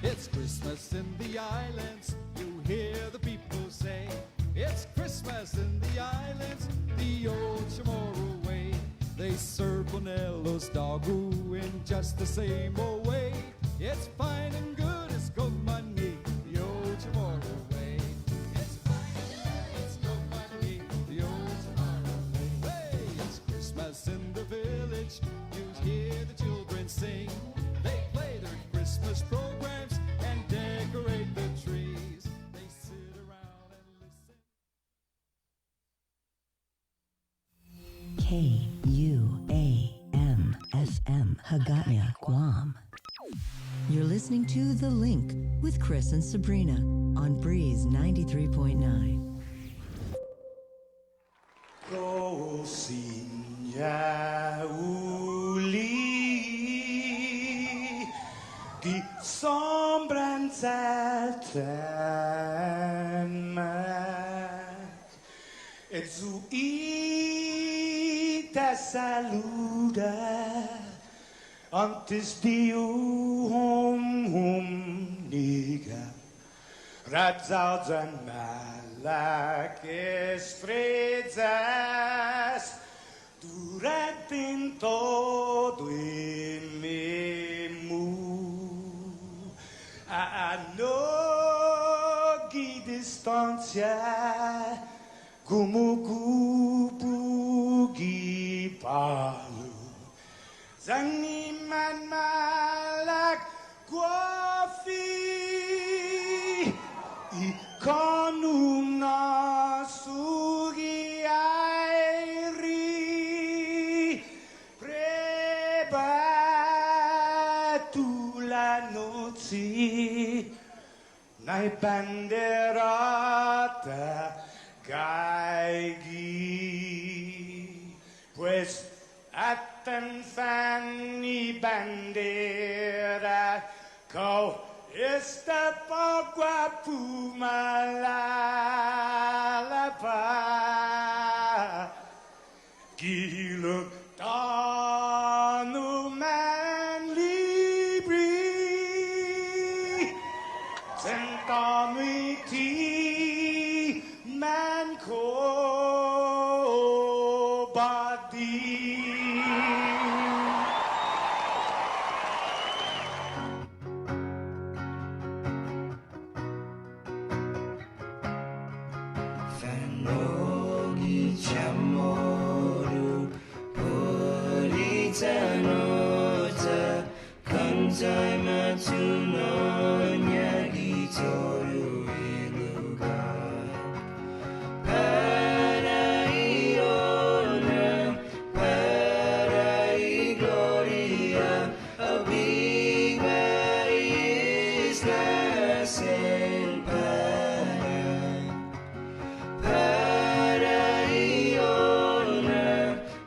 It's Christmas in the islands, you hear the people say. It's Christmas in the islands, the old Chamorro way. They serve Bonello's dogu in just the same old way. It's fine and good, it's good money, the old Chamorro way. It's fine and good, it's good money, the old Chamorro way. Hey, it's Christmas in the village, you hear the children sing. They play their Christmas programs and decorate the trees. They sit around and listen. KUAM-FM Hagåtña, Guam. You're listening to The Link with Chris and Sabrina on Breeze 93.9. Così uli di sombranzelten e zu ite saluda antes di niga Radzaudzan malak estrezas durante in todo il memu a nogi distancia gumugubugi palu Zangiman malak guafi Ikonung nasugi airi Prebatu la noci Nai banderata gaigi Pues Atan fanni bandera Kau esta pagua pumalapa Giluk tanu man libri Sentami ti man ko badi Fanogi chamoru politanota kantai matunonya gitoru iluga Paraiona Parai gloria a big islas en Paraiona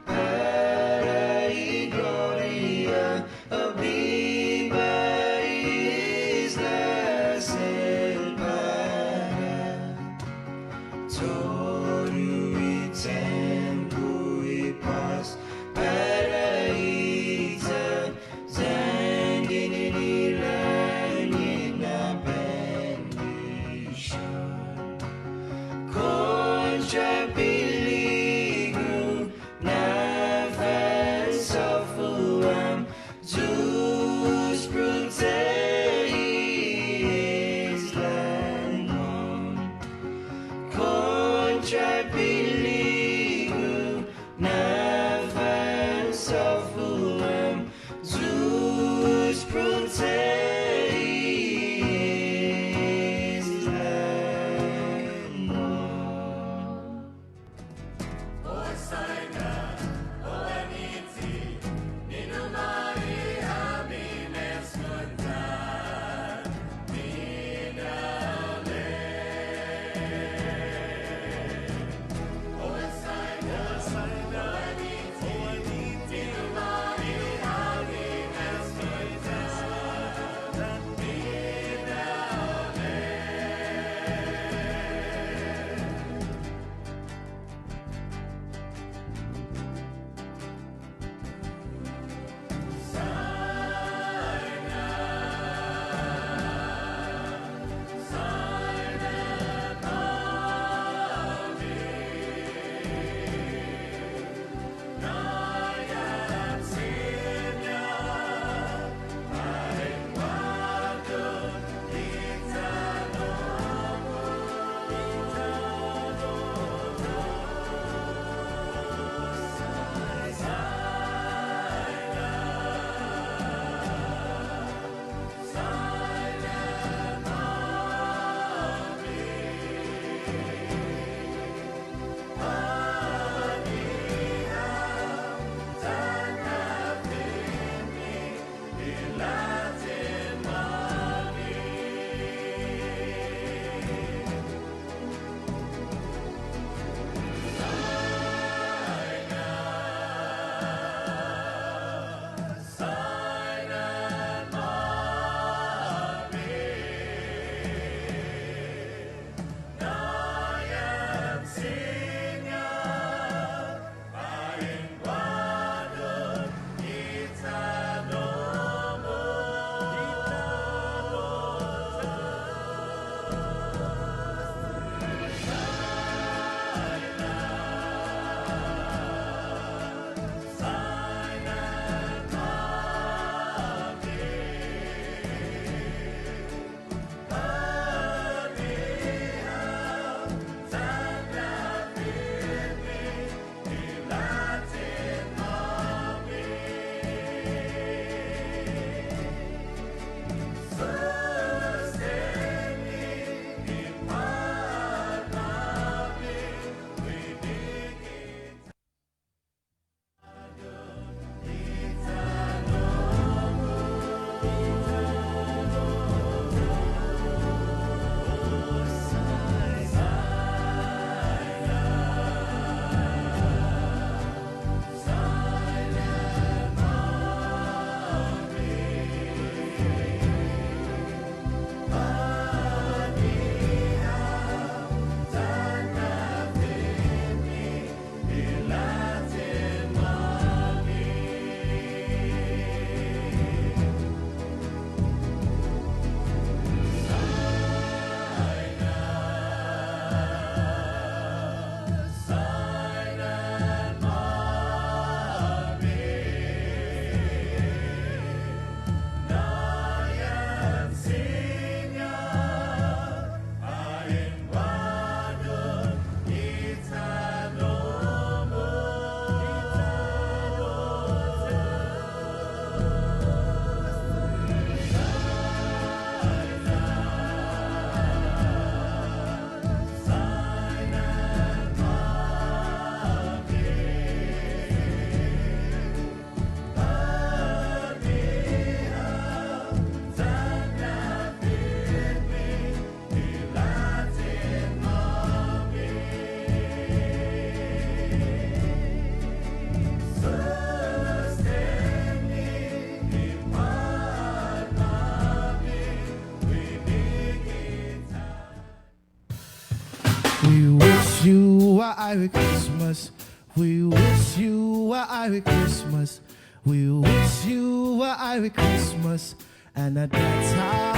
Parai gloria a big islas en a Irish Christmas. We wish you a Irish Christmas. We wish you a Irish Christmas. And that's how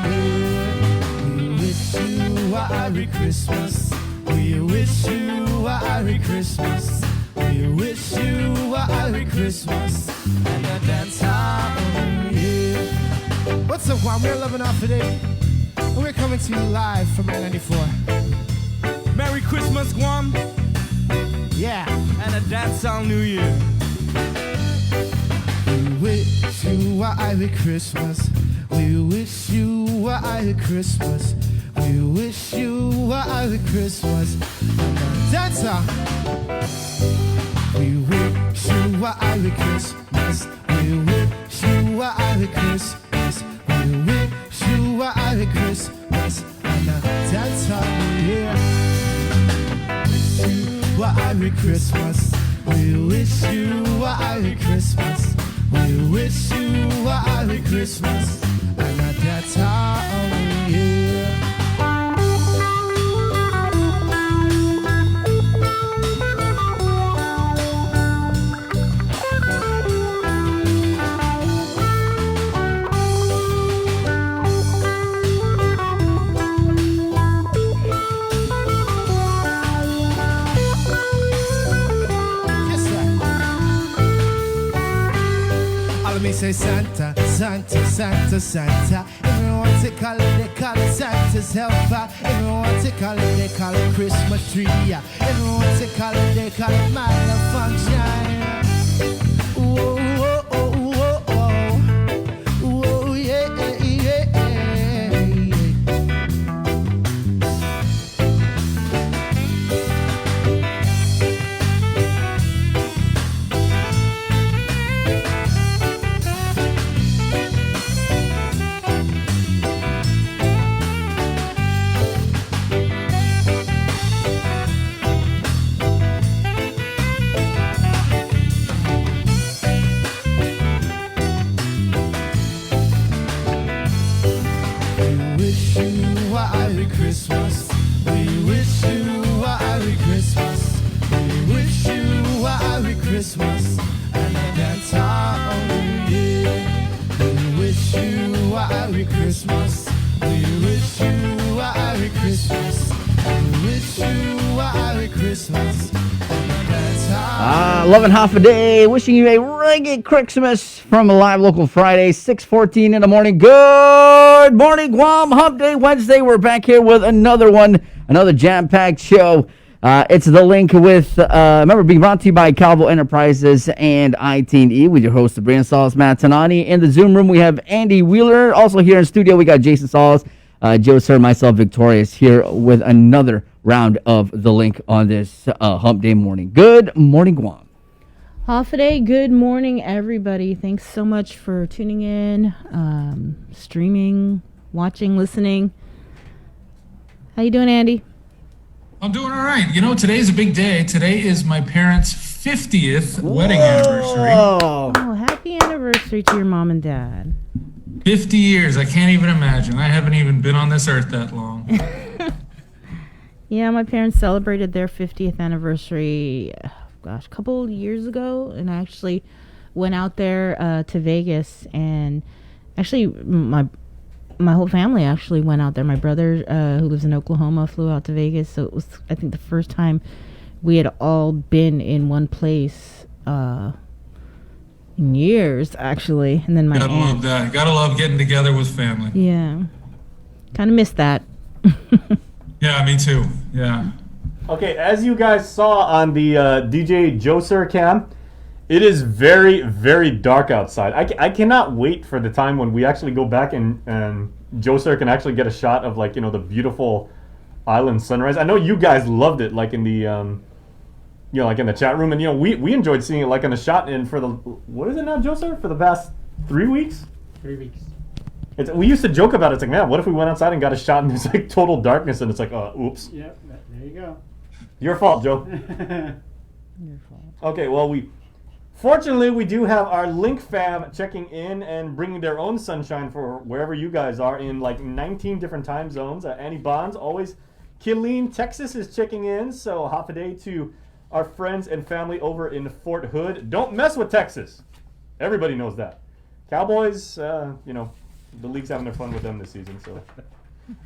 we wish you a Irish Christmas. We wish you a Irish Christmas. We wish you a Irish Christmas. And that's how What's up, Guam? We're loving off today. And we're coming to you live from 994. Merry Christmas, Guam. Yeah. And a dance on New Year. We wish you a Irish Christmas. We wish you a Irish Christmas. We wish you a Irish Christmas. That's all. We wish you a Irish Christmas. We wish you a Irish Christmas. We wish you a Irish Christmas. And that's how yeah. Wish you a Irish Christmas. We wish you a Irish Christmas. We wish you a Irish Christmas. And that's how yeah. Me say Santa, Santa, Santa, Santa. Everyone to call it, they call it Santa's helper. Everyone to call it, they call it Christmas tree. Everyone to call it, they call it malfunction. Whoa, whoa, whoa, whoa, whoa, yeah, yeah, yeah. Christmas. We wish you a Irish Christmas. We wish you a Irish Christmas. And that's how yeah. We wish you a Irish Christmas. We wish you a Irish Christmas. We wish you a Irish Christmas. And that's how 11 half a day, wishing you a reggae Christmas from a live local Friday, 6:14 in the morning. Good morning, Guam. Hump Day Wednesday. We're back here with another one, another jam-packed show. It's The Link with, remember, being brought to you by Calvo Enterprises and IT&E with your host, Sabrina Salas Matanani. In the Zoom room, we have Andy Wheeler. Also here in studio, we got Jason Salas, Joe Sir, myself, Victorious, here with another round of The Link on this Hump Day morning. Good morning, Guam. Half a day, good morning, everybody. Thanks so much for tuning in, streaming, watching, listening. How you doing, Andy? I'm doing all right. You know, today's a big day. Today is my parents' 50th wedding anniversary. Oh, happy anniversary to your mom and dad. 50 years. I can't even imagine. I haven't even been on this earth that long. Yeah, my parents celebrated their 50th anniversary, a couple years ago, and I actually went out there to Vegas, and actually my whole family actually went out there. My brother, who lives in Oklahoma, flew out to Vegas, so it was, I think, the first time we had all been in one place in years, actually. And then my Gotta love that. Gotta love getting together with family. Yeah, kind of missed that. Yeah, me too. Yeah. Okay, as you guys saw on the DJ Joe Sir cam, it is very, very dark outside. I cannot wait for the time when we actually go back and Joe Sir can actually get a shot of, like, you know, the beautiful island sunrise. I know you guys loved it, like in the, you know, like in the chat room, and you know, we enjoyed seeing it, like in a shot in for the, what is it now, Joe Sir? For the past 3 weeks? 3 weeks. We used to joke about it. It's like, man, what if we went outside and got a shot and there's like total darkness, and it's like, oops. Yep, there you go. Your fault, Joe. Your fault. Okay, well, fortunately, we do have our Link fam checking in and bringing their own sunshine for wherever you guys are in like 19 different time zones. Annie Bonds, always Killeen, Texas is checking in, so half a day to our friends and family over in Fort Hood. Don't mess with Texas. Everybody knows that. Cowboys, you know, the league's having their fun with them this season. So,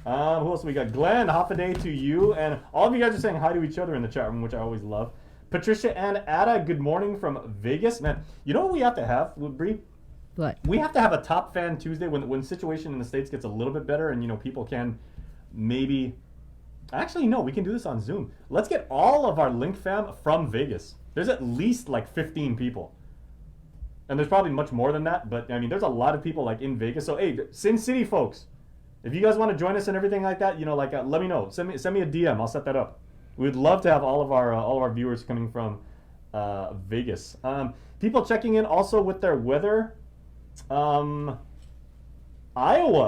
who else we got? Glenn, half a day to you, and all of you guys are saying hi to each other in the chat room, which I always love. Patricia and Ada, good morning from Vegas. Man, you know what we have to have, Bree? What? We have to have a Top Fan Tuesday when the situation in the States gets a little bit better, and you know people can maybe. Actually, no, we can do this on Zoom. Let's get all of our Link fam from Vegas. There's at least like 15 people. And there's probably much more than that, but I mean, there's a lot of people like in Vegas. So, hey, Sin City folks, if you guys want to join us and everything like that, you know, like let me know. Send me a DM. I'll set that up. We'd love to have all of our viewers coming from Vegas. People checking in also with their weather. Iowa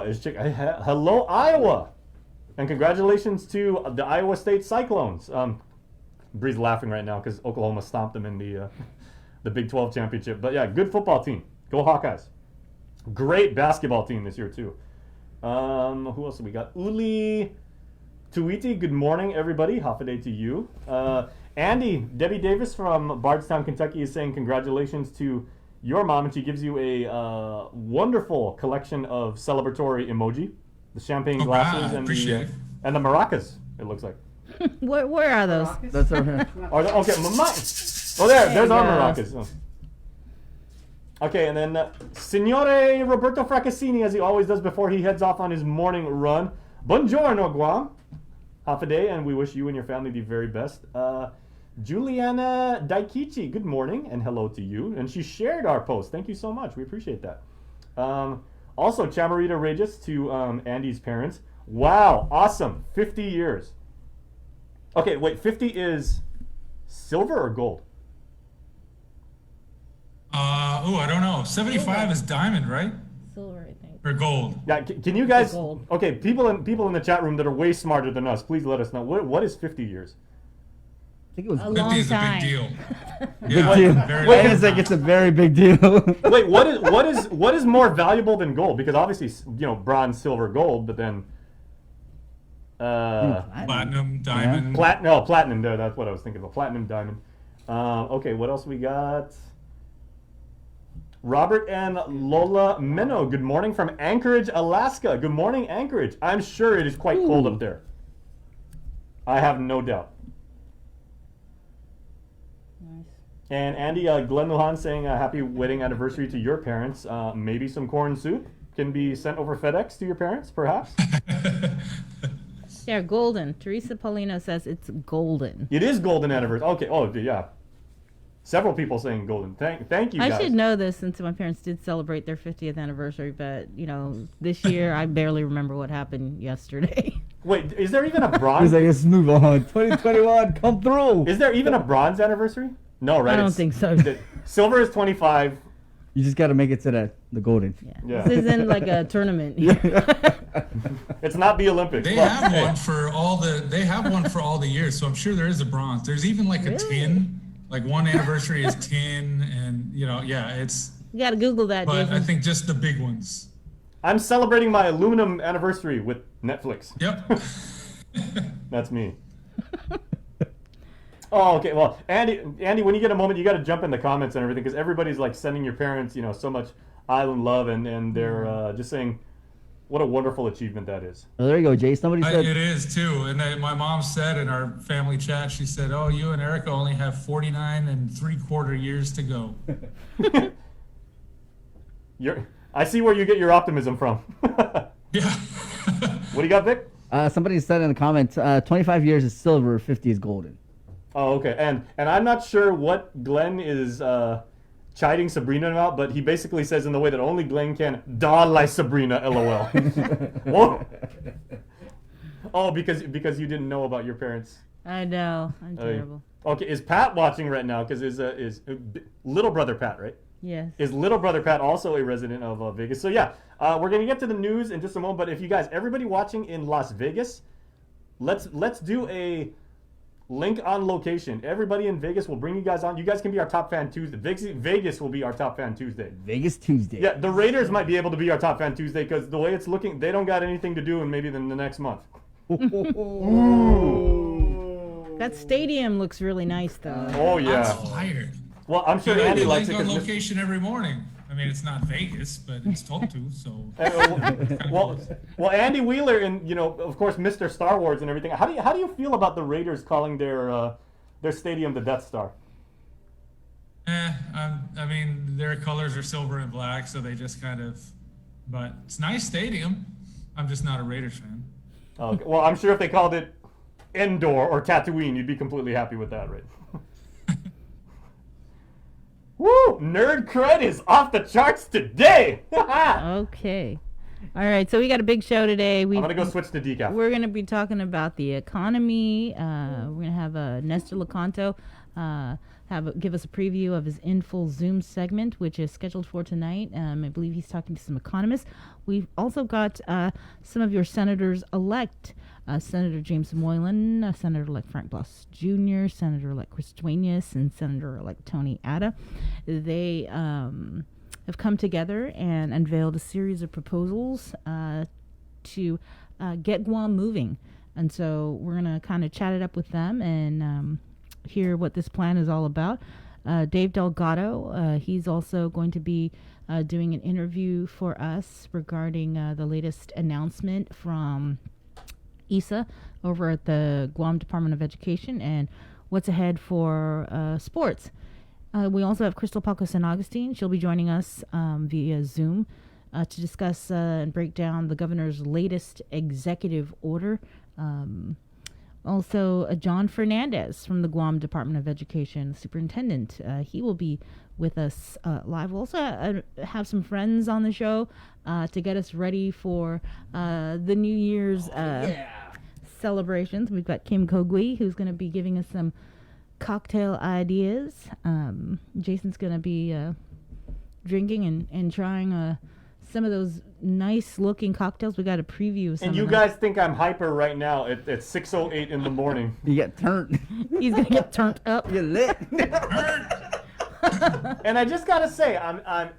is checking. Hello, Iowa. And congratulations to the Iowa State Cyclones. Bree's laughing right now because Oklahoma stomped them in the Big 12 championship. But yeah, good football team. Go Hawkeyes. Great basketball team this year too. Who else have we got? Uli Tuiti, good morning everybody. Half a day to you. Andy, Debbie Davis from Bardstown, Kentucky is saying congratulations to your mom, and she gives you a wonderful collection of celebratory emoji. The champagne glasses wow, and the maracas, it looks like. Where are those? That's over here. Okay, there's our maracas. Oh. Okay, and then Signore Roberto Fraccassini, as he always does before he heads off on his morning run. Buongiorno, Guam. Half a day, and we wish you and your family the very best. Juliana Daikichi, good morning, and hello to you. And she shared our post. Thank you so much. We appreciate that. Also, Chamarita Regis to Andy's parents. Wow, awesome. 50 years. Okay, wait, 50 is silver or gold? I don't know. 75 is diamond, right? Silver, I think. Or gold. Yeah, can you guys... Gold. Okay, people in the chat room that are way smarter than us, please let us know. What is 50 years? I think it was A 50 long is a time. big deal. big deal. very Wait a long second, time. it's a very big deal. Wait, what is more valuable than gold? Because obviously, you know, bronze, silver, gold, but then Platinum, diamond. platinum. There, that's what I was thinking of. Platinum, diamond. Okay, what else we got? Robert and Lola Meno, good morning from Anchorage, Alaska. Good morning, Anchorage. I'm sure it is quite cold up there. I have no doubt. And Andy, Glenn Lujan saying happy wedding anniversary to your parents. Maybe some corn soup can be sent over FedEx to your parents, perhaps? They're golden. Teresa Paulino says it's golden. It is golden anniversary. Okay, oh, yeah. Several people saying golden. Thank you, guys. I should know this since my parents did celebrate their 50th anniversary, but, you know, this year I barely remember what happened yesterday. Wait, is there even a bronze? He's like, let's move on. 2021, come through. Is there even a bronze anniversary? No, right? I don't think so. Silver is 25. You just got to make it to the golden. Yeah. This isn't like a tournament. It's not the Olympics. They have one for all the years, so I'm sure there is a bronze. There's even like a tin. Like one anniversary is tin, and you know, yeah, it's. You got to Google that, But Jason. I think just the big ones. I'm celebrating my aluminum anniversary with Netflix. Yep. That's me. Oh, okay. Well, Andy, when you get a moment, you got to jump in the comments and everything because everybody's like sending your parents, you know, so much island love, and they're just saying what a wonderful achievement that is. Oh, there you go, Jay. Somebody said It is too, and my mom said in our family chat, she said, "Oh, you and Erica only have 49 3/4 years to go." I see where you get your optimism from. Yeah. What do you got, Vic? somebody said in the comments, 25 years is silver, 50 is golden. Oh, okay. And I'm not sure what Glenn is chiding Sabrina about, but he basically says in the way that only Glenn can, "Da like Sabrina, LOL." Whoa. Oh, because you didn't know about your parents. I know. I'm terrible. Okay, is Pat watching right now? Because is little brother Pat, right? Yes. Is little brother Pat also a resident of Vegas? So yeah, we're gonna get to the news in just a moment. But if you guys, everybody watching in Las Vegas, let's do a link on location. Everybody in Vegas will bring you guys on. You guys can be our top fan Tuesday. Vegas will be our top fan Tuesday. Vegas Tuesday. Yeah, the Raiders might be able to be our top fan Tuesday because the way it's looking, they don't got anything to do in maybe the next month. That stadium looks really nice, though. Oh yeah. That's fired. Well, I'm sure Dude, Andy I likes it like on because location every morning. I mean, it's not Vegas, but it's told to, so. well, Andy Wheeler and of course, Mr. Star Wars and everything. How do you feel about the Raiders calling their stadium the Death Star? I mean, their colors are silver and black, so they just kind of. But it's a nice stadium. I'm just not a Raiders fan. Okay. Well, I'm sure if they called it Endor or Tatooine, you'd be completely happy with that, right? Woo! Nerd cred is off the charts today! Okay. All right, so we got a big show today. I'm going to go switch to decaf. We're going to be talking about the economy. We're going to have Nestor Lecanto give us a preview of his In Full Zoom segment, which is scheduled for tonight. I believe he's talking to some economists. We've also got some of your senators-elect. Senator James Moylan, Senator-elect Frank Bloss Jr., Senator-elect Chris Duenas, and Senator-elect Tony Atta. They have come together and unveiled a series of proposals to get Guam moving. And so we're going to kind of chat it up with them and hear what this plan is all about. Dave Delgado, he's also going to be doing an interview for us regarding the latest announcement from ISA over at the Guam Department of Education and what's ahead for sports. We also have Crystal Paco San Agustin. She'll be joining us via Zoom to discuss and break down the governor's latest executive order. Also, John Fernandez from the Guam Department of Education, superintendent. He will be with us live. We'll also have some friends on the show to get us ready for the New Year's celebrations. We've got Kim Kogui, who's going to be giving us some cocktail ideas. Jason's going to be drinking and trying some of those nice looking cocktails. We got a preview of some. And you guys think I'm hyper right now at 6:08 in the morning. You get turned. He's going to get turned up. You're lit. And I just gotta say, I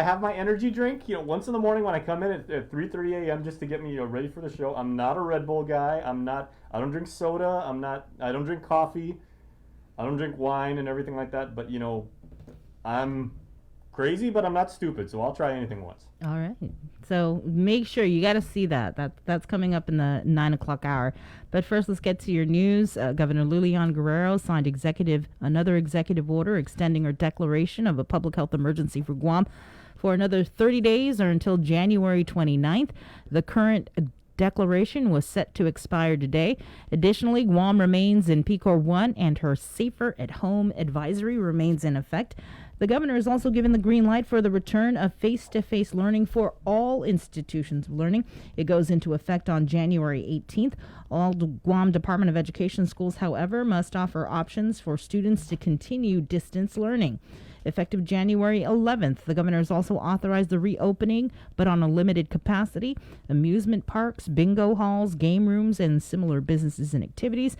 have my energy drink, once in the morning when I come in at 3:30 a.m. just to get me ready for the show. I'm not a Red Bull guy. I don't drink soda. I don't drink coffee. I don't drink wine and everything like that. But I'm crazy, but I'm not stupid, so I'll try anything once. All right. So make sure you got to see that. That's coming up in the 9 o'clock hour. But first, let's get to your news. Governor Lulian Guerrero signed another executive order extending her declaration of a public health emergency for Guam for another 30 days or until January 29th. The current declaration was set to expire today. Additionally, Guam remains in PCOR 1 and her Safer at Home advisory remains in effect. The governor has also given the green light for the return of face-to-face learning for all institutions of learning. It goes into effect on January 18th. All Guam Department of Education schools, however, must offer options for students to continue distance learning. Effective January 11th, the governor has also authorized the reopening, but on a limited capacity, amusement parks, bingo halls, game rooms, and similar businesses and activities.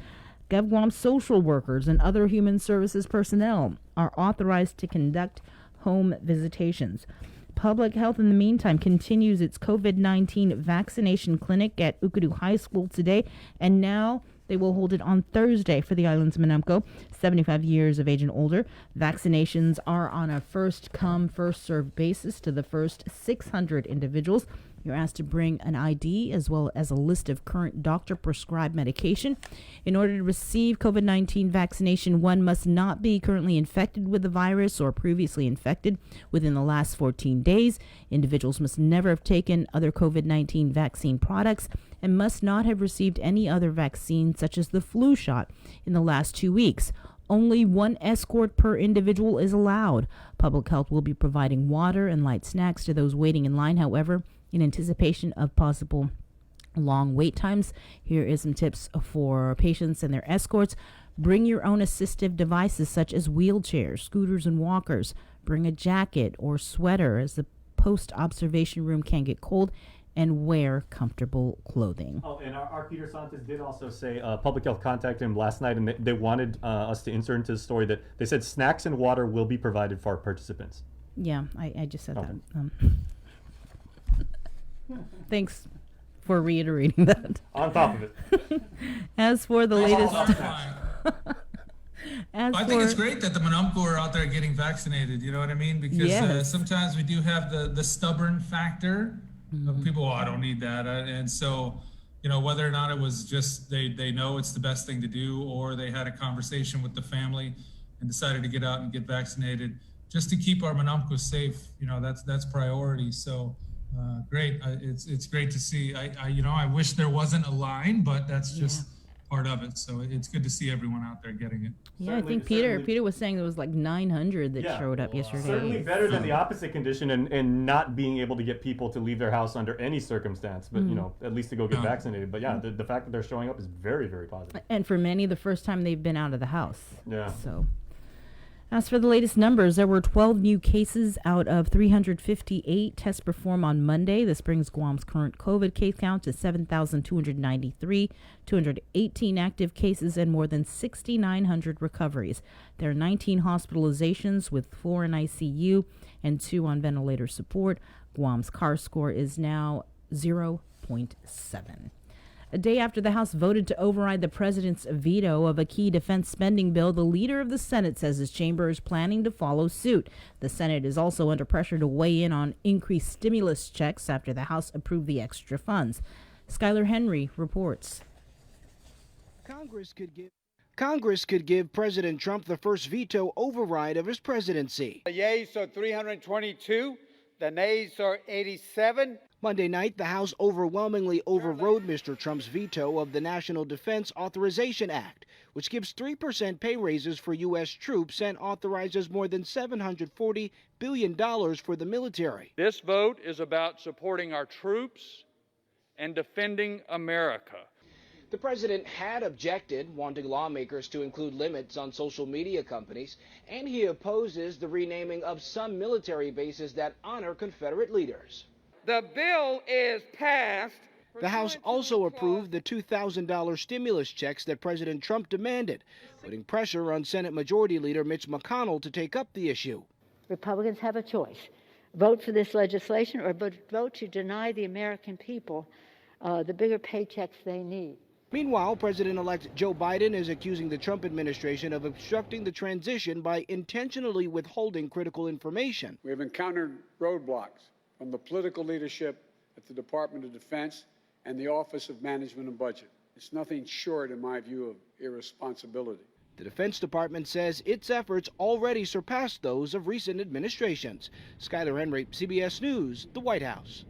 GovGuam social workers and other human services personnel are authorized to conduct home visitations. Public Health, in the meantime, continues its COVID-19 vaccination clinic at Ukadu High School today, and now they will hold it on Thursday for the island's Manamco, 75 years of age and older. Vaccinations are on a first-come, first-served basis to the first 600 individuals. You're asked to bring an ID as well as a list of current doctor-prescribed medication. In order to receive COVID-19 vaccination, one must not be currently infected with the virus or previously infected within the last 14 days. Individuals must never have taken other COVID-19 vaccine products and must not have received any other vaccine, such as the flu shot, in the last 2 weeks. Only one escort per individual is allowed. Public Health will be providing water and light snacks to those waiting in line, however, in anticipation of possible long wait times. Here is some tips for patients and their escorts. Bring your own assistive devices such as wheelchairs, scooters, and walkers. Bring a jacket or sweater as the post-observation room can get cold, and wear comfortable clothing. Oh, and our Peter Santos did also say Public Health contacted him last night, and they wanted us to insert into the story that they said snacks and water will be provided for our participants. Yeah, I just said that. Thanks for reiterating that. On top of it. As for the latest, I think it's great that the Manumco are out there getting vaccinated. You know what I mean? Because sometimes we do have the stubborn factor of people. Oh, I don't need that, and so whether or not it was just they know it's the best thing to do, or they had a conversation with the family and decided to get out and get vaccinated just to keep our Manumco safe. That's priority. So great. It's great to see. I wish there wasn't a line, but that's just part of it. So it's good to see everyone out there getting it. Yeah, I think Peter was saying there was like 900 that showed up yesterday. Certainly better than the opposite condition and not being able to get people to leave their house under any circumstance, but at least to go get vaccinated. But yeah, the fact that they're showing up is very, very positive. And for many, the first time they've been out of the house. Yeah. So, as for the latest numbers, there were 12 new cases out of 358 tests performed on Monday. This brings Guam's current COVID case count to 7,293, 218 active cases, and more than 6,900 recoveries. There are 19 hospitalizations, with 4 in ICU and 2 on ventilator support. Guam's CAR score is now 0.7. A day after the House voted to override the president's veto of a key defense spending bill, the leader of the Senate says his chamber is planning to follow suit. The Senate is also under pressure to weigh in on increased stimulus checks after the House approved the extra funds. Skylar Henry reports. Congress could give President Trump the first veto override of his presidency. The yeas are 322, the nays are 87. Monday night, the House overwhelmingly overrode Mr. Trump's veto of the National Defense Authorization Act, which gives 3% pay raises for U.S. troops and authorizes more than $740 billion for the military. This vote is about supporting our troops and defending America. The president had objected, wanting lawmakers to include limits on social media companies, and he opposes the renaming of some military bases that honor Confederate leaders. The bill is passed. The House also approved the $2,000 stimulus checks that President Trump demanded, putting pressure on Senate Majority Leader Mitch McConnell to take up the issue. Republicans have a choice. Vote for this legislation or vote to deny the American people the bigger paychecks they need. Meanwhile, President-elect Joe Biden is accusing the Trump administration of obstructing the transition by intentionally withholding critical information. We have encountered roadblocks from the political leadership at the Department of Defense and the Office of Management and Budget. It's nothing short, in my view, of irresponsibility. The Defense Department says its efforts already surpassed those of recent administrations. Skylar Henry, CBS News, the White House.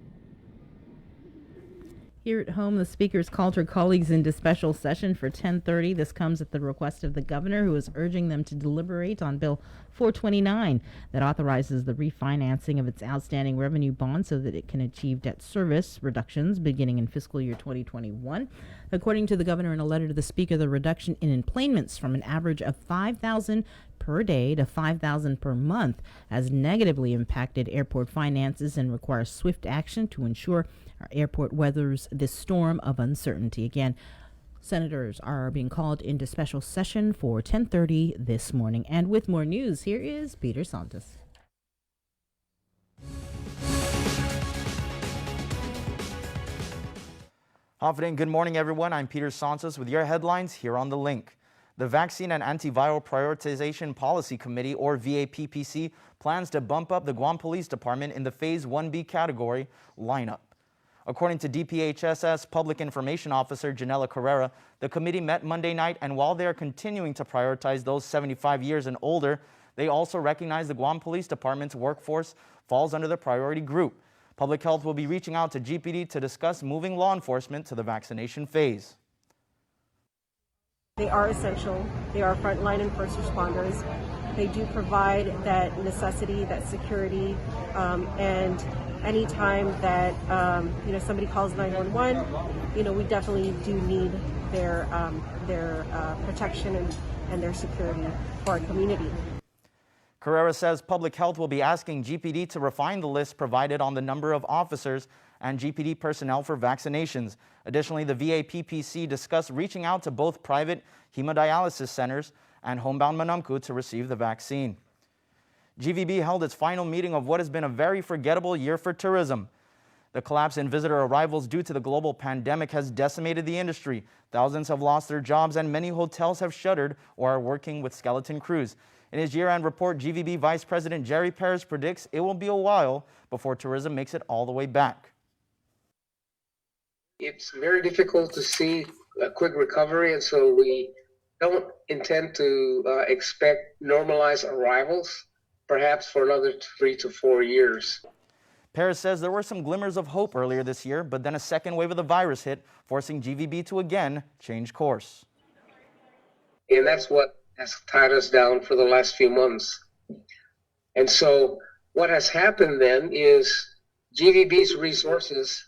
Here at home, the speakers called her colleagues into special session for 10:30. This comes at the request of the governor, who is urging them to deliberate on Bill 429 that authorizes the refinancing of its outstanding revenue bonds so that it can achieve debt service reductions beginning in fiscal year 2021. According to the governor in a letter to the speaker, the reduction in enplanements from an average of 5,000 per day to 5,000 per month has negatively impacted airport finances and requires swift action to ensure our airport weathers this storm of uncertainty. Again, senators are being called into special session for 10:30 this morning. And with more news, here is Peter Santos. Confident good morning, everyone. I'm Peter Santos with your headlines here on The Link. The Vaccine and Antiviral Prioritization Policy Committee, or VAPPC, plans to bump up the Guam Police Department in the Phase 1B category lineup. According to DPHSS Public Information Officer Janela Guerrero, the committee met Monday night, and while they are continuing to prioritize those 75 years and older, they also recognize the Guam Police Department's workforce falls under the priority group. Public Health will be reaching out to GPD to discuss moving law enforcement to the vaccination phase. They are essential. They are frontline and first responders. They do provide that necessity, that security, and anytime that somebody calls 911, we definitely do need their protection and their security for our community. Guerrero says Public Health will be asking GPD to refine the list provided on the number of officers and GPD personnel for vaccinations. Additionally, the VAPPC discussed reaching out to both private hemodialysis centers and homebound Manumku to receive the vaccine. GVB held its final meeting of what has been a very forgettable year for tourism. The collapse in visitor arrivals due to the global pandemic has decimated the industry. Thousands have lost their jobs and many hotels have shuttered or are working with skeleton crews. In his year-end report, GVB Vice President Jerry Perez predicts it will be a while before tourism makes it all the way back. It's very difficult to see a quick recovery, and so we don't intend to expect normalized arrivals, perhaps for another 3 to 4 years. Perez says there were some glimmers of hope earlier this year, but then a second wave of the virus hit, forcing GVB to again change course. And that's what has tied us down for the last few months. And so what has happened then is GVB's resources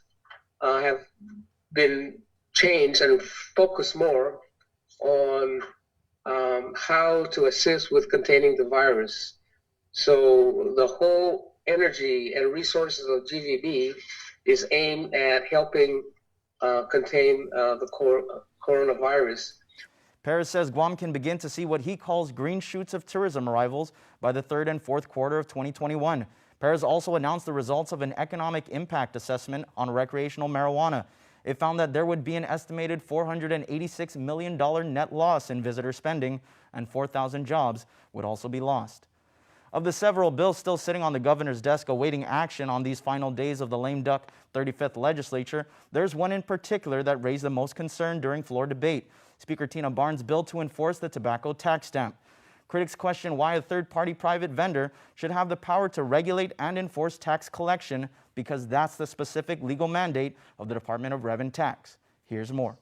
have been changed and focused more on how to assist with containing the virus. So the whole energy and resources of GVB is aimed at helping contain the coronavirus. Perez says Guam can begin to see what he calls green shoots of tourism arrivals by the third and fourth quarter of 2021. Perez also announced the results of an economic impact assessment on recreational marijuana. It found that there would be an estimated $486 million net loss in visitor spending, and 4,000 jobs would also be lost. Of the several bills still sitting on the governor's desk awaiting action on these final days of the lame duck 35th legislature, there's one in particular that raised the most concern during floor debate: Speaker Tina Barnes' bill to enforce the tobacco tax stamp. Critics question why a third-party private vendor should have the power to regulate and enforce tax collection, because that's the specific legal mandate of the Department of Rev and Tax. Here's more.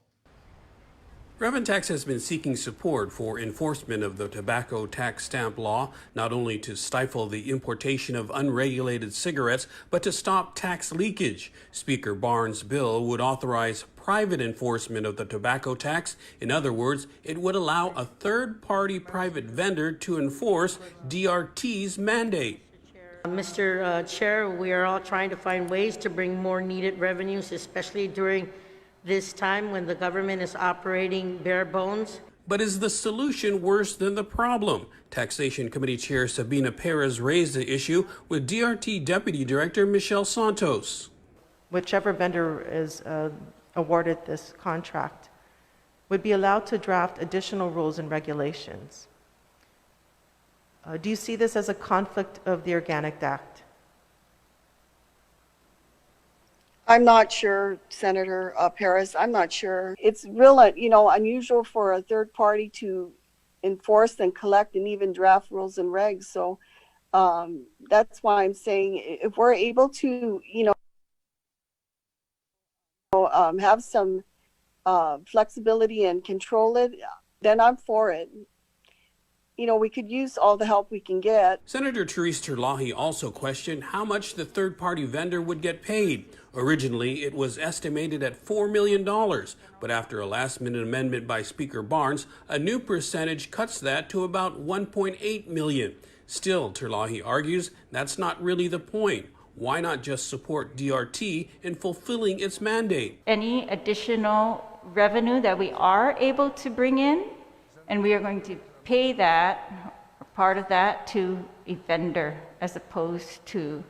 Rev and Tax has been seeking support for enforcement of the tobacco tax stamp law, not only to stifle the importation of unregulated cigarettes, but to stop tax leakage. Speaker Barnes' bill would authorize private enforcement of the tobacco tax. In other words, it would allow a third-party private vendor to enforce DRT's mandate. Mr. Chair, we are all trying to find ways to bring more needed revenues, especially during this time when the government is operating bare bones. But is the solution worse than the problem? Taxation Committee Chair Sabina Perez raised the issue with DRT Deputy Director Michelle Santos. Whichever vendor is awarded this contract would be allowed to draft additional rules and regulations. Do you see this as a conflict of the Organic Act? I'm not sure, Senator Perez. I'm not sure. It's real, unusual for a third party to enforce and collect and even draft rules and regs. So that's why I'm saying if we're able to, have some flexibility and control it, then I'm for it. We could use all the help we can get. Senator Therese Terlahi also questioned how much the third-party vendor would get paid. Originally, it was estimated at $4 million, but after a last-minute amendment by Speaker Barnes, a new percentage cuts that to about $1.8 million. Still, Terlahi argues that's not really the point. Why not just support DRT in fulfilling its mandate? Any additional revenue that we are able to bring in, and we are going to pay that, or part of that, to a vendor, as opposed to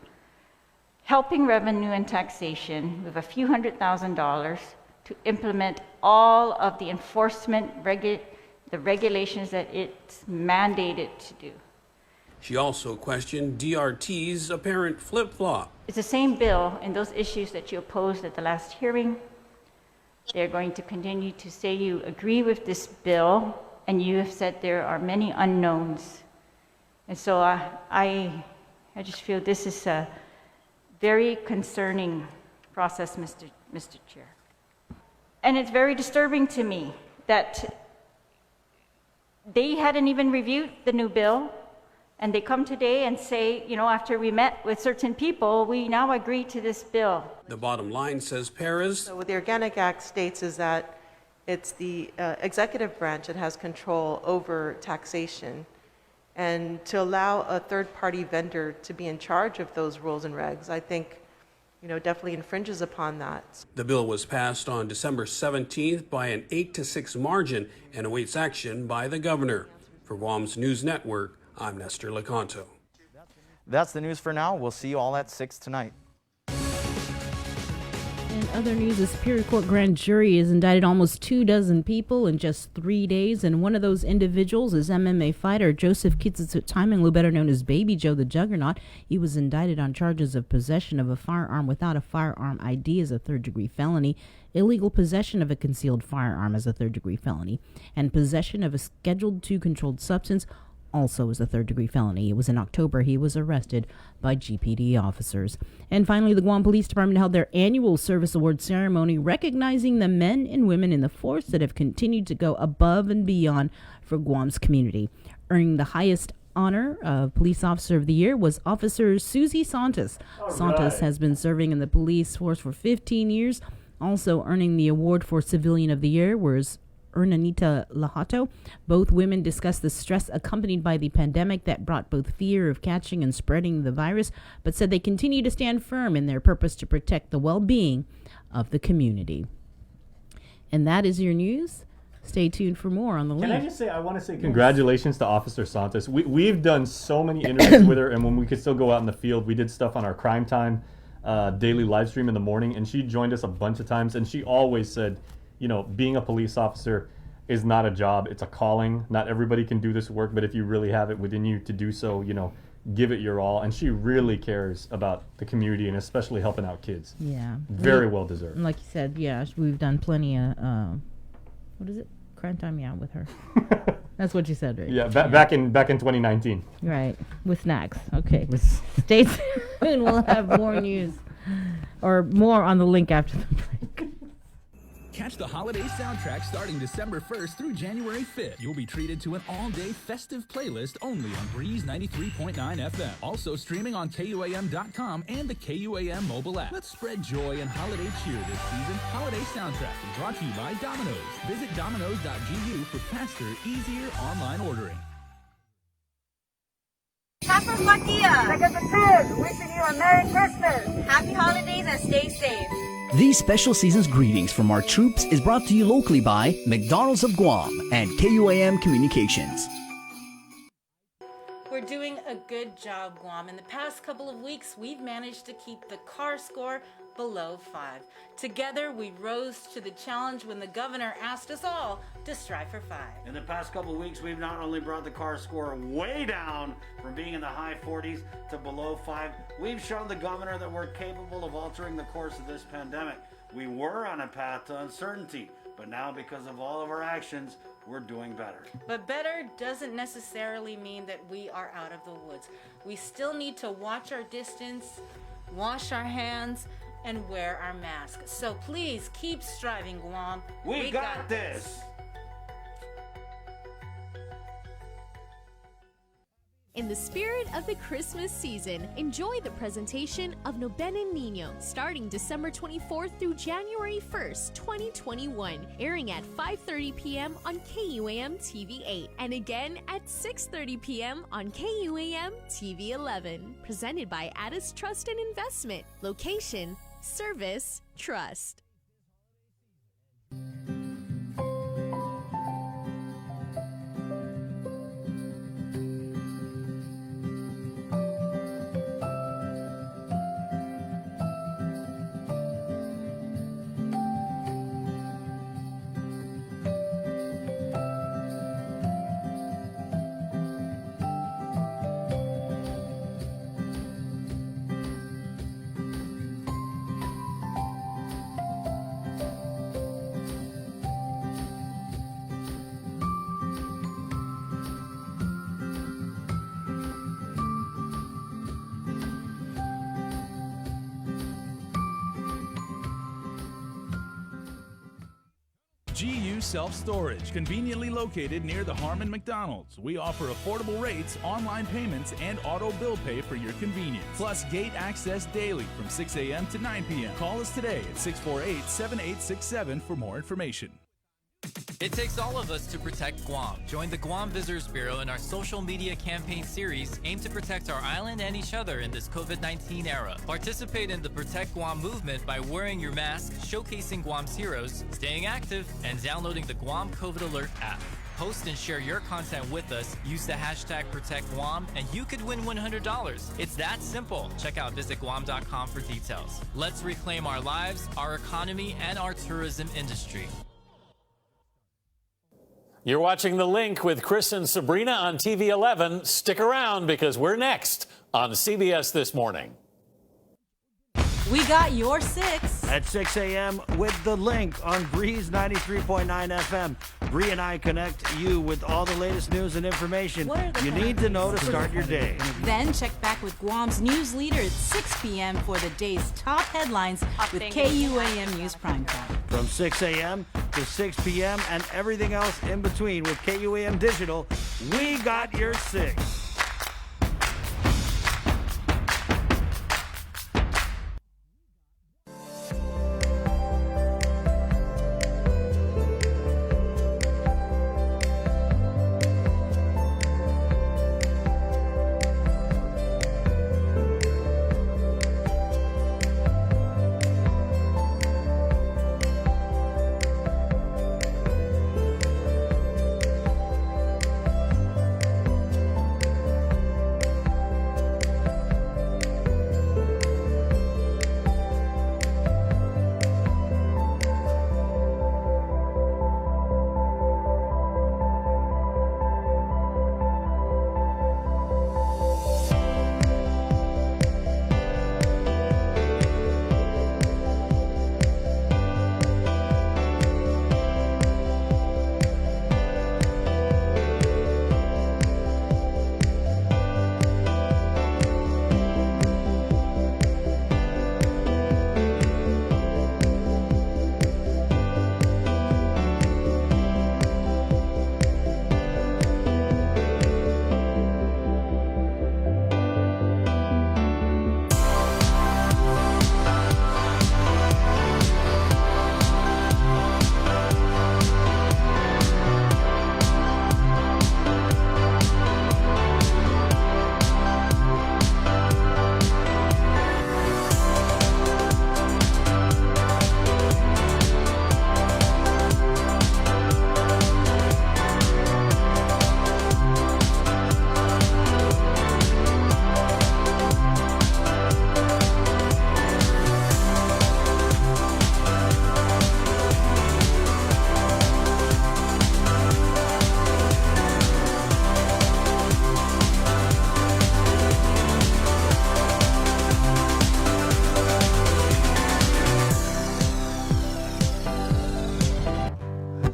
helping revenue and taxation with a few $100,000 to implement all of the enforcement the regulations that it's mandated to do. She also questioned DRT's apparent flip-flop. It's the same bill, and those issues that you opposed at the last hearing, they're going to continue to say you agree with this bill, and you have said there are many unknowns. And so I just feel this is a very concerning process, Mr. Chair. And it's very disturbing to me that they hadn't even reviewed the new bill, and they come today and say, after we met with certain people, we now agree to this bill. The bottom line, says Perez. So what the Organic Act states is that it's the executive branch that has control over taxation, and to allow a third-party vendor to be in charge of those rules and regs, I think, definitely infringes upon that. The bill was passed on December 17th by an 8-6 margin and awaits action by the governor. For Guam's News Network, I'm Nestor Lecanto. That's the news for now. We'll see you all at 6 tonight. In other news, a Superior Court grand jury has indicted almost 24 people in just 3 days, and one of those individuals is MMA fighter Joseph Kitsutsaimanglu, better known as Baby Joe the Juggernaut. He was indicted on charges of possession of a firearm without a firearm ID as a third-degree felony, illegal possession of a concealed firearm as a third-degree felony, and possession of a Scheduled II controlled substance also as a third-degree felony. It was in October he was arrested by GPD officers. And finally, the Guam Police Department held their annual Service Award ceremony recognizing the men and women in the force that have continued to go above and beyond for Guam's community. Earning the highest honor of Police Officer of the Year was Officer Susie Santos. Santos has been serving in the police force for 15 years. Also earning the award for Civilian of the Year was Ernanita Lahato. Both women discussed the stress accompanied by the pandemic that brought both fear of catching and spreading the virus, but said they continue to stand firm in their purpose to protect the well-being of the community. And that is your news. Stay tuned for more on the link. Can I just say, I want to say congratulations to Officer Santos. We've done so many interviews with her, and when we could still go out in the field, we did stuff on our Crime Time daily live stream in the morning, and she joined us a bunch of times, and she always said, you know, being a police officer is not a job, it's a calling. Not everybody can do this work, but if you really have it within you to do so, you know, give it your all. And she really cares about the community and especially helping out kids. Yeah. Very well deserved. Like you said, yeah, we've done plenty of, what is it? Crime Time, yeah, with her. That's what you said, right? Yeah, back in 2019. Right, with snacks. Okay. Stay tuned. We'll have more news or more on the link after the break. Catch the holiday soundtrack starting December 1st through January 5th. You'll be treated to an all-day festive playlist only on Breeze 93.9 FM. Also streaming on KUAM.com and the KUAM mobile app. Let's spread joy and holiday cheer this season. Holiday soundtrack is brought to you by Domino's. Visit Domino's.gu for faster, easier online ordering. Kappa Fatia! Like a kid, wishing you a Merry Christmas! Happy holidays and stay safe! These special season's greetings from our troops is brought to you locally by McDonald's of Guam and KUAM Communications. We're doing a good job, Guam. In the past couple of weeks, we've managed to keep the CAR score below 5. Together, we rose to the challenge when the governor asked us all to strive for 5. In the past couple of weeks, we've not only brought the CAR score way down from being in the high 40s to below 5, we've shown the governor that we're capable of altering the course of this pandemic. We were on a path to uncertainty, but now because of all of our actions, we're doing better. But better doesn't necessarily mean that we are out of the woods. We still need to watch our distance, wash our hands, and wear our masks. So please keep striving, Guam. We got this. In the spirit of the Christmas season, enjoy the presentation of No Bene Niño starting December 24th through January 1st, 2021, airing at 5:30 p.m. on KUAM TV 8 and again at 6:30 p.m. on KUAM TV 11. Presented by Addis Trust and Investment. Location, service, trust. GU Self-Storage, conveniently located near the Harmon McDonald's. We offer affordable rates, online payments, and auto bill pay for your convenience. Plus gate access daily from 6 a.m. to 9 p.m. Call us today at 648-7867 for more information. It takes all of us to protect Guam. Join the Guam Visitors Bureau in our social media campaign series aimed to protect our island and each other in this COVID-19 era. Participate in the Protect Guam movement by wearing your mask, showcasing Guam's heroes, staying active, and downloading the Guam COVID Alert app. Post and share your content with us. Use the hashtag ProtectGuam, and you could win $100. It's that simple. Check out visitguam.com for details. Let's reclaim our lives, our economy, and our tourism industry. You're watching The Link with Chris and Sabrina on TV 11. Stick around because we're next on CBS This Morning. We got your 6. At 6 a.m. with The Link on Breeze 93.9 FM. Bree and I connect you with all the latest news and information you need to know to start your day. Then check back with Guam's news leader at 6 p.m. for the day's top headlines with KUAM News Primetime. From 6 a.m. to 6 p.m. and everything else in between with KUAM Digital, we got your 6.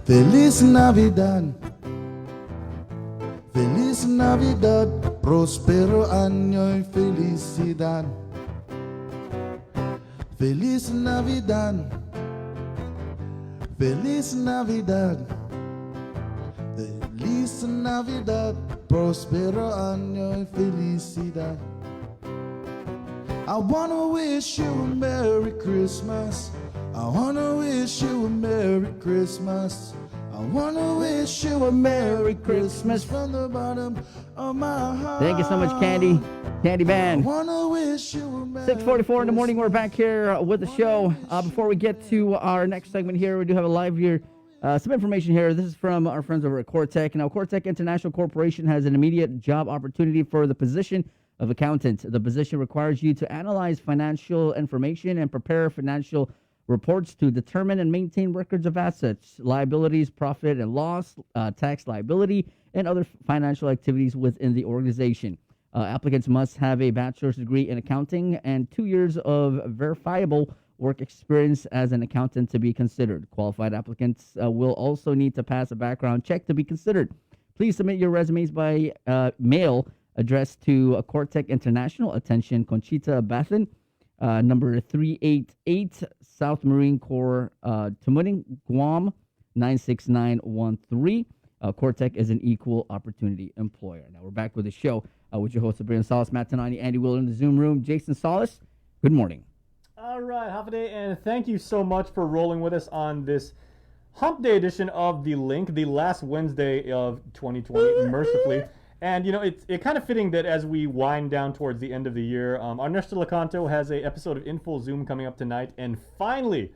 Feliz Navidad, Feliz Navidad, próspero año y felicidad. Feliz Navidad, Feliz Navidad, Feliz Navidad, próspero año y felicidad. I wanna wish you a Merry Christmas. I wanna wish you a Merry Christmas. I wanna wish you a Merry Christmas from the bottom of my heart. Thank you so much, Candy. Candy Band. I wanna wish you a Merry 6:44 in the morning. We're back here with the show. Before we get to our next segment here, we do have a live here. Some information here. This is from our friends over at Cortec. Now, Cortec International Corporation has an immediate job opportunity for the position of accountant. The position requires you to analyze financial information and prepare financial reports to determine and maintain records of assets, liabilities, profit and loss, tax liability, and other financial activities within the organization. Applicants must have a bachelor's degree in accounting and 2 years of verifiable work experience as an accountant to be considered. Qualified applicants will also need to pass a background check to be considered. Please submit your resumes by mail addressed to Cortec International. Attention, Conchita Bathan. Number 388 South Marine Corps, Tumuning, Guam, 96913. Cortec is an equal opportunity employer. Now we're back with the show with your host, Sabrina Salas, Matt Tanani, Andy Wheeler in the Zoom room. Jason Salas, good morning. All right, half a day, and thank you so much for rolling with us on this Hump Day edition of The Link, the last Wednesday of 2020, mercifully. And, you know, it's kind of fitting that as we wind down towards the end of the year, Ernesto Lacanto has an episode of In Full Zoom coming up tonight. And finally,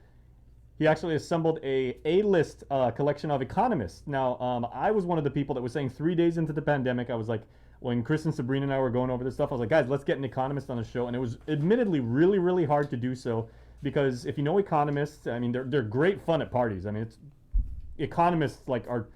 he actually assembled a A-list collection of economists. Now, I was one of the people that was saying 3 days into the pandemic, I was like, when Chris and Sabrina and I were going over this stuff, I was like, guys, let's get an economist on the show. And it was admittedly really, really hard to do so because if you know economists, I mean, they're great fun at parties. I mean, economists like are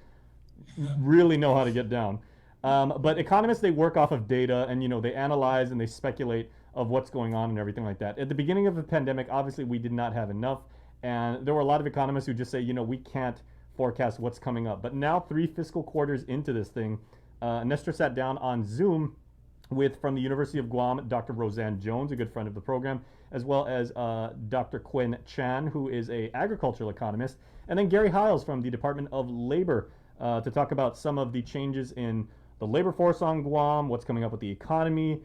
really know how to get down. But economists, they work off of data and, they analyze and they speculate of what's going on and everything like that. At the beginning of the pandemic, obviously, we did not have enough. And there were a lot of economists who just say, we can't forecast what's coming up. But now, 3 fiscal quarters into this thing, Nestor sat down on Zoom with, from the University of Guam, Dr. Roseanne Jones, a good friend of the program, as well as Dr. Quinn Chan, who is an agricultural economist, and then Gary Hiles from the Department of Labor to talk about some of the changes in the labor force on Guam, what's coming up with the economy,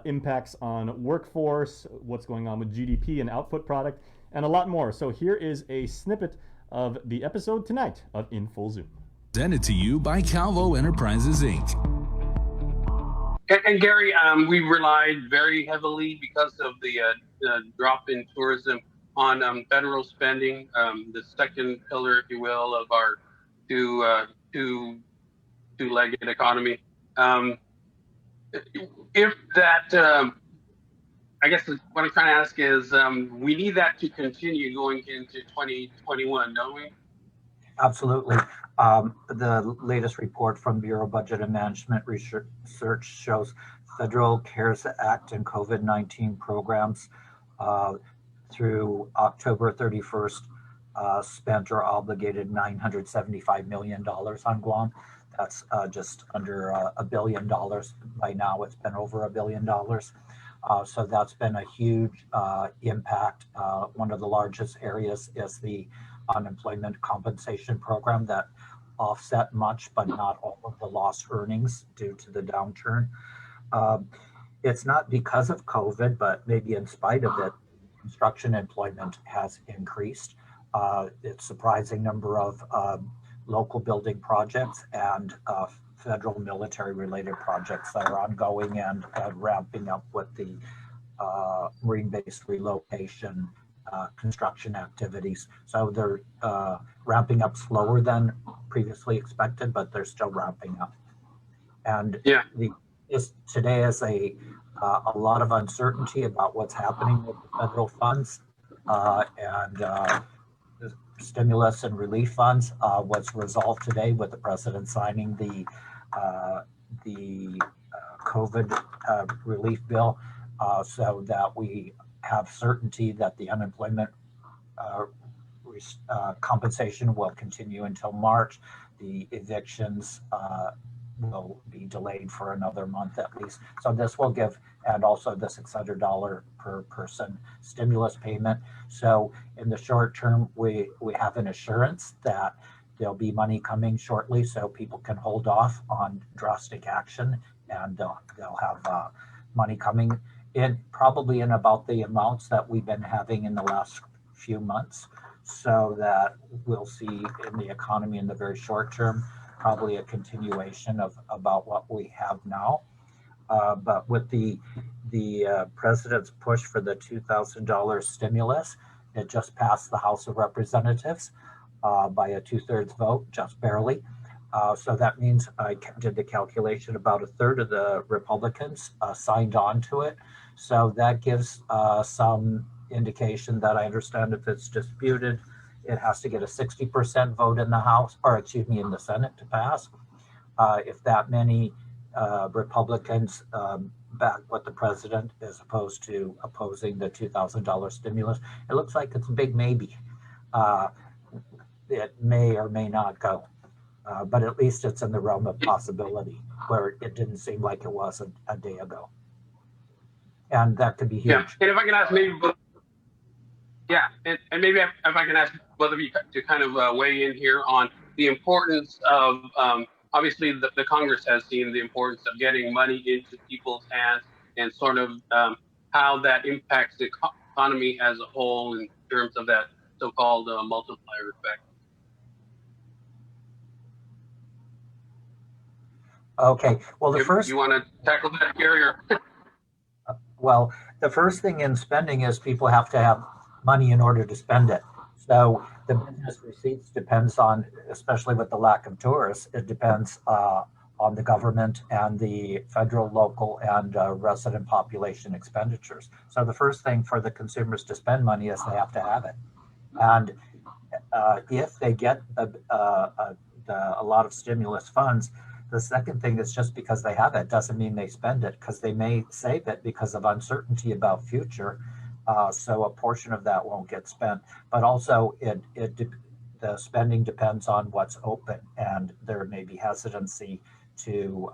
impacts on workforce, what's going on with GDP and output product, and a lot more. So here is a snippet of the episode tonight of In Full Zoom. Presented to you by Calvo Enterprises, Inc. And Gary, we relied very heavily because of the drop in tourism on federal spending, the second pillar, if you will, of our two-legged economy. If that, I guess what I'm trying to ask is, we need that to continue going into 2021, don't we? Absolutely. The latest report from Bureau Budget and Management Research shows federal CARES Act and COVID-19 programs through October 31st spent or obligated $975 million on Guam. That's just under $1 billion. By now, it's been over $1 billion. So that's been a huge impact. One of the largest areas is the unemployment compensation program that offset much, but not all of the lost earnings due to the downturn. It's not because of COVID, but maybe in spite of it, construction employment has increased. It's a surprising number of local building projects and federal military related projects that are ongoing and ramping up with the marine-based relocation construction activities. So they're ramping up slower than previously expected, but they're still ramping up. And today is a lot of uncertainty about what's happening with the federal funds and the stimulus and relief funds. What's resolved today with the president signing the COVID relief bill so that we have certainty that the unemployment compensation will continue until March. The evictions will be delayed for another month at least. So this will give, and also the $600 per person stimulus payment. So in the short term, we have an assurance that there'll be money coming shortly so people can hold off on drastic action, and they'll have money coming in probably in about the amounts that we've been having in the last few months, so that we'll see in the economy in the very short term probably a continuation of about what we have now. But with the president's push for the $2,000 stimulus, it just passed the House of Representatives by a 2/3 vote, just barely. So that means I did the calculation, about a third of the Republicans signed on to it. So that gives some indication that I understand if it's disputed, it has to get a 60% vote in the House, or excuse me, in the Senate to pass. If that many Republicans back what the president as opposed to opposing the $2,000 stimulus, it looks like it's a big maybe. It may or may not go. But at least it's in the realm of possibility, where it didn't seem like it was a day ago. And that could be huge. Yeah, and if I can ask maybe both, and maybe if I can ask both of you to kind of weigh in here on the importance of, obviously the Congress has seen the importance of getting money into people's hands and sort of how that impacts the economy as a whole in terms of that so-called multiplier effect. Okay, well, the first... You want to tackle that, Gary? Well, the first thing in spending is people have to have money in order to spend it. So the business receipts depends on, especially with the lack of tourists, it depends on the government and the federal, local, and resident population expenditures. So the first thing for the consumers to spend money is they have to have it. And if they get a lot of stimulus funds, the second thing is just because they have it doesn't mean they spend it, because they may save it because of uncertainty about future. So a portion of that won't get spent, but also the spending depends on what's open, and there may be hesitancy to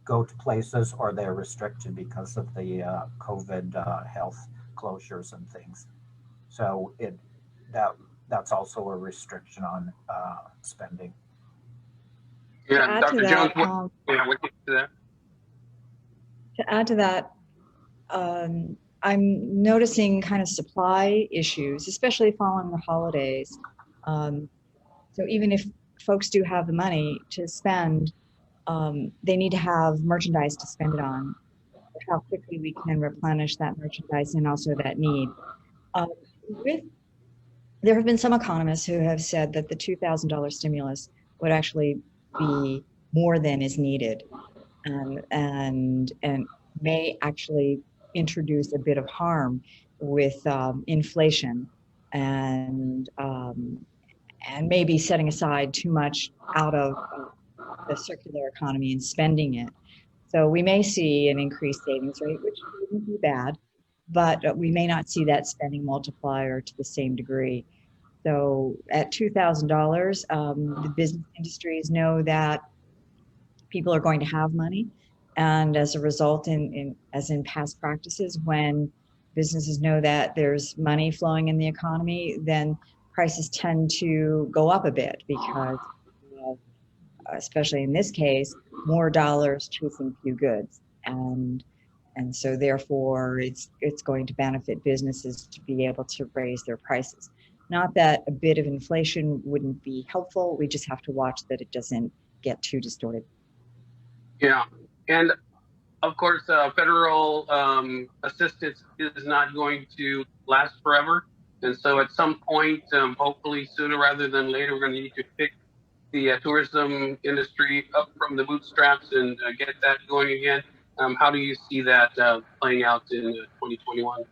go to places, or they're restricted because of the COVID health closures and things. So that's also a restriction on spending. Yeah, Dr. Jones, what do you think to that? To add to that, I'm noticing kind of supply issues, especially following the holidays. So even if folks do have the money to spend, they need to have merchandise to spend it on. How quickly we can replenish that merchandise and also that need. There have been some economists who have said that the $2,000 stimulus would actually be more than is needed, and may actually introduce a bit of harm with inflation and maybe setting aside too much out of the circular economy and spending it. So we may see an increased savings rate, which wouldn't be bad, but we may not see that spending multiplier to the same degree. So at $2,000, the business industries know that people are going to have money. And as a result, as in past practices, when businesses know that there's money flowing in the economy, then prices tend to go up a bit because, especially in this case, more dollars chasing few goods. And so therefore, it's going to benefit businesses to be able to raise their prices. Not that a bit of inflation wouldn't be helpful. We just have to watch that it doesn't get too distorted. Yeah, and of course, federal assistance is not going to last forever. And so at some point, hopefully sooner rather than later, we're going to need to pick the tourism industry up from the bootstraps and get that going again. How do you see that playing out in 2021?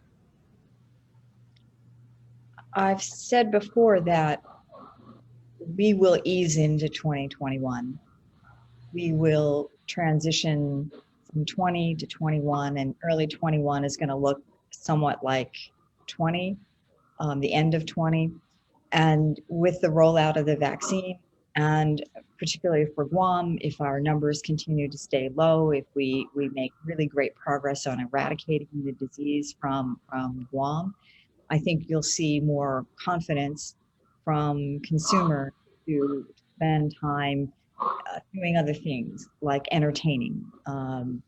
I've said before that we will ease into 2021. We will transition from 20 to 21, and early 21 is going to look somewhat like 20, the end of 20. And with the rollout of the vaccine, and particularly for Guam, if our numbers continue to stay low, if we make really great progress on eradicating the disease from Guam, I think you'll see more confidence from consumers to spend time doing other things like entertaining. So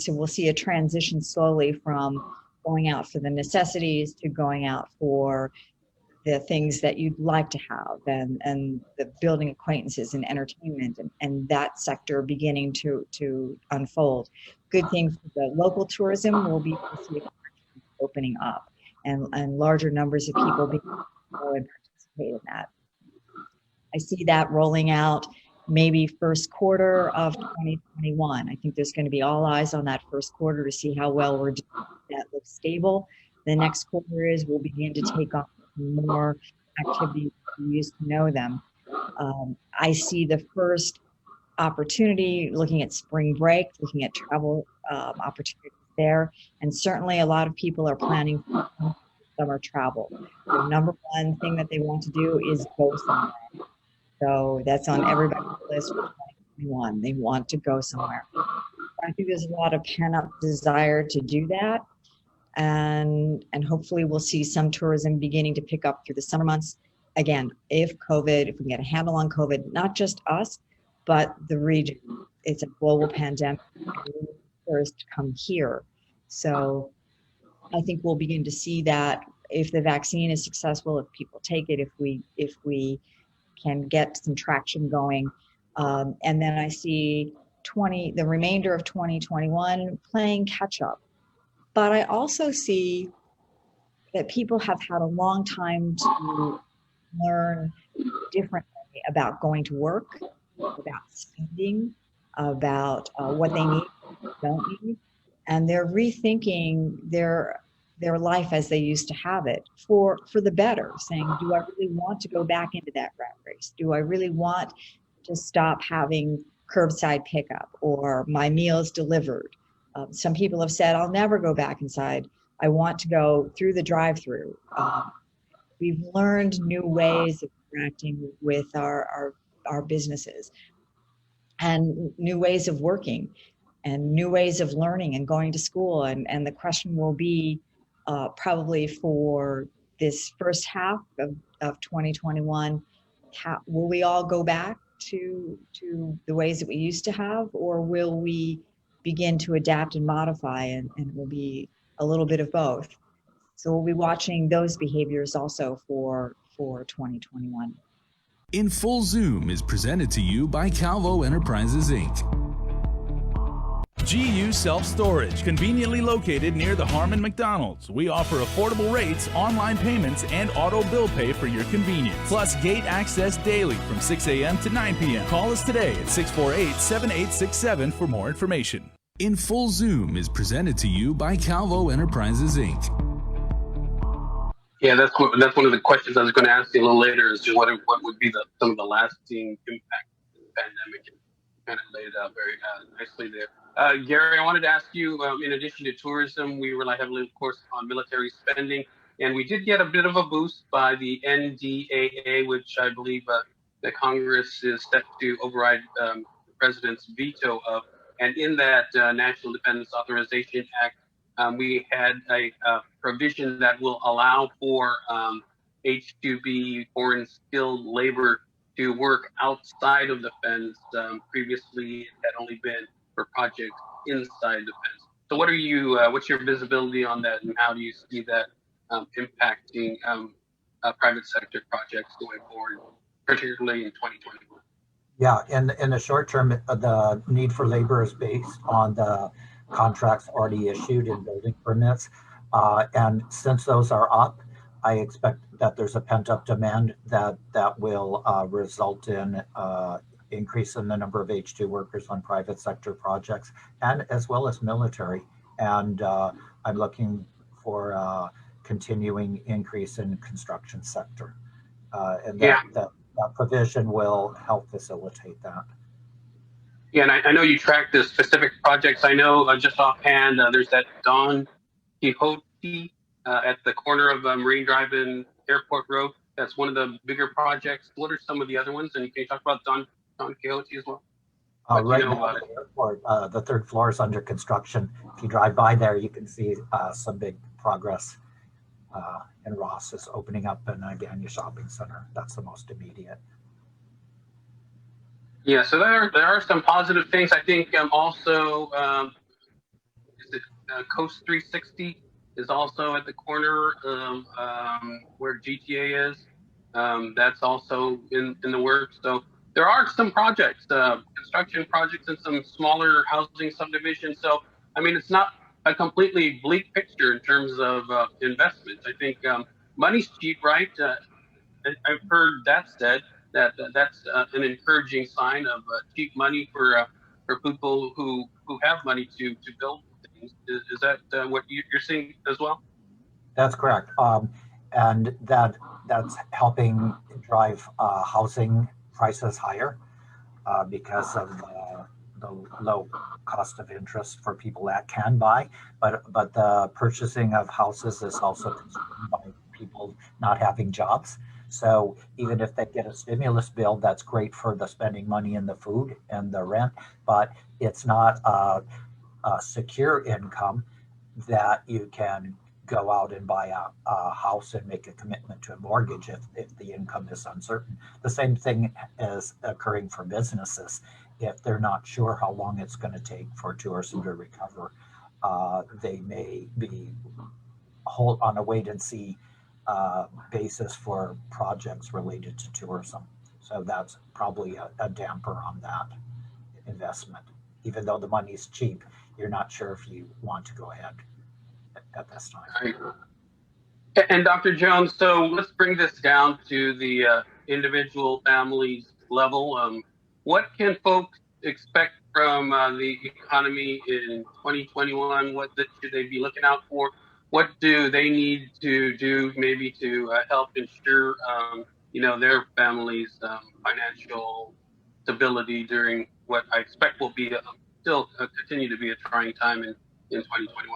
we'll see a transition slowly from going out for the necessities to going out for the things that you'd like to have, and the building acquaintances and entertainment, and that sector beginning to unfold. Good thing for the local tourism will be to see opening up and larger numbers of people being able to participate in that. I see that rolling out maybe first quarter of 2021. I think there's going to be all eyes on that first quarter to see how well we're doing. That looks stable. The next quarter is we'll begin to take on more activities we used to know them. I see the first opportunity looking at spring break, looking at travel opportunities there, and certainly a lot of people are planning for summer travel. The number one thing that they want to do is go somewhere. So that's on everybody's list for 2021. They want to go somewhere. I think there's a lot of pent-up desire to do that, and hopefully we'll see some tourism beginning to pick up through the summer months. Again, if we can get a handle on COVID, not just us, but the region. It's a global pandemic. First come here. So I think we'll begin to see that if the vaccine is successful, if people take it, if we can get some traction going. And then I see the remainder of 2021 playing catch up. But I also see that people have had a long time to learn differently about going to work, about spending, about what they need, don't need, and they're rethinking their life as they used to have it for the better, saying, do I really want to go back into that rat race? Do I really want to stop having curbside pickup or my meals delivered? Some people have said, I'll never go back inside. I want to go through the drive-through. We've learned new ways of interacting with our businesses and new ways of working and new ways of learning and going to school. And the question will be probably for this first half of 2021, will we all go back to the ways that we used to have, or will we begin to adapt and modify, and it will be a little bit of both? So we'll be watching those behaviors also for 2021. In Full Zoom is presented to you by Calvo Enterprises, Inc. GU Self-Storage, conveniently located near the Harmon McDonald's. We offer affordable rates, online payments, and auto bill pay for your convenience. Plus gate access daily from 6 a.m. to 9 p.m. Call us today at 648-7867 for more information. In Full Zoom is presented to you by Calvo Enterprises, Inc. Yeah, that's one of the questions I was going to ask you a little later, is what would be some of the lasting impact of the pandemic. You kind of laid it out very nicely there. Gary, I wanted to ask you, in addition to tourism, we rely heavily, of course, on military spending, and we did get a bit of a boost by the NDAA, which I believe the Congress is set to override the president's veto of. And in that National Defense Authorization Act, we had a provision that will allow for H-2B, foreign skilled labor, to work outside of the fence. Previously, it had only been for projects inside the fence. So what are you, what's your visibility on that, and how do you see that impacting private sector projects going forward, particularly in 2021? Yeah, in the short term, the need for labor is based on the contracts already issued in building permits. And since those are up, I expect that there's a pent-up demand that will result in increase in the number of H-2 workers on private sector projects, and as well as military. And I'm looking for continuing increase in construction sector. And that provision will help facilitate that. Yeah, and I know you track the specific projects. I know just offhand, there's that Don Quixote at the corner of Marine Drive and Airport Road. That's one of the bigger projects. What are some of the other ones? And can you talk about Don Quixote as well? Right now, the airport, the third floor is under construction. If you drive by there, you can see some big progress. And Ross is opening up, and again, your shopping center. That's the most immediate. Yeah, so there are some positive things. I think also Coast 360 is also at the corner where GTA is. That's also in the works. So there are some projects, construction projects, and some smaller housing subdivisions. So, I mean, it's not a completely bleak picture in terms of investments. I think money's cheap, right? I've heard that said. That's an encouraging sign of cheap money for people who have money to build things. Is that what you're seeing as well? That's correct, and that's helping drive housing prices higher because of the low cost of interest for people that can buy. But the purchasing of houses is also constrained by people not having jobs. So even if they get a stimulus bill, that's great for the spending money in the food and the rent, but it's not a secure income that you can go out and buy a house and make a commitment to a mortgage if the income is uncertain. The same thing is occurring for businesses. If they're not sure how long it's going to take for tourism to recover, they may be on a wait and see basis for projects related to tourism. So that's probably a damper on that investment. Even though the money's cheap, you're not sure if you want to go ahead at this time. And Dr. Jones, so let's bring this down to the individual families level. What can folks expect from the economy in 2021? Should they be looking out for? What do they need to do maybe to help ensure, their family's financial stability during what I expect will be still continue to be a trying time in 2021?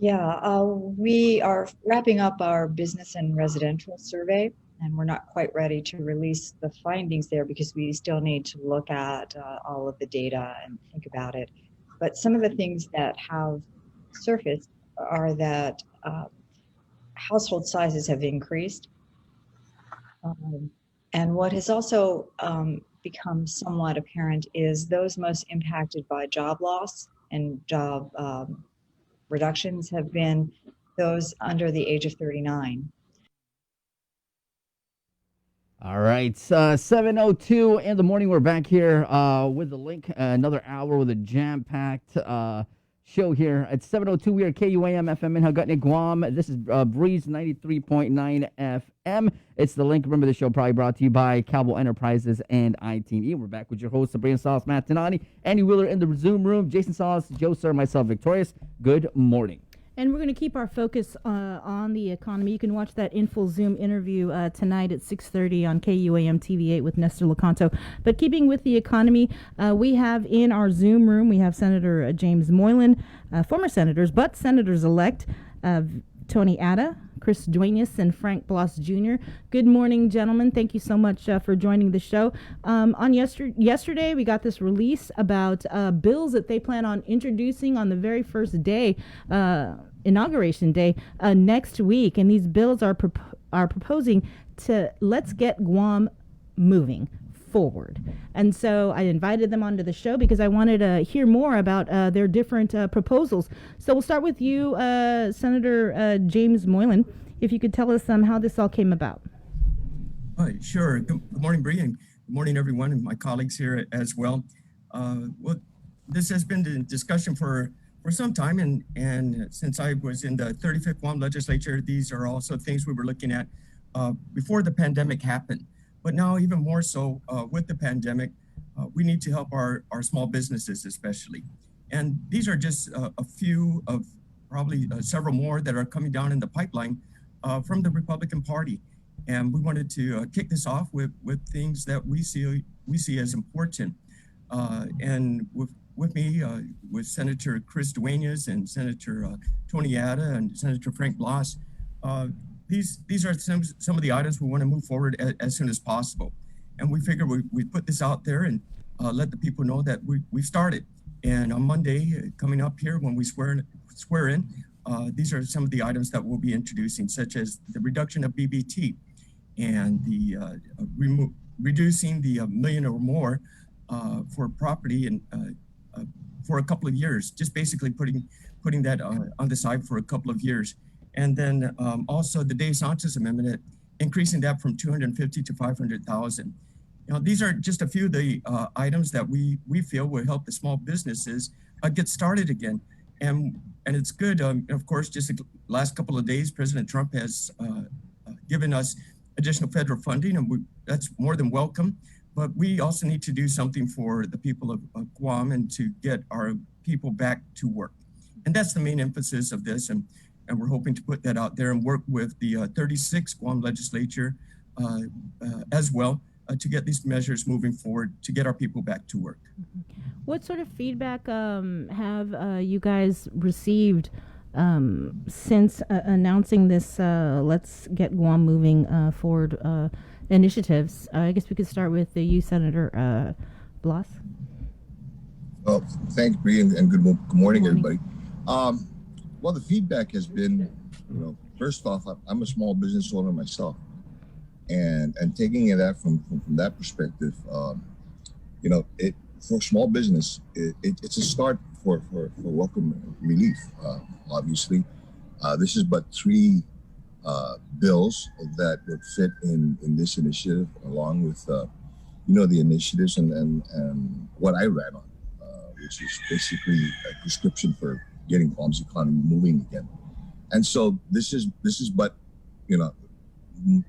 Yeah, we are wrapping up our business and residential survey, and we're not quite ready to release the findings there because we still need to look at all of the data and think about it. But some of the things that have surfaced are that household sizes have increased. And what has also become somewhat apparent is those most impacted by job loss and job reductions have been those under the age of 39. All right, 7:02 in the morning. We're back here with the link. Another hour with a jam-packed show here at 7:02. We are KUAM FM in Hagåtña, Guam. This is Breeze 93.9 FM. It's the link. Remember, the show probably brought to you by Cowboy Enterprises and ITE. We're back with your host, Sabrina Salas Matinani, Andy Wheeler in the Zoom room, Jason Salas, Joe Sir, myself, Victorious. Good morning. And we're going to keep our focus on the economy. You can watch that in full Zoom interview tonight at 6:30 on KUAM TV8 with Nestor Lecanto. But keeping with the economy, we have in our Zoom room, we have Senator James Moylan, former senators, but senators-elect Tony Atta, Chris Duenas, and Frank Bloss Jr. Good morning, gentlemen. Thank you so much for joining the show. On yesterday, we got this release about bills that they plan on introducing on the very first day, inauguration day, next week. And these bills are proposing to let's get Guam moving forward. And so I invited them onto the show because I wanted to hear more about their different proposals. So we'll start with you, Senator James Moylan, if you could tell us how this all came about. Sure. Good morning, Bree, and good morning, everyone, and my colleagues here as well. Well, this has been in discussion for some time, and since I was in the 35th Guam legislature, these are also things we were looking at before the pandemic happened. But now even more so with the pandemic, we need to help our small businesses especially. And these are just a few of probably several more that are coming down in the pipeline from the Republican Party. And we wanted to kick this off with things that we see as important. And with me, with Senator Chris Duenas and Senator Tony Atta and Senator Frank Bloss, these are some of the items we want to move forward as soon as possible. And we figure we put this out there and let the people know that we've started. And on Monday, coming up here when we swear in, these are some of the items that we'll be introducing, such as the reduction of BBT and the reducing the million or more for property and for a couple of years, just basically putting that on the side for a couple of years. And then also the De Santos Amendment, increasing that from 250 to 500,000. These are just a few of the items that we feel will help the small businesses get started again. And it's good. Of course, just the last couple of days, President Trump has given us additional federal funding, and that's more than welcome. But we also need to do something for the people of Guam and to get our people back to work. And that's the main emphasis of this. And we're hoping to put that out there and work with the 36th Guam legislature as well to get these measures moving forward to get our people back to work. What sort of feedback have you guys received since announcing this Let's Get Guam Moving Forward initiatives? I guess we could start with you, Senator Bloss. Well, thanks, Bree, and good morning, everybody. Well, the feedback has been, first off, I'm a small business owner myself, and taking that from that perspective, for small business, it's a start for welcome relief. Obviously, this is but 3 bills that would fit in this initiative, along with the initiatives and what I ran on, which is basically a prescription for getting Guam's economy moving again. And so this is but,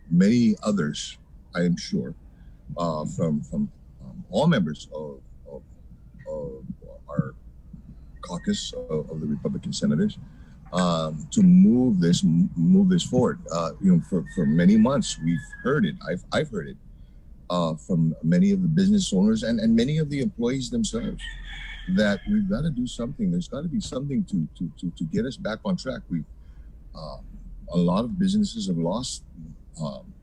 many others, I am sure, from all members of our caucus of the Republican senators, to move this forward. For many months we've heard it. I've heard it from many of the business owners and many of the employees themselves, that we've got to do something. There's got to be something to get us back on track. A lot of businesses have lost,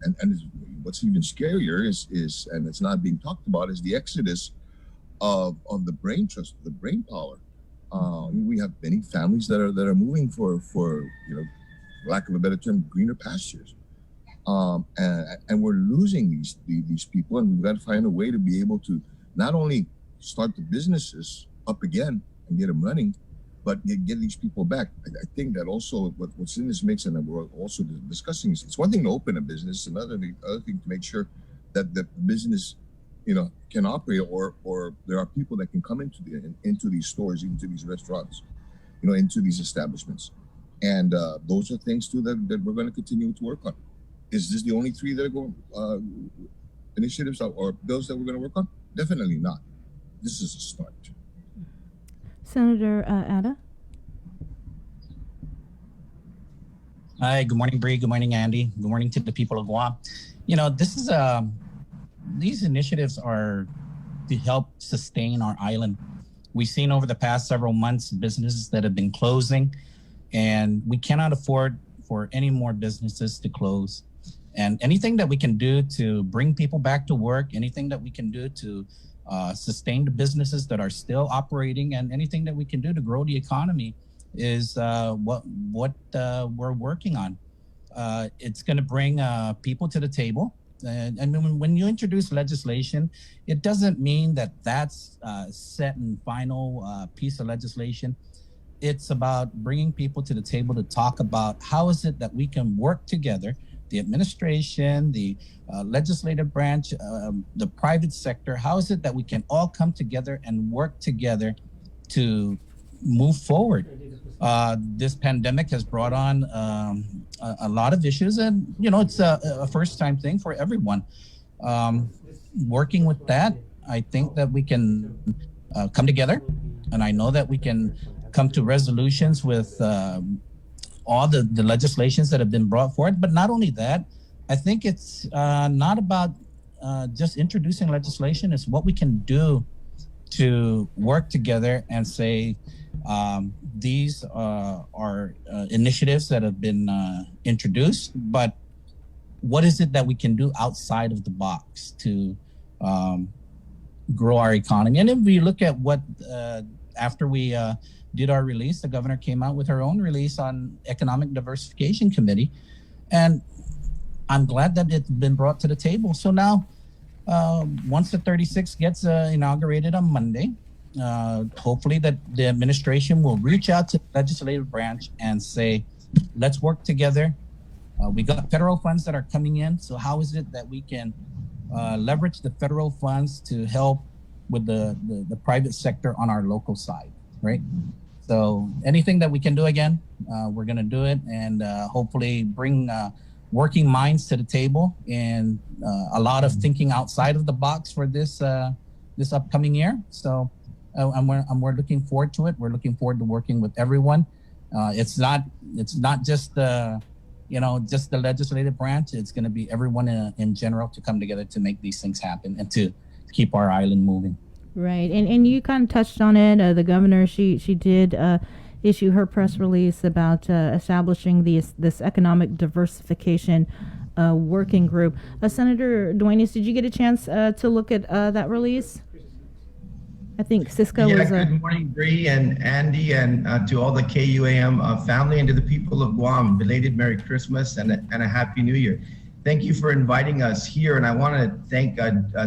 and what's even scarier is, and it's not being talked about, is the exodus of the brain trust, the brain power. We have many families that are moving for lack of a better term, greener pastures, and we're losing these people, and we've got to find a way to be able to not only start the businesses up again and get them running, but get these people back. I think that also what's in this mix, and that we're also discussing, is it's one thing to open a business, another thing to make sure that the business can operate, or there are people that can come into these stores, into these restaurants, into these establishments. And those are things too that we're going to continue to work on. Is this the only three that are going initiatives or bills that we're going to work on? Definitely not. This is a start. Senator Ada. Hi, good morning, Bree. Good morning, Andy. Good morning to the people of Guam. This is these initiatives are to help sustain our island. We've seen over the past several months businesses that have been closing, and we cannot afford for any more businesses to close. And anything that we can do to bring people back to work, anything that we can do to sustain the businesses that are still operating, and anything that we can do to grow the economy is what we're working on. It's going to bring people to the table. And when you introduce legislation, it doesn't mean that that's set and final piece of legislation. It's about bringing people to the table to talk about how is it that we can work together, the administration, the legislative branch, the private sector. How is it that we can all come together and work together to move forward? This pandemic has brought on a lot of issues, and it's a first-time thing for everyone. Working with that, I think that we can come together, and I know that we can come to resolutions with all the legislations that have been brought forward. But not only that, I think it's not about just introducing legislation. It's what we can do to work together and say, these are initiatives that have been introduced, but what is it that we can do outside of the box to grow our economy? And if we look at what, after we did our release, the governor came out with her own release on Economic Diversification Committee, and I'm glad that it's been brought to the table. So now, once the 36 gets inaugurated on Monday, hopefully that the administration will reach out to the legislative branch and say, let's work together. We got federal funds that are coming in. So how is it that we can leverage the federal funds to help with the private sector on our local side, right? So anything that we can do, again, we're going to do it, and hopefully bring working minds to the table, and a lot of thinking outside of the box for this upcoming year. So we're looking forward to it. We're looking forward to working with everyone. It's not just just the legislative branch. It's going to be everyone in general to come together to make these things happen and to keep our island moving. Right, and you kind of touched on it. The governor, she did issue her press release about establishing this economic diversification working group. Senator Duenas, did you get a chance to look at that release? I think Cisco was... Good morning, Bree and Andy, and to all the KUAM family, and to the people of Guam. Belated Merry Christmas and a Happy New Year. Thank you for inviting us here, and I want to thank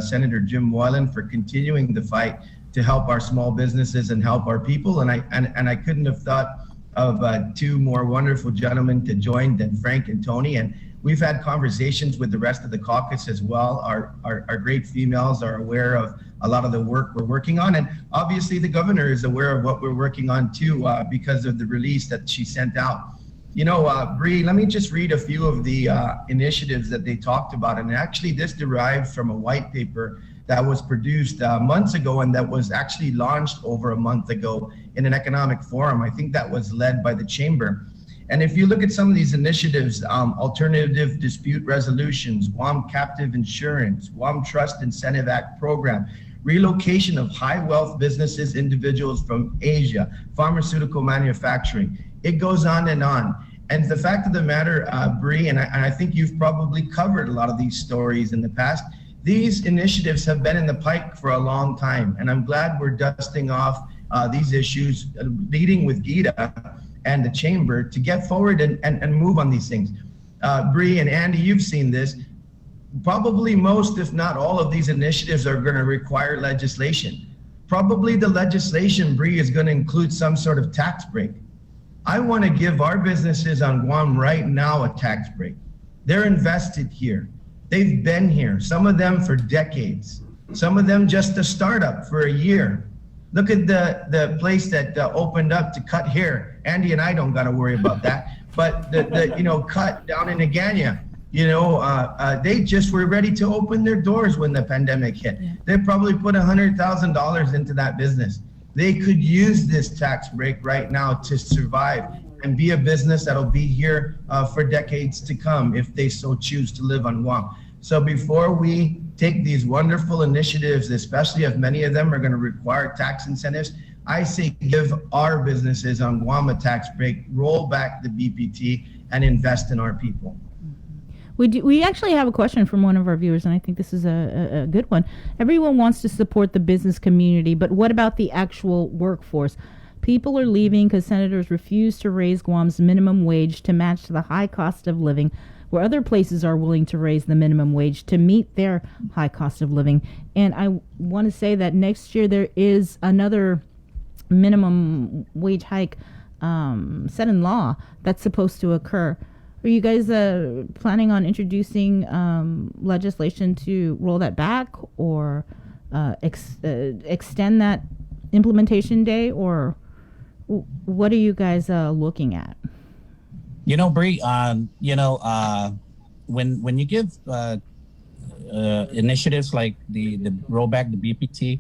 Senator Jim Moylan for continuing the fight to help our small businesses and help our people. And I couldn't have thought of two more wonderful gentlemen to join than Frank and Tony. And we've had conversations with the rest of the caucus as well. Our great females are aware of a lot of the work we're working on. And obviously the governor is aware of what we're working on too, because of the release that she sent out. You know, Bree, let me just read a few of the initiatives that they talked about. And actually, this derived from a white paper that was produced months ago and that was actually launched over a month ago in an economic forum. I think that was led by the chamber. And if you look at some of these initiatives, alternative dispute resolutions, Guam captive insurance, Guam Trust Incentive Act program, relocation of high wealth businesses, individuals from Asia, pharmaceutical manufacturing, it goes on and on. And the fact of the matter, Bree, and I think you've probably covered a lot of these stories in the past, these initiatives have been in the pike for a long time. And I'm glad we're dusting off these issues, leading with Gita and the chamber to get forward and move on these things. Bree and Andy, you've seen this. Probably most, if not all, of these initiatives are going to require legislation. Probably the legislation, Bree, is going to include some sort of tax break. I want to give our businesses on Guam right now a tax break. They're invested here. They've been here, some of them for decades, some of them just a startup for a year. Look at the place that opened up to cut hair. Andy and I don't got to worry about that. But the cut down in Agania, they just were ready to open their doors when the pandemic hit. Yeah. They probably put $100,000 into that business. They could use this tax break right now to survive and be a business that'll be here for decades to come if they so choose to live on Guam. So before we take these wonderful initiatives, especially if many of them are going to require tax incentives, I say give our businesses on Guam a tax break, roll back the BPT, and invest in our people. We actually have a question from one of our viewers, and I think this is a good one. Everyone wants to support the business community, but what about the actual workforce? People are leaving because senators refuse to raise Guam's minimum wage to match the high cost of living, where other places are willing to raise the minimum wage to meet their high cost of living. And I want to say that next year there is another minimum wage hike set in law that's supposed to occur. Are you guys planning on introducing legislation to roll that back or extend that implementation day, or what are you guys looking at? Bree, when you give initiatives like the rollback, the BPT,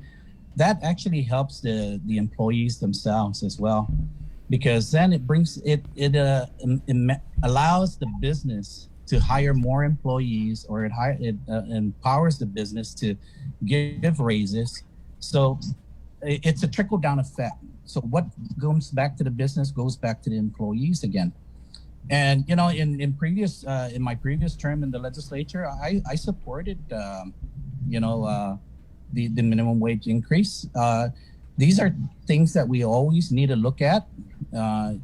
that actually helps the employees themselves as well, because then it brings it allows the business to hire more employees, or it empowers the business to give raises. So it's a trickle down effect. So what comes back to the business goes back to the employees again. And in my previous term in the legislature, I supported the minimum wage increase. These are things that we always need to look at. I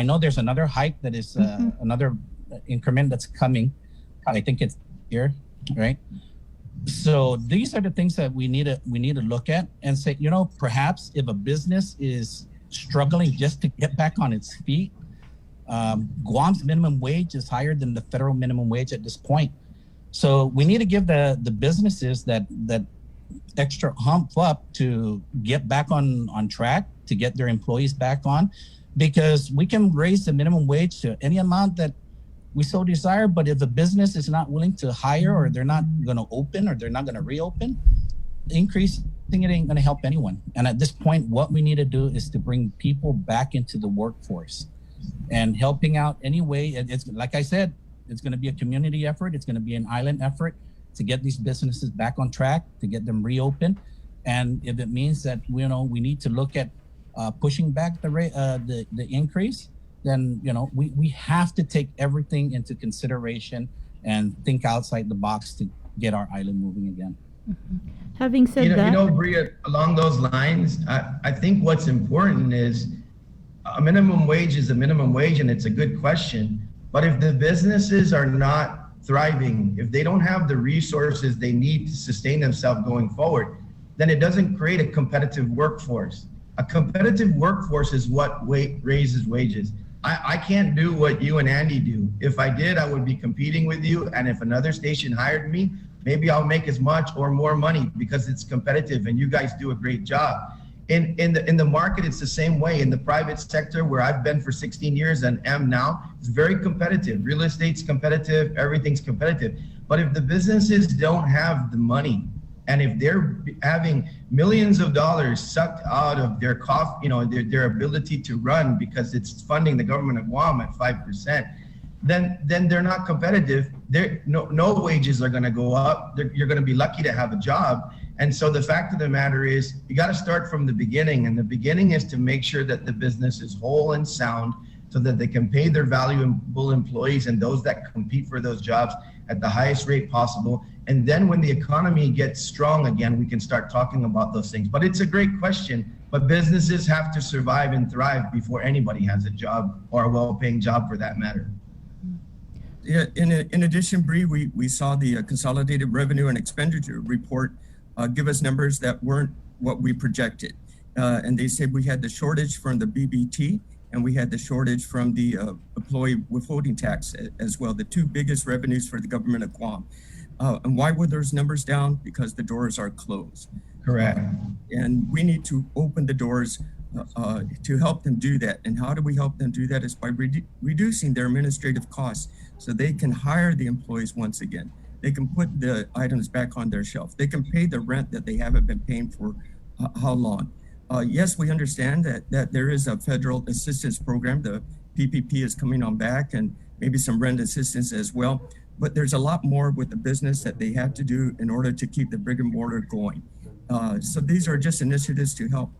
know there's another hike that is another increment that's coming. I think it's here, right? So these are the things that we need to look at and say, perhaps if a business is struggling just to get back on its feet, Guam's minimum wage is higher than the federal minimum wage at this point. So we need to give the businesses that extra hump up to get back on track, to get their employees back on, because we can raise the minimum wage to any amount that we so desire. But if the business is not willing to hire, or they're not going to open, or they're not going to reopen, increasing it ain't going to help anyone. And at this point, what we need to do is to bring people back into the workforce and helping out anyway. It's like I said, it's going to be a community effort. It's going to be an island effort to get these businesses back on track, to get them reopened. And if it means that we need to look at pushing back the increase, then we have to take everything into consideration and think outside the box to get our island moving again. Mm-hmm. Having said that, Bria, along those lines, I think what's important is a minimum wage is a minimum wage, and it's a good question. But if the businesses are not thriving, if they don't have the resources they need to sustain themselves going forward, then it doesn't create a competitive workforce. A competitive workforce is what raises wages. I can't do what you and Andy do. If I did, I would be competing with you. And if another station hired me, maybe I'll make as much or more money because it's competitive and you guys do a great job. In the market, it's the same way. In the private sector, where I've been for 16 years and am now, it's very competitive. Real estate's competitive, everything's competitive. But if the businesses don't have the money, and if they're having millions of dollars sucked out of their their ability to run because it's funding the government of Guam at 5%, then they're not competitive. No wages are going to go up. You're going to be lucky to have a job. And so the fact of the matter is, you got to start from the beginning. And the beginning is to make sure that the business is whole and sound so that they can pay their valuable employees and those that compete for those jobs at the highest rate possible. And then when the economy gets strong again, we can start talking about those things. But it's a great question. But businesses have to survive and thrive before anybody has a job, or a well-paying job for that matter. Yeah, in addition, Bree, we saw the consolidated revenue and expenditure report give us numbers that weren't what we projected. And they said we had the shortage from the BBT, and we had the shortage from the employee withholding tax as well, the two biggest revenues for the government of Guam. And why were those numbers down? Because the doors are closed. Correct. And we need to open the doors to help them do that. And how do we help them do that? Is by reducing their administrative costs so they can hire the employees once again. They can put the items back on their shelf. They can pay the rent that they haven't been paying for how long. Yes, we understand that there is a federal assistance program. The PPP is coming on back, and maybe some rent assistance as well. But there's a lot more with the business that they have to do in order to keep the brick and mortar going. So these are just initiatives to help.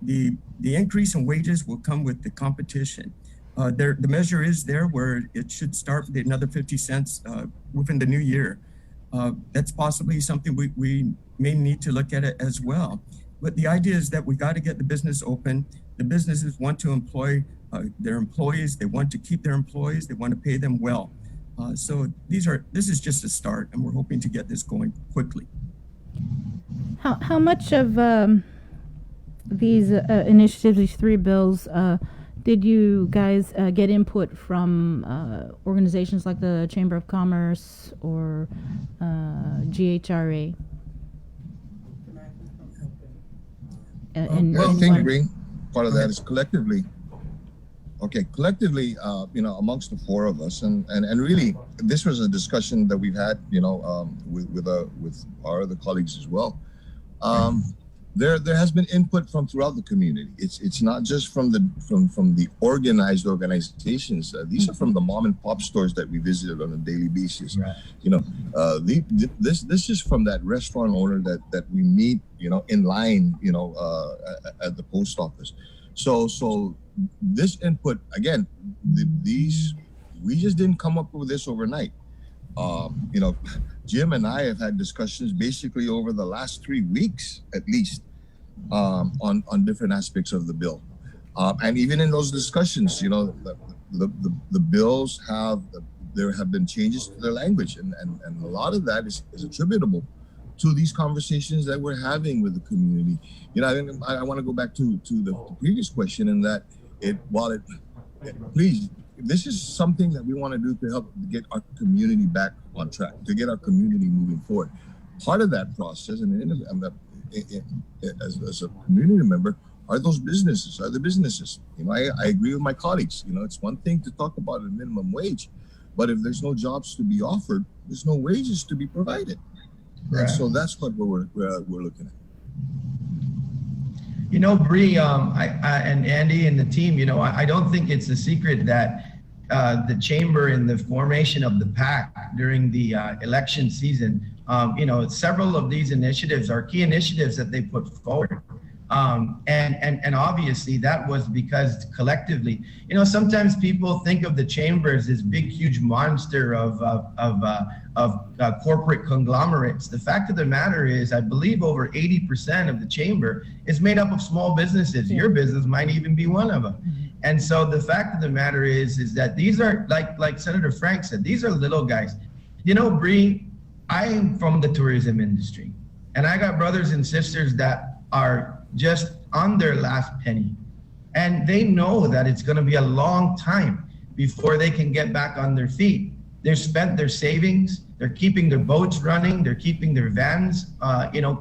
The increase in wages will come with the competition. The measure is there where it should start with another 50 cents within the new year. That's possibly something we may need to look at it as well. But the idea is that we got to get the business open. The businesses want to employ their employees. They want to keep their employees. They want to pay them well. So this is just a start, and we're hoping to get this going quickly. How much of these initiatives, these three bills, did you guys get input from organizations like the Chamber of Commerce or GHRA? Well, I think, Bree, part of that is collectively, amongst the four of us, and really, this was a discussion that we've had, with our other colleagues as well. There has been input from throughout the community. It's not just from the organized organizations. These are from the mom and pop stores that we visited on a daily basis. Right. This is from that restaurant owner that we meet, in line, at the post office. So this input, again, we just didn't come up with this overnight. Jim and I have had discussions basically over the last 3 weeks, at least, on different aspects of the bill. And even in those discussions, the bills there have been changes to their language, and a lot of that is attributable to these conversations that we're having with the community. I want to go back to the previous question, in that please, this is something that we want to do to help get our community back on track, to get our community moving forward. Part of that process, as a community member, are the businesses. I agree with my colleagues. It's one thing to talk about a minimum wage, but if there's no jobs to be offered, there's no wages to be provided. Right. And so that's what we're looking at. Bree, and Andy and the team, I don't think it's a secret that the chamber, in the formation of the PAC during the election season, several of these initiatives are key initiatives that they put forward. And obviously that was because collectively, sometimes people think of the chamber as this big, huge monster of corporate conglomerates. The fact of the matter is, I believe over 80% of the chamber is made up of small businesses. Your business might even be one of them. And so the fact of the matter is that these are, like Senator Frank said, these are little guys. Bree, I am from the tourism industry, and I got brothers and sisters that are just on their last penny. And they know that it's going to be a long time before they can get back on their feet. They've spent their savings. They're keeping their boats running. They're keeping their vans,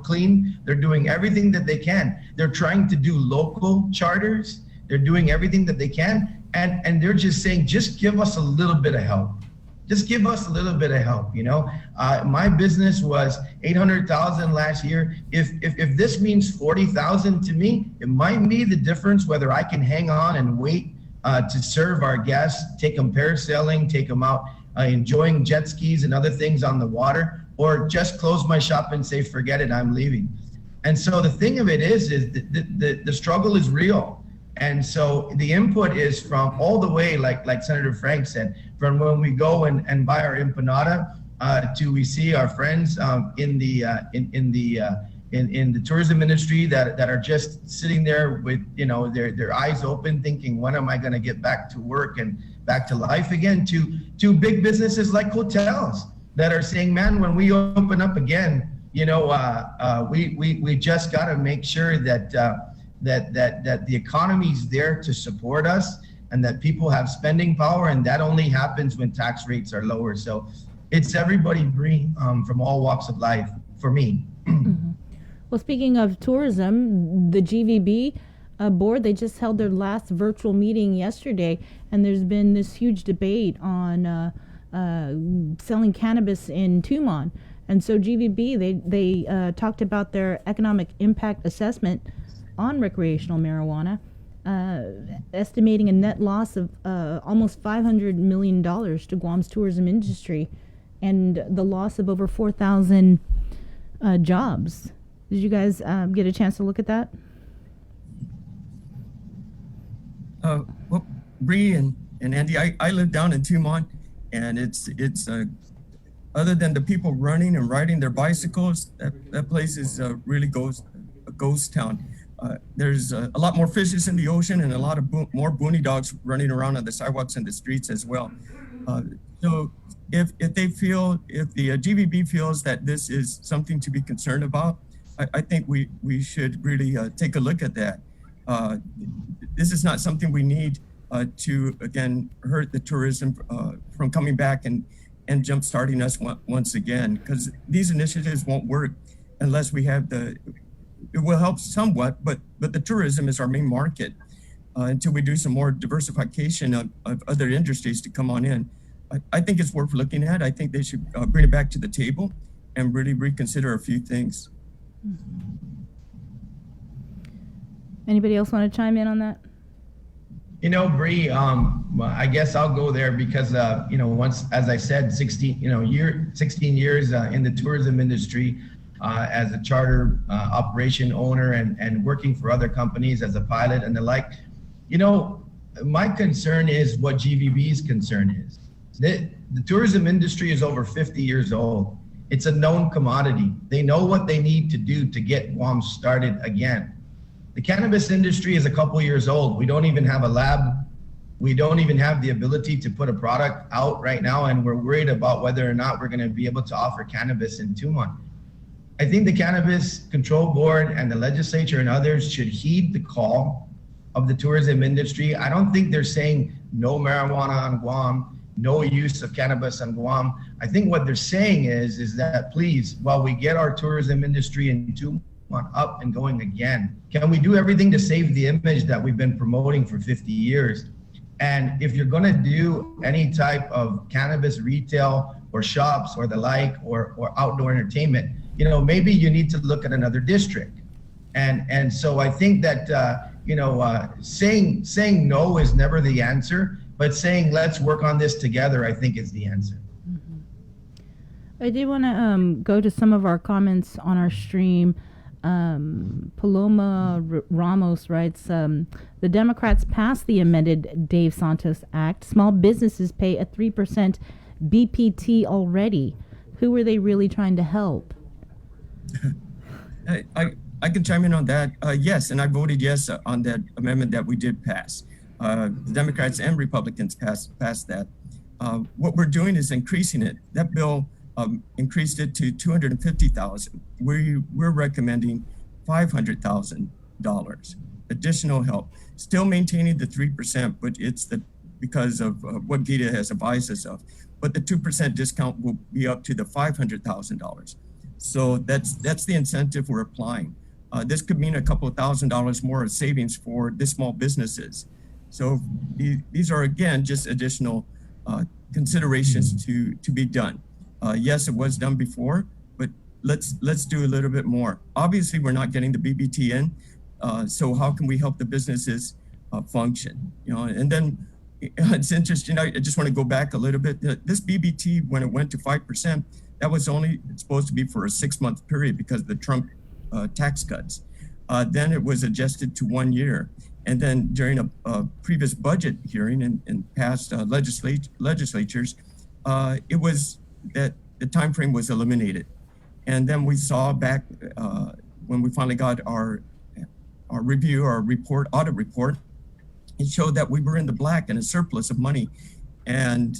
clean. They're doing everything that they can. They're trying to do local charters. They're doing everything that they can. And they're just saying, just give us a little bit of help. Just give us a little bit of help, My business was 800,000 last year. If this means 40,000 to me, it might be the difference whether I can hang on and wait to serve our guests, take them parasailing, take them out enjoying jet skis and other things on the water, or just close my shop and say, forget it, I'm leaving. And so the thing of it is the struggle is real. And so the input is from all the way, like Senator Frank said, from when we go and buy our empanada to we see our friends in the tourism industry that are just sitting there with their eyes open, thinking, when am I going to get back to work and back to life again? To big businesses like hotels that are saying, man, when we open up again, we just got to make sure that the economy's there to support us and that people have spending power, and that only happens when tax rates are lower. So it's everybody from all walks of life for me. Well, speaking of tourism, the GVB board, they just held their last virtual meeting yesterday, and there's been this huge debate on selling cannabis in Tumon. And so GVB, they talked about their economic impact assessment on recreational marijuana, estimating a net loss of almost $500 million to Guam's tourism industry and the loss of over 4,000 jobs. Did you guys get a chance to look at that? Well, Bree and Andy, I live down in Tumon, and it's other than the people running and riding their bicycles, that place is really a ghost town. There's a lot more fishes in the ocean and a lot of more boony dogs running around on the sidewalks and the streets as well. So if the GVB feels that this is something to be concerned about, I think we should really take a look at that. This is not something we need to, again, hurt the tourism from coming back and jump-starting us once again, because these initiatives won't work unless we have it will help somewhat, but the tourism is our main market until we do some more diversification of other industries to come on in. I think it's worth looking at. I think they should bring it back to the table and really reconsider a few things. Anybody else want to chime in on that? Bree, I guess I'll go there because, once, as I said, 16 years in the tourism industry as a charter operation owner and working for other companies as a pilot and the like. My concern is what GVB's concern is. The tourism industry is over 50 years old. It's a known commodity. They know what they need to do to get Guam started again. The cannabis industry is a couple years old. We don't even have a lab. We don't even have the ability to put a product out right now, and we're worried about whether or not we're going to be able to offer cannabis in Tumon. I think the Cannabis Control Board and the legislature and others should heed the call of the tourism industry. I don't think they're saying no marijuana on Guam, no use of cannabis on Guam. I think what they're saying is that please, while we get our tourism industry in Tumon up and going again, can we do everything to save the image that we've been promoting for 50 years? And if you're going to do any type of cannabis retail or shops or the like, or outdoor entertainment, maybe you need to look at another district. And so I think that saying no is never the answer, but saying let's work on this together, I think, is the answer. I did want to go to some of our comments on our stream. Paloma Ramos writes, the Democrats passed the amended Dave Santos Act. Small businesses pay a 3% BPT already. Who were they really trying to help? I can chime in on that. Yes, and I voted yes on that amendment that we did pass. The Democrats and Republicans passed that. What we're doing is increasing it. That bill increased it to $250,000. We're recommending $500,000 additional help, still maintaining the 3%, but it's the because of what GITA has advised us of. But the 2% discount will be up to the $500,000. So that's the incentive we're applying. This could mean a couple of $1,000s more of savings for the small businesses. So these are, again, just additional considerations to be done. Yes, it was done before, but let's do a little bit more. Obviously, we're not getting the BBT in, so how can we help the businesses function? And then it's interesting. I just want to go back a little bit. This BBT, when it went to 5%, that was only supposed to be for a 6-month period because of the Trump tax cuts. Then it was adjusted to 1 year. And then during a previous budget hearing in past legislatures, it was that the time frame was eliminated. And then we saw back when we finally got our audit report, it showed that we were in the black and a surplus of money. And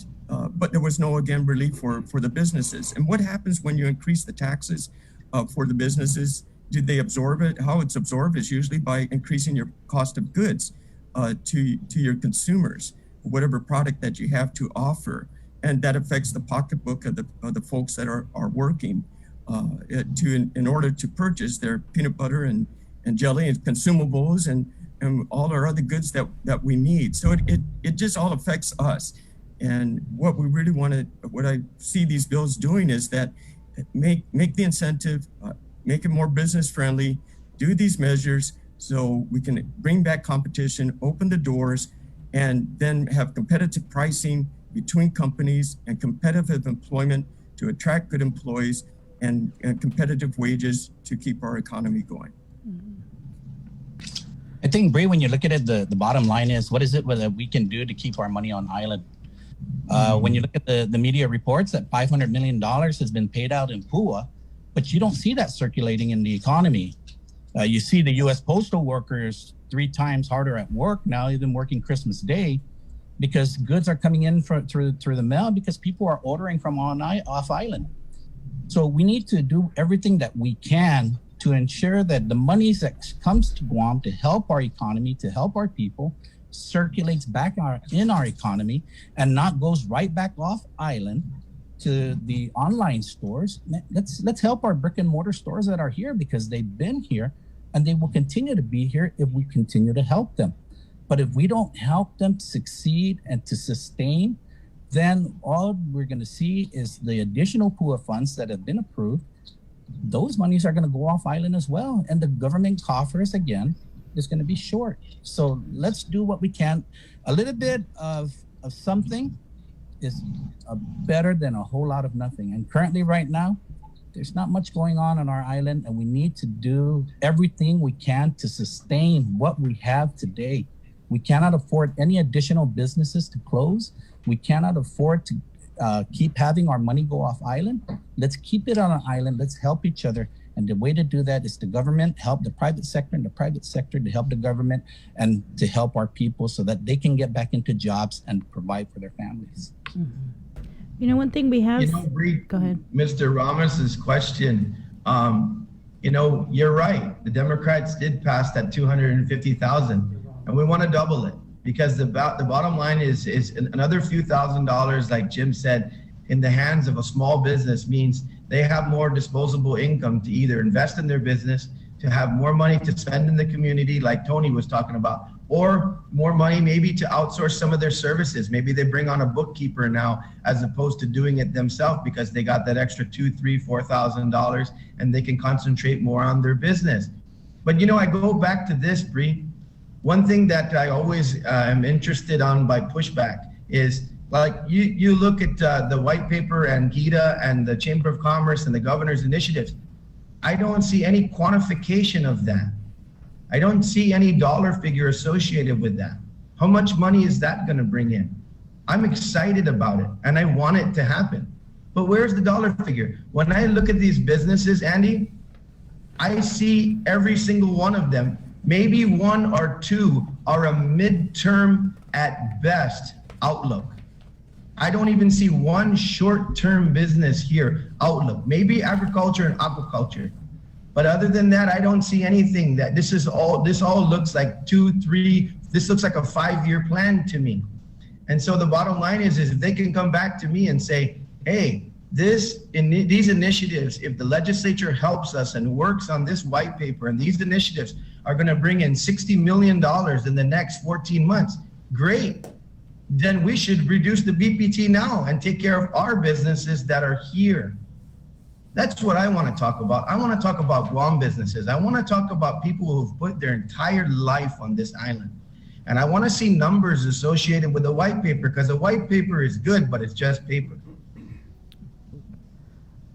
but there was no, again, relief for the businesses. And what happens when you increase the taxes for the businesses? Did they absorb it? How it's absorbed is usually by increasing your cost of goods to your consumers, whatever product that you have to offer. And that affects the pocketbook of the folks that are working in order to purchase their peanut butter and jelly and consumables and all our other goods that we need. So it just all affects us. And what we really what I see these bills doing is that make the incentive, make it more business friendly, do these measures so we can bring back competition, open the doors, and then have competitive pricing between companies and competitive employment to attract good employees and competitive wages to keep our economy going. I think, Bree, when you look at it, the bottom line is, what is it that we can do to keep our money on island? When you look at the media reports, that $500 million has been paid out in PUA, but you don't see that circulating in the economy. You see the U.S. postal workers 3 times harder at work now, even working Christmas Day, because goods are coming in through the mail because people are ordering from off island. So we need to do everything that we can to ensure that the money that comes to Guam to help our economy, to help our people, circulates back in our economy and not goes right back off island to the online stores. Let's help our brick and mortar stores that are here because they've been here and they will continue to be here if we continue to help them. But if we don't help them succeed and to sustain, then all we're going to see is the additional PUA funds that have been approved. Those monies are going to go off island as well. And the government coffers, again, is going to be short. So let's do what we can. A little bit of something is better than a whole lot of nothing. And currently right now, there's not much going on our island, and we need to do everything we can to sustain what we have today. We cannot afford any additional businesses to close. We cannot afford to keep having our money go off island. Let's keep it on an island. Let's help each other. And the way to do that is the government help the private sector and the private sector to help the government and to help our people so that they can get back into jobs and provide for their families. You know, one thing we have. Bree, go ahead. Mr. Ramos's question. You're right. The Democrats did pass that 250,000, and we want to double it because the bottom line is another few $1,000s, like Jim said, in the hands of a small business means they have more disposable income to either invest in their business, to have more money to spend in the community, like Tony was talking about, or more money maybe to outsource some of their services. Maybe they bring on a bookkeeper now as opposed to doing it themselves because they got that extra $2,000, $3,000, $4,000 and they can concentrate more on their business. But I go back to this, Bree. One thing that I always am interested on by pushback is, like, you look at the white paper and GITA and the Chamber of Commerce and the governor's initiatives. I don't see any quantification of that. I don't see any dollar figure associated with that. How much money is that going to bring in? I'm excited about it and I want it to happen. But where's the dollar figure? When I look at these businesses, Andy, I see every single one of them, maybe 1 or 2 are a midterm at best outlook. I don't even see one short-term business here outlook, maybe agriculture and aquaculture. But other than that, I don't see anything that this all looks like 2, 3, this looks like a 5-year plan to me. And so the bottom line is if they can come back to me and say, hey, these initiatives, if the legislature helps us and works on this white paper, and these initiatives are going to bring in $60 million in the next 14 months, great. Then we should reduce the BPT now and take care of our businesses that are here. That's what I want to talk about. I want to talk about Guam businesses. I want to talk about people who've put their entire life on this island. And I want to see numbers associated with the white paper, because the white paper is good, but it's just paper.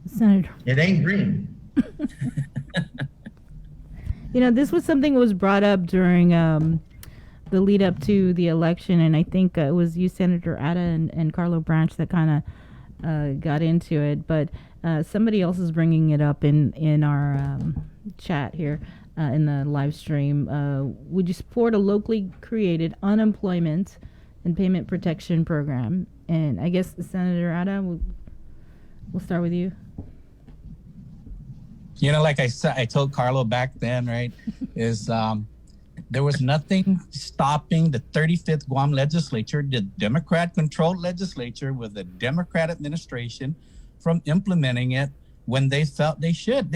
Senator. It ain't green. You know, this was something that was brought up during the lead up to the election, and I think it was you, Senator Ada, and Carlo Branch that kind of got into it. But somebody else is bringing it up in our chat here in the live stream. Would you support a locally created unemployment and payment protection program? And I guess Senator Ada, we'll start with you. You know, like I said, I told Carlo back then, right, is there was nothing stopping the 35th Guam legislature, the Democrat-controlled legislature with a Democrat administration, from implementing it when they felt they should.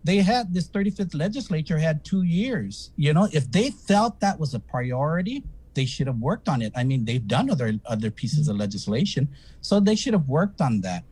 They had this 35th legislature had 2 years. You know, if they felt that was a priority, they should have worked on it. I mean, they've done other pieces of legislation, so they should have worked on that.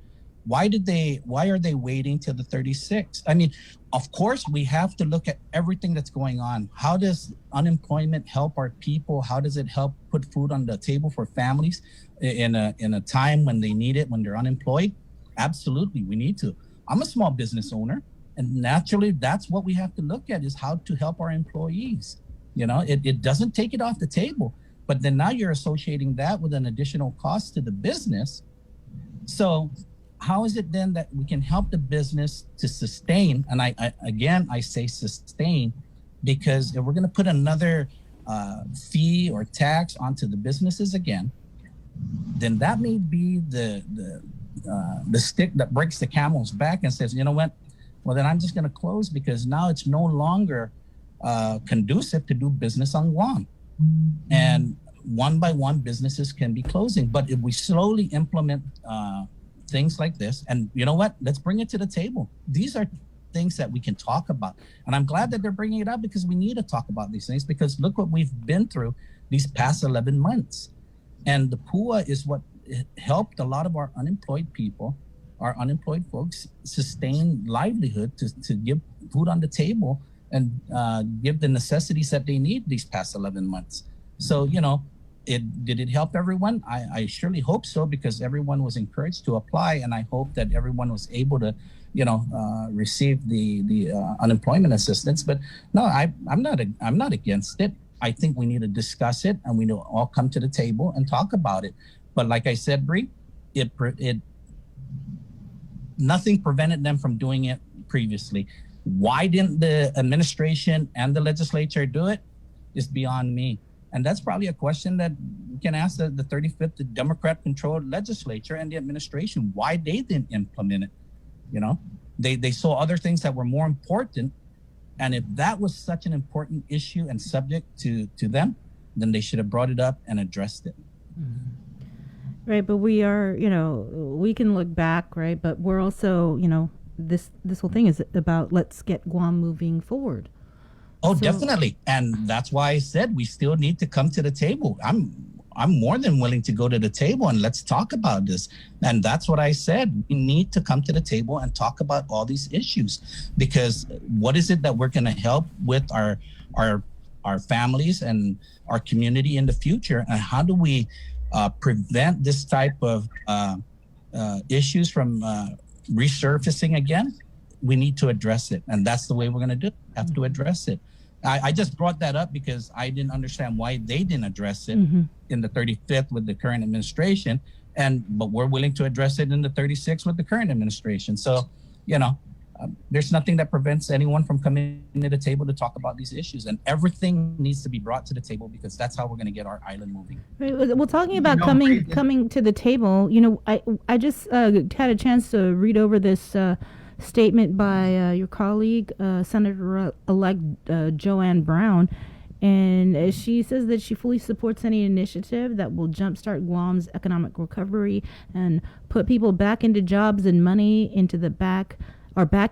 Why are they waiting till the 36? I mean, of course, we have to look at everything that's going on. How does unemployment help our people? How does it help put food on the table for families in a time when they need it, when they're unemployed? Absolutely, we need to. I'm a small business owner, and naturally, that's what we have to look at, is how to help our employees. You know, it doesn't take it off the table, but then now you're associating that with an additional cost to the business. So how is it then that we can help the business to sustain? And I say sustain, because if we're going to put another fee or tax onto the businesses again, then that may be the stick that breaks the camel's back and says, you know what? Well, then I'm just going to close, because now it's no longer conducive to do business on Guam. And one by one, businesses can be closing. But if we slowly implement things like this, and you know what, let's bring it to the table. These are things that we can talk about, and I'm glad that they're bringing it up, because we need to talk about these things, because look what we've been through these past 11 months. And the PUA is what helped a lot of our unemployed people, our unemployed folks, sustain livelihood to give food on the table and give the necessities that they need these past 11 months. So, you know, did it help everyone? I surely hope so, because everyone was encouraged to apply, and I hope that everyone was able to, you know, receive the unemployment assistance. But no, I'm not against it. I think we need to discuss it, and we need to all come to the table and talk about it. But like I said, Bree, nothing prevented them from doing it previously. Why didn't the administration and the legislature do it is beyond me. And that's probably a question that we can ask the 35th Democrat-controlled legislature and the administration, why they didn't implement it. You know, they saw other things that were more important. And if that was such an important issue and subject to them, then they should have brought it up and addressed it. Right, but we are, you know, we can look back, right? But we're also, you know, this whole thing is about let's get Guam moving forward. Oh, definitely. And that's why I said we still need to come to the table. I'm more than willing to go to the table and let's talk about this. And that's what I said. We need to come to the table and talk about all these issues, because what is it that we're going to help with our families and our community in the future? And how do we prevent this type of issues from resurfacing again? We need to address it. And that's the way we're going to do it. Have to address it. I just brought that up because I didn't understand why they didn't address it in the 35th with the current administration, but we're willing to address it in the 36th with the current administration. So, you know, there's nothing that prevents anyone from coming to the table to talk about these issues, and everything needs to be brought to the table, because that's how we're going to get our island moving. Right. Well, talking about coming to the table, you know, I just had a chance to read over this statement by your colleague, Senator-elect Joanne Brown, And she says that she fully supports any initiative that will jumpstart Guam's economic recovery and put people back into jobs and money into the back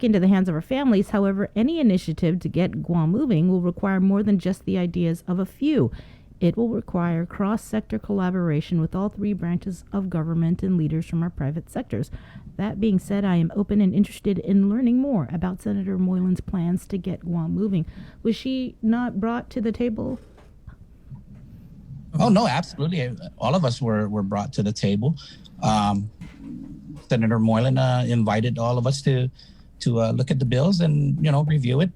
into the hands of our families. However, any initiative to get Guam moving will require more than just the ideas of a few. It will require cross-sector collaboration with all three branches of government and leaders from our private sectors. That being said, I am open and interested in learning more about Senator Moylan's plans to get Guam moving. Was she not brought to the table? Oh, no, absolutely. All of us were brought to the table. Senator Moylan invited all of us to look at the bills and, review it.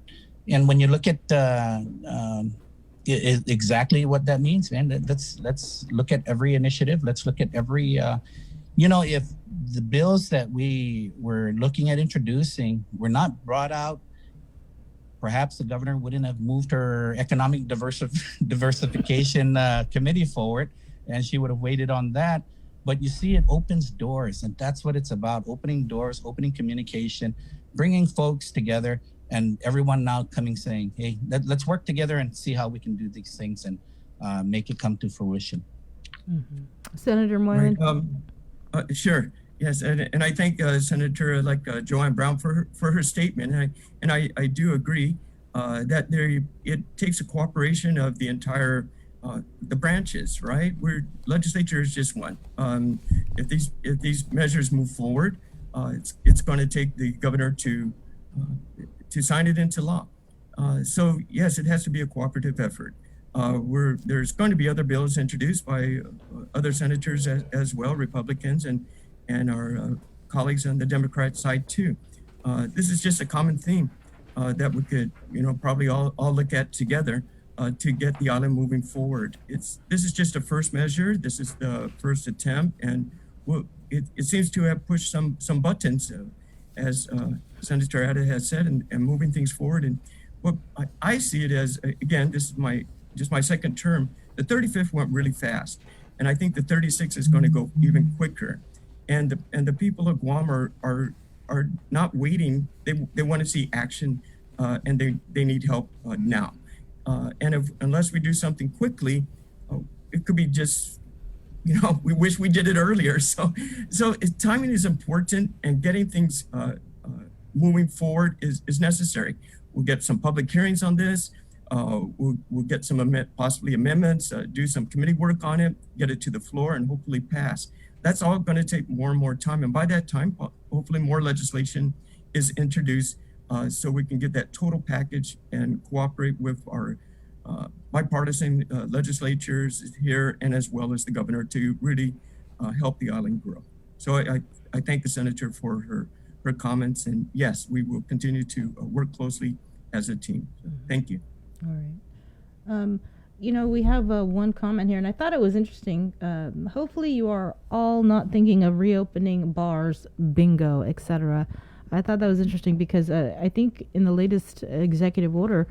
And when you look at exactly what that means, man, let's look at every initiative. Let's look at every, if the bills that we were looking at introducing were not brought out, perhaps the governor wouldn't have moved her economic diversification committee forward, and she would have waited on that. But you see, it opens doors, and that's what it's about: opening doors, opening communication, bringing folks together, and everyone now coming saying, hey, let's work together and see how we can do these things and make it come to fruition. Mm-hmm. Senator Moylan? Right. Sure. Yes, and I thank Senator Joanne Brown for her statement, and I do agree that it takes a cooperation of the entire the branches, right? Legislature is just one. If these measures move forward, it's going to take the governor to sign it into law. So yes, it has to be a cooperative effort. There's going to be other bills introduced by other senators as well, Republicans and our colleagues on the Democrat side too. This is just a common theme that we could, probably all look at together to get the island moving forward. This is just a first measure. This is the first attempt, and it seems to have pushed some buttons, as Senator Ada has said, and moving things forward. And what I see it as, again, this is just my second term. The 35th went really fast, and I think the 36th is going to go even quicker. And the people of Guam are not waiting. They want to see action, and they need help now. And unless we do something quickly, it could be just, we wish we did it earlier. So timing is important, and getting things moving forward is necessary. We'll get some public hearings on this. We'll get some possibly amendments, do some committee work on it, get it to the floor, and hopefully pass. That's all going to take more and more time. And by that time, hopefully more legislation is introduced so we can get that total package and cooperate with our bipartisan legislatures here, and as well as the governor, to really help the island grow. So I thank the senator for her comments. And yes, we will continue to work closely as a team. So thank you. All right. We have one comment here, and I thought it was interesting. Hopefully you are all not thinking of reopening bars, bingo, etc. I thought that was interesting because I think in the latest executive order,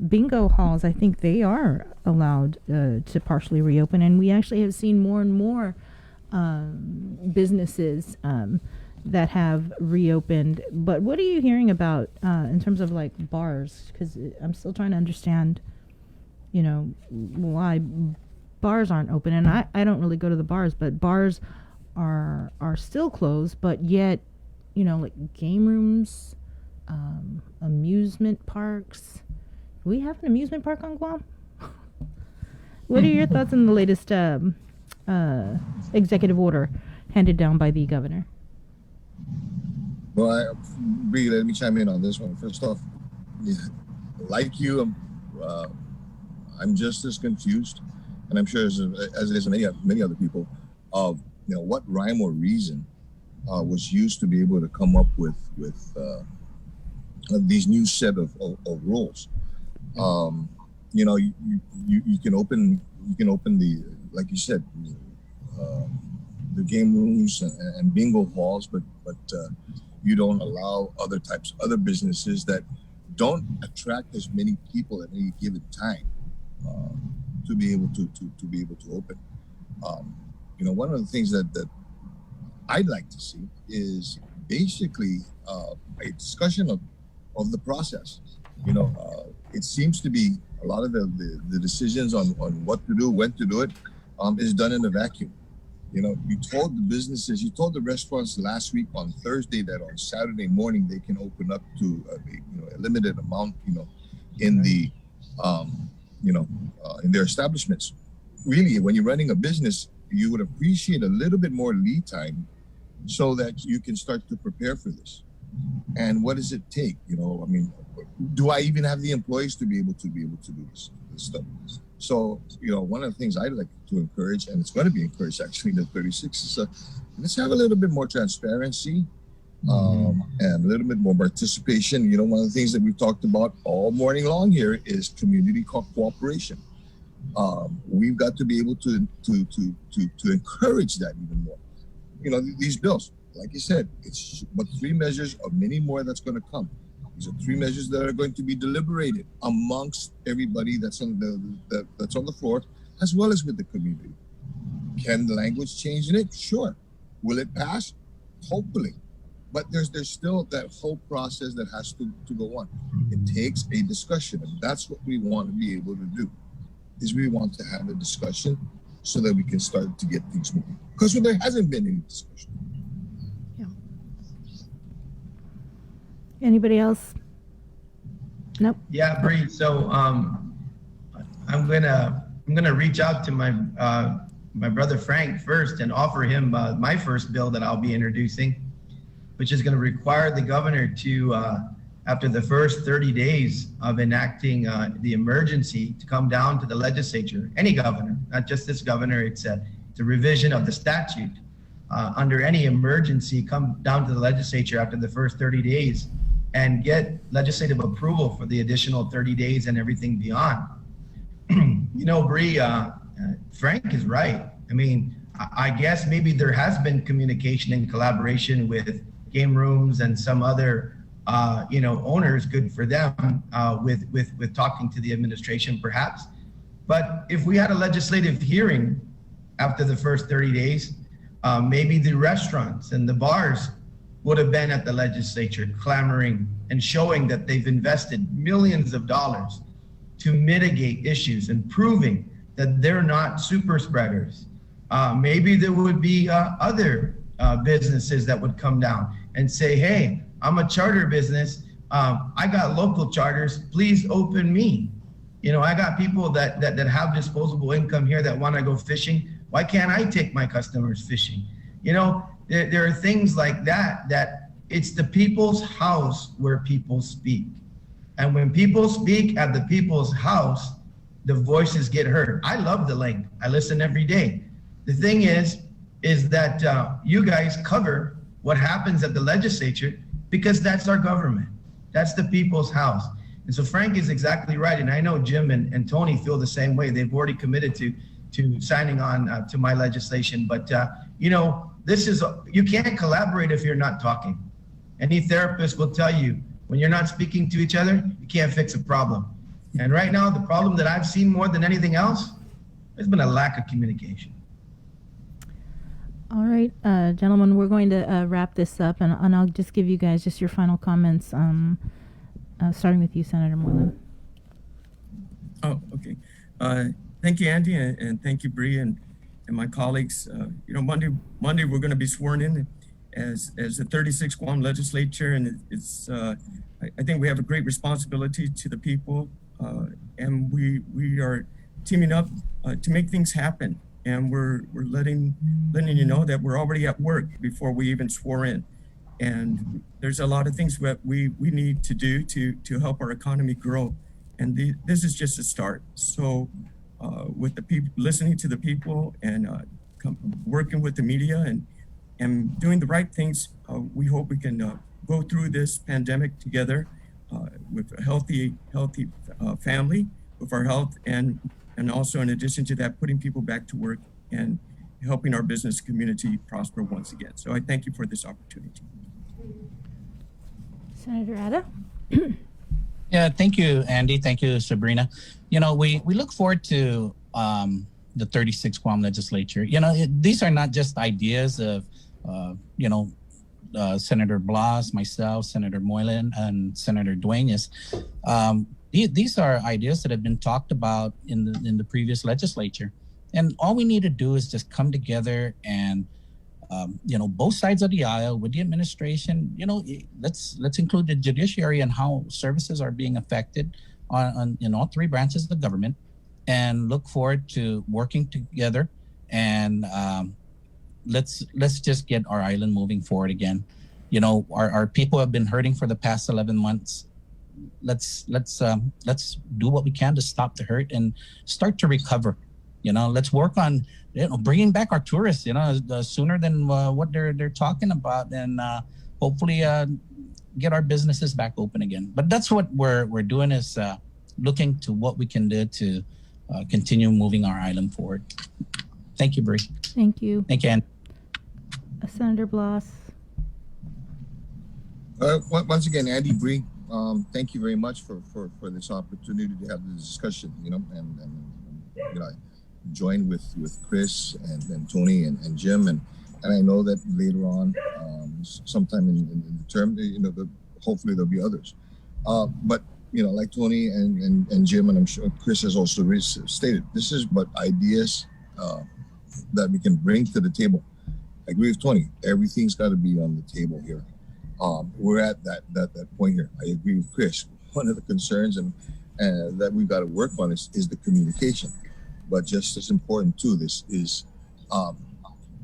bingo halls, I think they are allowed to partially reopen, and we actually have seen more and more businesses that have reopened. But what are you hearing about in terms of like bars? Because I'm still trying to understand why bars aren't open. And I don't really go to the bars, but bars are still closed, but yet, like game rooms, amusement parks. Do we have an amusement park on Guam? What are your thoughts on the latest executive order handed down by the governor? Well, Bree, let me chime in on this one. First off, like you, I'm just as confused, and I'm sure as it is many other people, of what rhyme or reason was used to be able to come up with these new set of rules. You can open the, like you said, the game rooms and bingo halls, but you don't allow other businesses that don't attract as many people at any given time to be able to open. One of the things that I'd like to see is basically a discussion of the process. It seems to be A lot of the decisions on what to do, when to do it, is done in a vacuum. You know, you told the businesses, you told the restaurants last week on Thursday that on Saturday morning they can open up to a limited amount, in the, in their establishments. Really, when you're running a business, you would appreciate a little bit more lead time so that you can start to prepare for this. And what does it take? Do I even have the employees to be able to do this stuff? So, one of the things I'd like to encourage, and it's going to be encouraged actually in the 36, is let's have a little bit more transparency and a little bit more participation. One of the things that we've talked about all morning long here is community cooperation. We've got to be able to encourage that even more. These bills, like you said, it's but 3 measures of many more that's going to come. These are 3 measures that are going to be deliberated amongst everybody that's on the floor, as well as with the community. Can the language change in it? Sure. Will it pass? Hopefully. But there's still that whole process that has to go on. It takes a discussion, and that's what we want to be able to do. Is we want to have a discussion so that we can start to get things moving. Because there hasn't been any discussion. Anybody else? Nope. Yeah, Bree. So I'm gonna reach out to my brother Frank first and offer him my first bill that I'll be introducing, which is going to require the governor to, after the first 30 days of enacting the emergency, to come down to the legislature. Any governor, not just this governor. It's a revision of the statute. Under any emergency, come down to the legislature after the first 30 days and get legislative approval for the additional 30 days and everything beyond. Bree, Frank is right. I mean, I guess maybe there has been communication and collaboration with game rooms and some other, owners. Good for them with talking to the administration, perhaps. But if we had a legislative hearing after the first 30 days, maybe the restaurants and the bars would have been at the legislature clamoring and showing that they've invested millions of dollars to mitigate issues and proving that they're not super spreaders. Maybe there would be other businesses that would come down and say, hey, I'm a charter business. I got local charters. Please open me. I got people that have disposable income here that want to go fishing. Why can't I take my customers fishing? There are things like that it's the people's house where people speak. And when people speak at the people's house, the voices get heard. I love the link. I listen every day. The thing is that you guys cover what happens at the legislature because that's our government. That's the people's house. And so Frank is exactly right. And I know Jim and Tony feel the same way. They've already committed to signing on to my legislation. But, you can't collaborate if you're not talking. Any therapist will tell you when you're not speaking to each other, you can't fix a problem. And right now, the problem that I've seen more than anything else, there's been a lack of communication. All right, gentlemen, we're going to wrap this up, and I'll just give you guys just your final comments, starting with you, Senator Moylan. Oh, okay. Thank you, Andy, and thank you, Bree, and my colleagues. Monday we're going to be sworn in as the 36th Guam legislature, and it's I think we have a great responsibility to the people, and we are teaming up to make things happen. And we're letting you know that we're already at work before we even swore in. And there's a lot of things that we need to do to help our economy grow. And this is just a start. So with the people, listening to the people and working with the media and doing the right things, we hope we can go through this pandemic together with a healthy family, with our health, and also in addition to that, putting people back to work and helping our business community prosper once again. So I thank you for this opportunity. Senator Ada? Yeah, thank you, Andy. Thank you, Sabrina. We look forward to the 36th Guam legislature. These are not just ideas of, Senator Blas, myself, Senator Moylan, and Senator Duenas. these are ideas that have been talked about in the previous legislature, and all we need to do is just come together and both sides of the aisle with the administration. Let's include the judiciary and how services are being affected on in all three branches of the government, and look forward to working together. And let's just get our island moving forward again. Our people have been hurting for the past 11 months. Let's do what we can to stop the hurt and start to recover. Let's work on bringing back our tourists. Sooner than what they're talking about, and hopefully get our businesses back open again. But that's what we're doing, is looking to what we can do to continue moving our island forward. Thank you, Bree. Thank you. Thank you, Ann. Senator Blas. Once again, Andy, Bree, thank you very much for this opportunity to have this discussion. I join with Chris and Tony and Jim, and I know that later on, sometime in the term, hopefully there'll be others. But like Tony and Jim, and I'm sure Chris has also stated, this is but ideas that we can bring to the table. I agree with Tony. Everything's got to be on the table here. We're at that point here. I agree with Chris. One of the concerns and that we've got to work on is the communication. But just as important too, this is,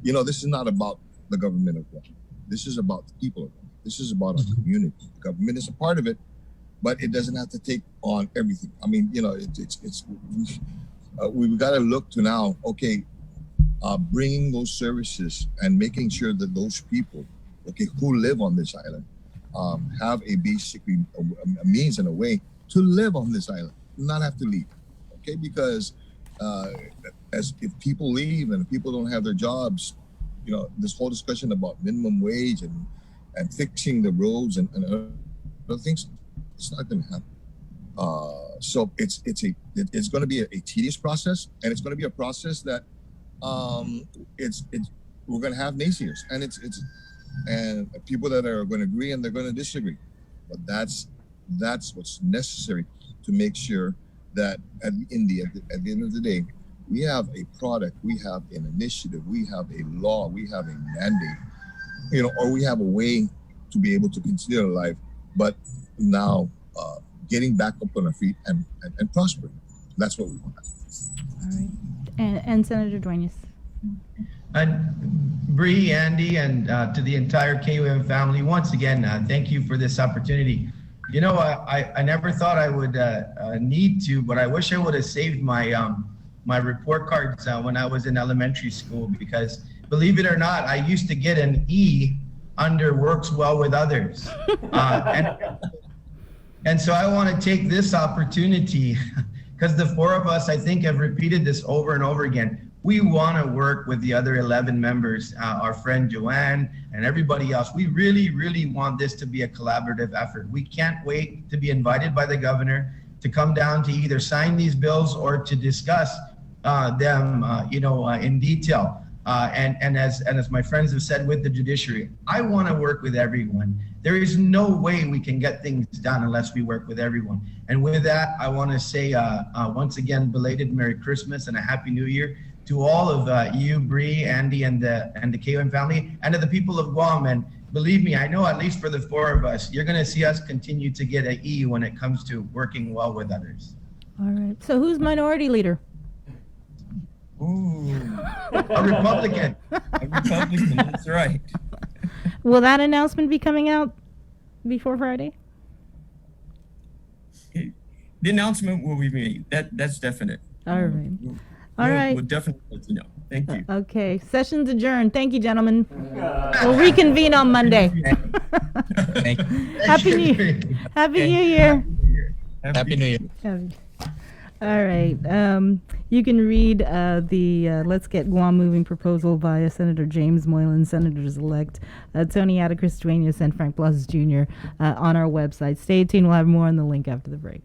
this is not about the government of Guam. This is about the people of Guam. This is about our community. The government is a part of it, but it doesn't have to take on everything. I mean, we've got to look to now, bringing those services and making sure that those people, who live on this island, have basically a means and a way to live on this island, not have to leave, because as if people leave and people don't have their jobs, this whole discussion about minimum wage and fixing the roads and other things, it's not going to happen. So it's going to be a tedious process, and it's going to be a process that we're going to have naysayers, and people that are going to agree and they're going to disagree. But that's what's necessary to make sure that at the end of the day, we have a product, we have an initiative, we have a law, we have a mandate, or we have a way to be able to continue our life, but now getting back up on our feet and prospering. That's what we want. All right. And Senator Duenas. Bree, Andy, and to the entire KUM family, once again, thank you for this opportunity. I never thought I would need to, but I wish I would have saved my my report cards when I was in elementary school, because believe it or not, I used to get an E under works well with others. And so I want to take this opportunity, because the four of us, I think, have repeated this over and over again. We want to work with the other 11 members, our friend Joanne and everybody else. We really, really want this to be a collaborative effort. We can't wait to be invited by the governor to come down to either sign these bills or to discuss them, in detail. And as my friends have said with the judiciary, I want to work with everyone. There is no way we can get things done unless we work with everyone. And with that, I want to say once again, belated Merry Christmas and a Happy New Year to all of you, Bree, Andy, and the KUM family, and to the people of Guam. And believe me, I know at least for the four of us, you're going to see us continue to get an E when it comes to working well with others. All right. So who's minority leader? Ooh, a Republican. A Republican, that's right. Will that announcement be coming out before Friday? The announcement will be made. That's definite. All right. All right. We'll definitely let you know. Thank you. Okay. Session's adjourned. Thank you, gentlemen. We'll reconvene on Monday. Happy New Year. Happy New Year. Happy New Year. All right. You can read the Let's Get Guam Moving proposal via Senator James Moylan, Senators-elect Tony Atticus Duenas, and Frank Blas Jr. On our website. Stay tuned. We'll have more on the link after the break.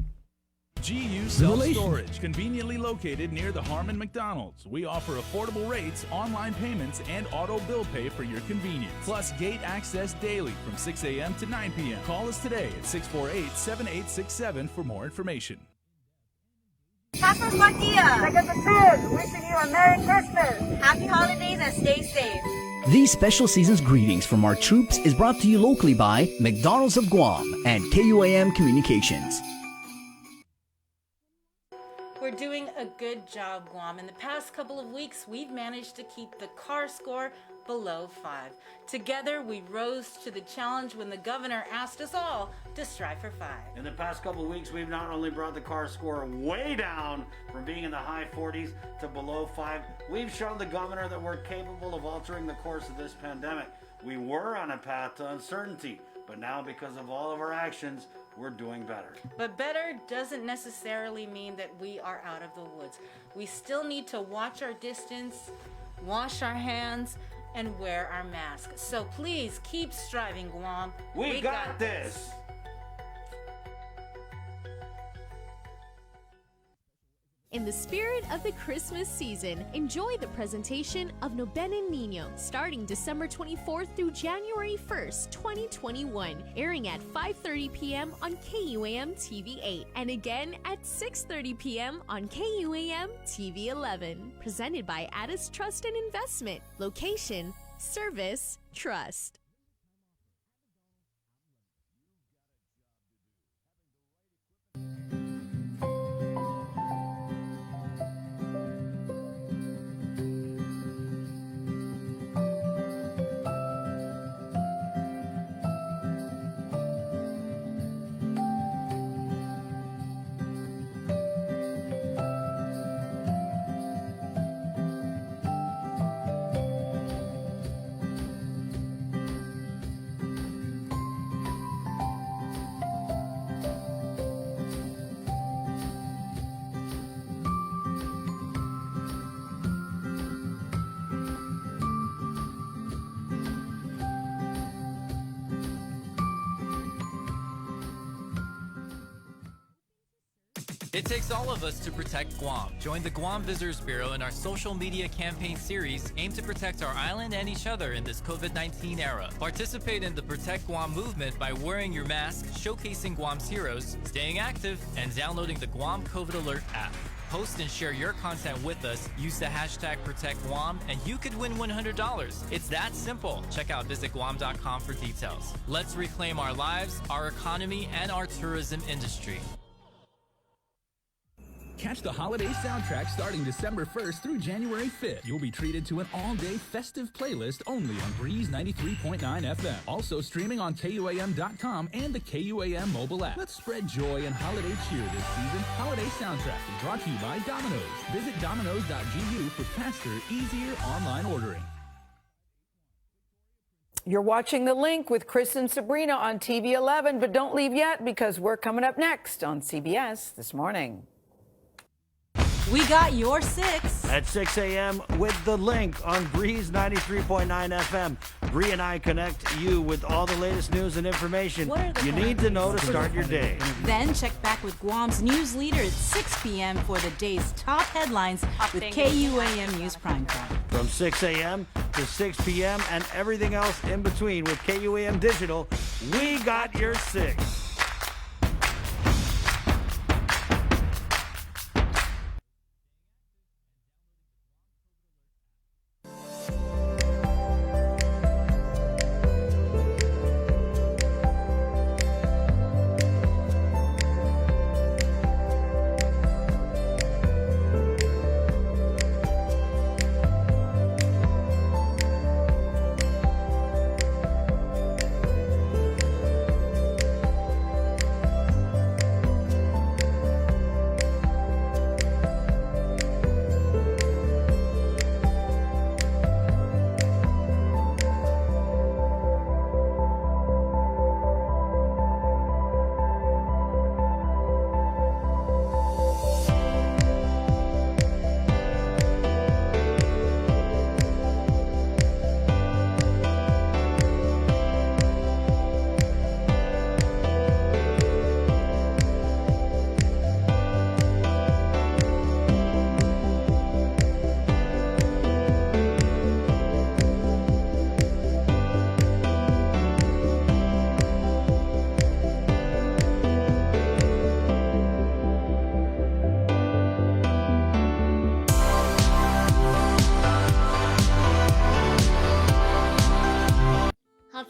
GU Self-Storage, conveniently located near the Harmon McDonald's. We offer affordable rates, online payments, and auto bill pay for your convenience. Plus gate access daily from 6 a.m. to 9 p.m. Call us today at 648-7867 for more information. Pastor Matia, Second the Kids, wishing you a Merry Christmas. Happy holidays and stay safe. These special season's greetings from our troops is brought to you locally by McDonald's of Guam and KUAM Communications. We're doing a good job, Guam. In the past couple of weeks, we've managed to keep the CAR score below 5. Together, we rose to the challenge when the governor asked us all to strive for 5. In the past couple of weeks, we've not only brought the CAR score way down from being in the high 40s to below 5, we've shown the governor that we're capable of altering the course of this pandemic. We were on a path to uncertainty, but now because of all of our actions, we're doing better. But better doesn't necessarily mean that we are out of the woods. We still need to watch our distance, wash our hands, and wear our masks. So please keep striving, Guam. We got this. In the spirit of the Christmas season, enjoy the presentation of No Benen Niño starting December 24th through January 1st, 2021, airing at 5:30 p.m. on KUAM TV 8 and again at 6:30 p.m. on KUAM TV 11. Presented by Addis Trust and Investment. Location, service, trust. It takes all of us to protect Guam. Join the Guam Visitors Bureau in our social media campaign series aimed to protect our island and each other in this COVID-19 era. Participate in the Protect Guam movement by wearing your mask, showcasing Guam's heroes, staying active, and downloading the Guam COVID Alert app. Post and share your content with us. Use the hashtag ProtectGuam, and you could win $100. It's that simple. Check out visitguam.com for details. Let's reclaim our lives, our economy, and our tourism industry. Catch the holiday soundtrack starting December 1st through January 5th. You'll be treated to an all-day festive playlist only on Breeze 93.9 FM. Also streaming on KUAM.com and the KUAM mobile app. Let's spread joy and holiday cheer this season. Holiday soundtrack is brought to you by Domino's. Visit domino's.gu for faster, easier online ordering. You're watching The Link with Chris and Sabrina on TV 11, but don't leave yet because we're coming up next on CBS This Morning. We got your 6. At 6 a.m. with The Link on Breeze 93.9 FM. Bree and I connect you with all the latest news and information you need to know to start your day. Then check back with Guam's news leader at 6 p.m. for the day's top headlines with KUAM News Primetime. From 6 a.m. to 6 p.m. and everything else in between with KUAM Digital, we got your 6.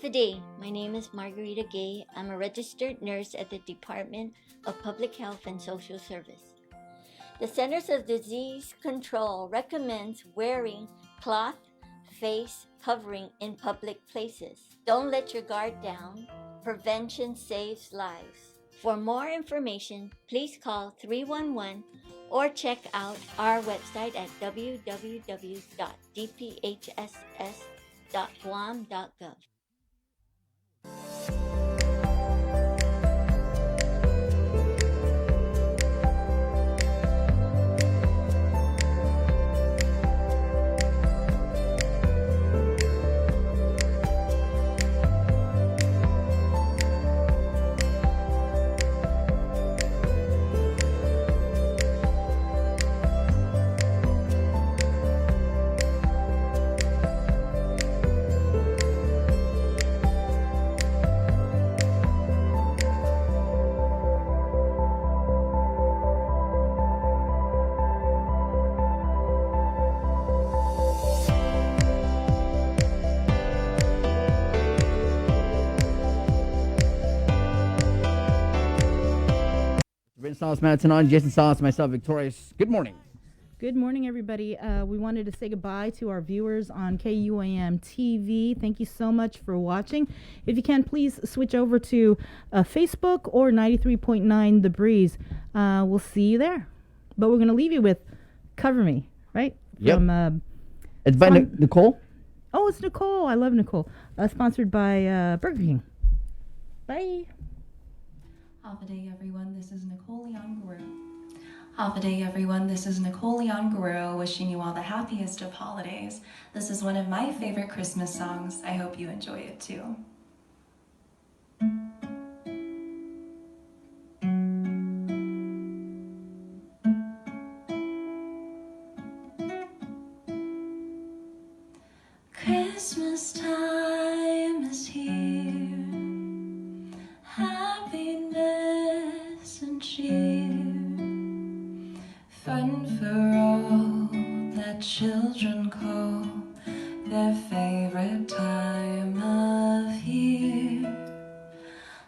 Half a day. My name is Margarita Gay. I'm a registered nurse at the Department of Public Health and Social Service. The Centers of Disease Control recommends wearing cloth face covering in public places. Don't let your guard down. Prevention saves lives. For more information, please call 311 or check out our website at www.dphss.guam.gov. Vince Salas, Matt Tanon, Jason Salas, myself, Victorious. Good morning. Good morning, everybody. We wanted to say goodbye to our viewers on KUAM TV. Thank you so much for watching. If you can, please switch over to Facebook or 93.9 The Breeze. We'll see you there. But we're going to leave you with Cover Me, right? Yep. From, It's by Nicole. Oh, it's Nicole. I love Nicole. Sponsored by Burger King. Bye. Half a day, everyone. This is Nicole Guerrero. Half a day, everyone. This is Nicole Guerrero wishing you all the happiest of holidays. This is one of my favorite Christmas songs. I hope you enjoy it too. Christmas time is here. Happiness and cheer, fun for all that children call their favorite time of year.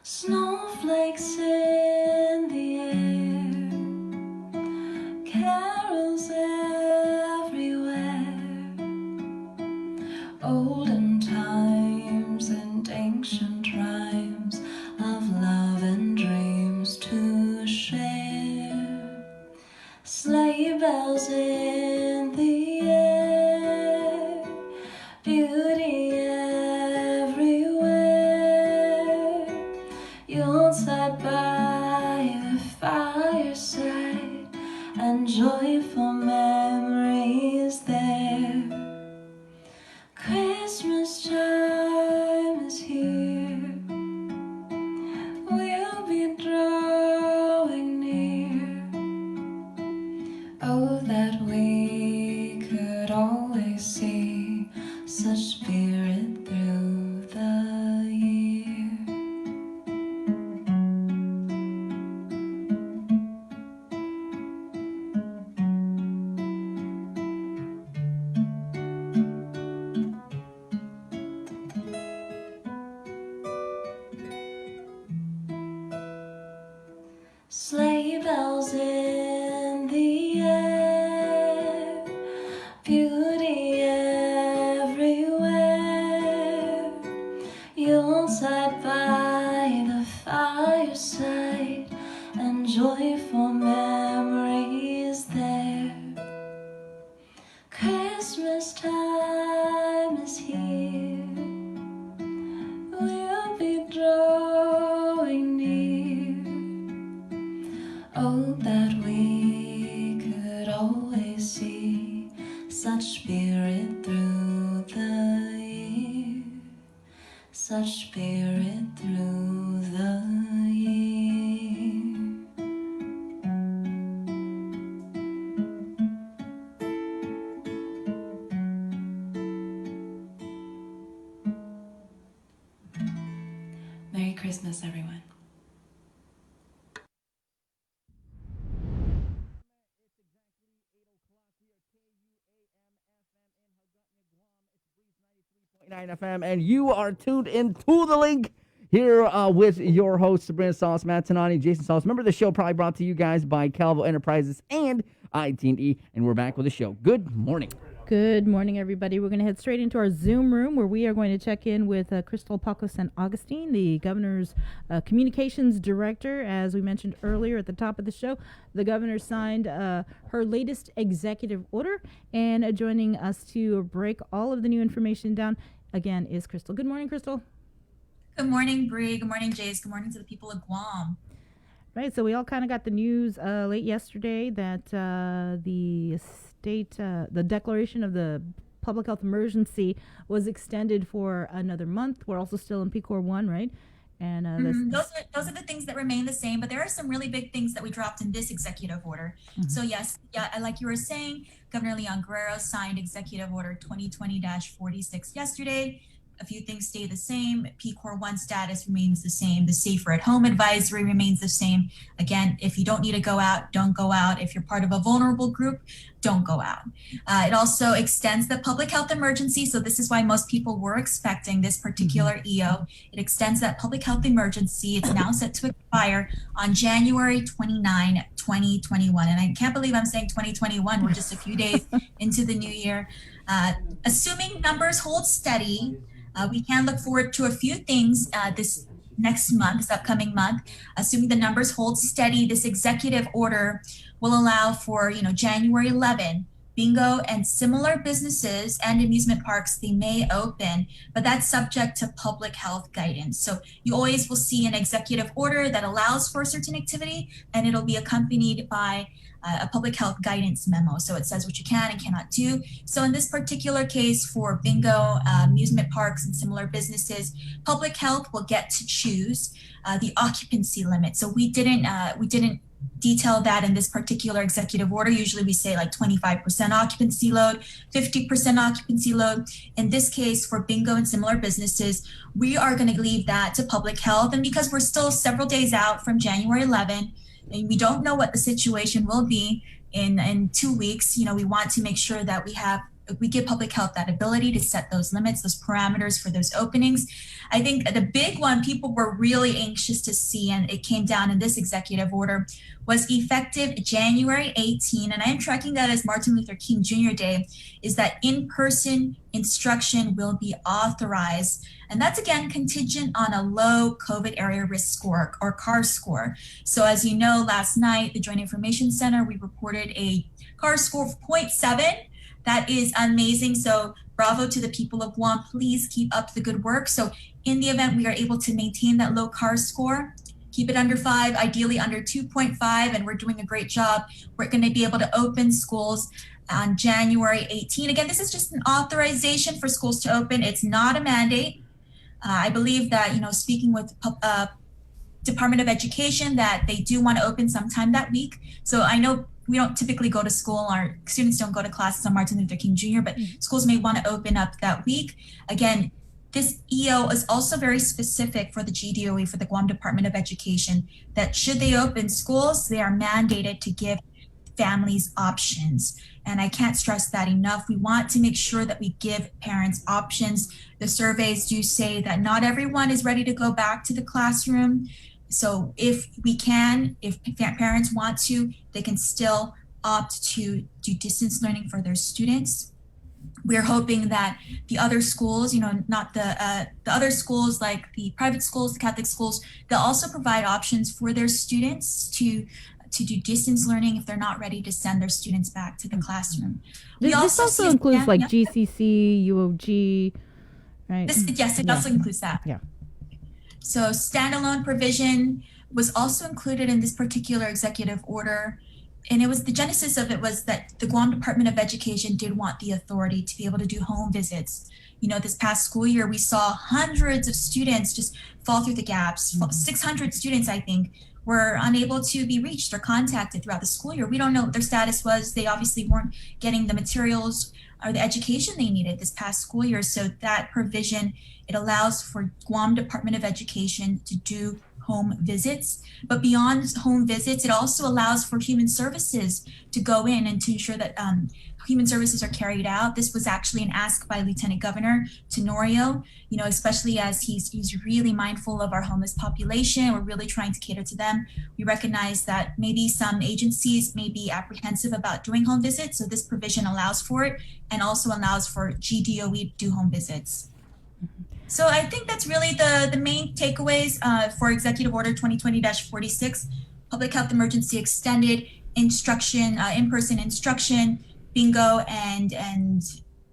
Snowflakes in the air, carols everywhere, olden times and ancient rhymes of love and dreams to share. Sleigh bells in the air, beauty everywhere. Yuletide by the fireside, and joyful memories there. Christmas time is here. We'll be drawing near. Oh, that we could always see such spirit through the year. Sleigh bells in the air, beauty everywhere. Yuletide by the fireside, and joyful memories there. Christmas time is here. We'll be drawing near. Oh, that we could always see such spirit through the year, such spirit through the year. Merry Christmas, everyone. FM, and you are tuned into the link here with your host, Sabrina Sauce, Matt Tanani, Jason Sauce. Remember, the show probably brought to you guys by Calvo Enterprises and IT&E, and we're back with the show. Good morning. Good morning, everybody. We're going to head straight into our Zoom room where we are going to check in with Crystal Paco San Augustine, the governor's communications director. As we mentioned earlier at the top of the show, the governor signed her latest executive order, and joining us to break all of the new information down again is Crystal. Good morning, Crystal. Good morning, Bree. Good morning, Jace. Good morning to the people of Guam. Right, so we all kind of got the news late yesterday that the declaration of the public health emergency was extended for another month. We're also still in PCOR 1, right? And those are the things that remain the same, but there are some really big things that we dropped in this executive order. So yes, like you were saying, Governor Leon Guerrero signed Executive Order 2020-46 yesterday. A few things stay the same. PCOR 1 status remains the same. The safer at home advisory remains the same. Again, if you don't need to go out, don't go out. If you're part of a vulnerable group, don't go out. It also extends the public health emergency. So this is why most people were expecting this particular EO. It extends that public health emergency. It's now set to expire on January 29, 2021. And I can't believe I'm saying 2021. We're just a few days into the new year. Assuming numbers hold steady, we can look forward to a few things this upcoming month. Assuming the numbers hold steady, this executive order will allow for, January 11, bingo and similar businesses and amusement parks, they may open, but that's subject to public health guidance. So you always will see an executive order that allows for a certain activity, and it'll be accompanied by a public health guidance memo. So it says what you can and cannot do. So in this particular case for bingo, amusement parks and similar businesses, public health will get to choose the occupancy limit. So we didn't detail that in this particular executive order. Usually we say like 25% occupancy load, 50% occupancy load. In this case for bingo and similar businesses, we are going to leave that to public health. And because we're still several days out from January 11, and we don't know what the situation will be in 2 weeks, we want to make sure that we give public health that ability to set those limits, those parameters for those openings. I think the big one people were really anxious to see, and it came down in this executive order, was effective January 18, and I am tracking that as Martin Luther King Jr. Day, is that in-person instruction will be authorized. And that's again contingent on a low COVID area risk score or CAR score. So as you know, last night, the Joint Information Center, we reported a CAR score of 0.7. That is amazing. So bravo to the people of Guam. Please keep up the good work. So in the event we are able to maintain that low CAR score, keep it under 5, ideally under 2.5, and we're doing a great job. We're going to be able to open schools on January 18. Again, this is just an authorization for schools to open. It's not a mandate. I believe that, speaking with Department of Education, that they do want to open sometime that week. So I know we don't typically go to school. Our students don't go to classes on Martin Luther King Jr., but schools may want to open up that week. Again, this EO is also very specific for the GDOE, for the Guam Department of Education, that should they open schools, they are mandated to give families options. And I can't stress that enough. We want to make sure that we give parents options. The surveys do say that not everyone is ready to go back to the classroom. So if parents want to, they can still opt to do distance learning for their students. We're hoping that the other schools, not the other schools like the private schools, the Catholic schools, they'll also provide options for their students to do distance learning if they're not ready to send their students back to the classroom. This also includes like GCC, UOG, right? Yes, it also includes that. Yeah. So standalone provision was also included in this particular executive order. And it was the genesis of it was that the Guam Department of Education did want the authority to be able to do home visits. This past school year, we saw hundreds of students just fall through the gaps. 600 students, I think, were unable to be reached or contacted throughout the school year. We don't know what their status was. They obviously weren't getting the materials or the education they needed this past school year. So that provision, it allows for Guam Department of Education to do home visits. But beyond home visits, it also allows for human services to go in and to ensure that human services are carried out. This was actually an ask by Lieutenant Governor Tenorio, especially as he's really mindful of our homeless population. We're really trying to cater to them. We recognize that maybe some agencies may be apprehensive about doing home visits, so this provision allows for it and also allows for GDOE to do home visits. So I think that's really the main takeaways for Executive Order 2020-46, public health emergency extended, instruction, in-person instruction, bingo, and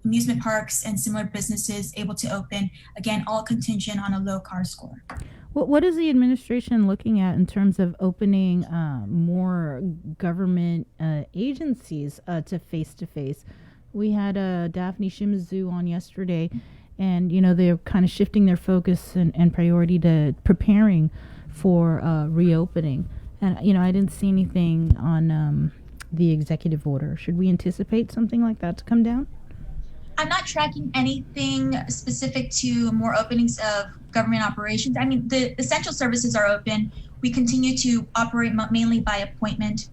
amusement parks and similar businesses able to open, again, all contingent on a low CAR score. What is the administration looking at in terms of opening more government agencies to face-to-face? We had Daphne Shimizu on yesterday, and they're kind of shifting their focus and priority to preparing for reopening. And I didn't see anything on the executive order. Should we anticipate something like that to come down? I'm not tracking anything specific to more openings of government operations. I mean, the essential services are open. We continue to operate mainly by appointment.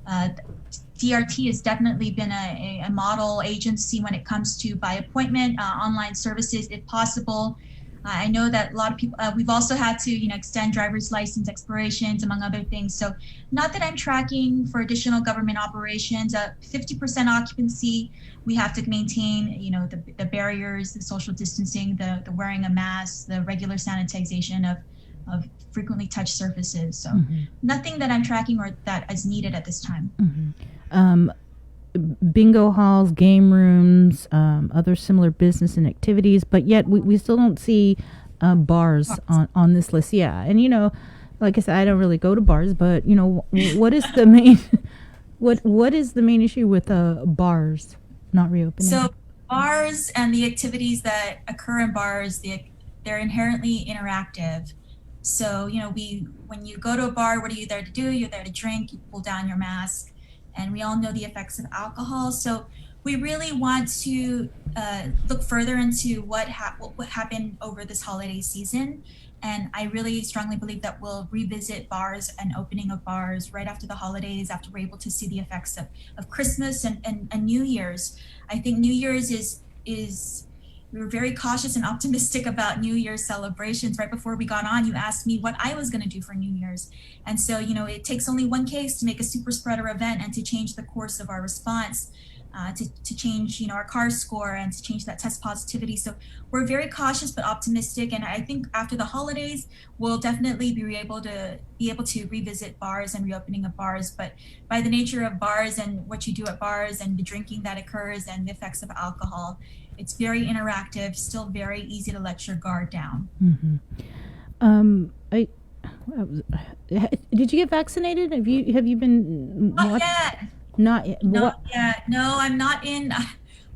DRT has definitely been a model agency when it comes to by appointment, online services if possible. I know that a lot of people, we've also had to, extend driver's license expirations, among other things. So not that I'm tracking for additional government operations, 50% occupancy, we have to maintain, the barriers, the social distancing, the wearing a mask, the regular sanitization of frequently touched surfaces. So nothing that I'm tracking or that is needed at this time. Bingo halls, game rooms, other similar business and activities, but yet we still don't see bars on this list. Yeah, and like I said, I don't really go to bars, but what is the main what is the main issue with bars not reopening? So bars and the activities that occur in bars, they're inherently interactive. So when you go to a bar, what are you there to do? You're there to drink. You pull down your mask. And we all know the effects of alcohol. So we really want to look further into what happened over this holiday season. And I really strongly believe that we'll revisit bars and opening of bars right after the holidays, after we're able to see the effects of Christmas and New Year's. I think New Year's is we were very cautious and optimistic about New Year's celebrations. Right before we got on, you asked me what I was going to do for New Year's. And so, it takes only one case to make a super spreader event and to change the course of our response, to change, our CAR score and to change that test positivity. So we're very cautious but optimistic. And I think after the holidays, we'll definitely be able to revisit bars and reopening of bars. But by the nature of bars and what you do at bars and the drinking that occurs and the effects of alcohol, it's very interactive, still very easy to let your guard down. Did you get vaccinated? Have you been? Not yet. Not yet. Not yet. No, I'm not in.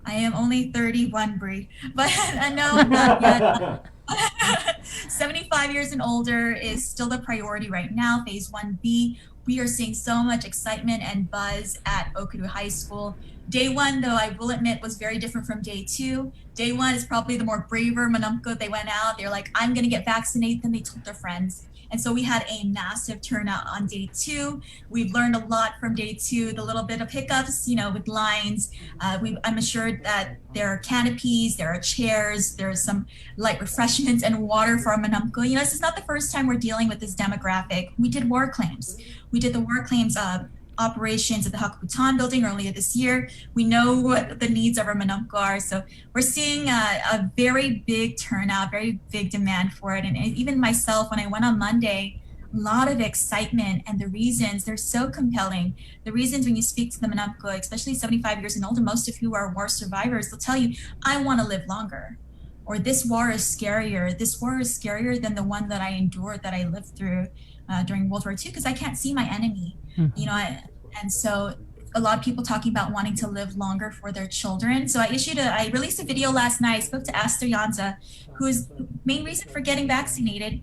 I am only 31, Bree. But no, not yet. 75 years and older is still the priority right now. Phase 1B. We are seeing so much excitement and buzz at Okudu High School. Day one, though, I will admit, was very different from day two. Day one is probably the more braver Manumko. They went out. They're like, I'm going to get vaccinated. Then they told their friends. And so we had a massive turnout on day two. We've learned a lot from day two, the little bit of hiccups, with lines. I'm assured that there are canopies, there are chairs, there's some light refreshments and water for our Manumko. This is not the first time we're dealing with this demographic. We did war claims. We did the war claims operations at the Hakubutan building earlier this year. We know what the needs of our Manumko are. So we're seeing a very big turnout, very big demand for it. And even myself, when I went on Monday, a lot of excitement, and the reasons, they're so compelling. The reasons when you speak to the Manumko, especially 75 years and older, most of who are war survivors, they'll tell you, I want to live longer. Or this war is scarier. This war is scarier than the one that I endured, that I lived through during World War II, because I can't see my enemy. And so a lot of people talking about wanting to live longer for their children. So I released a video last night. I spoke to Esther Yanza, whose main reason for getting vaccinated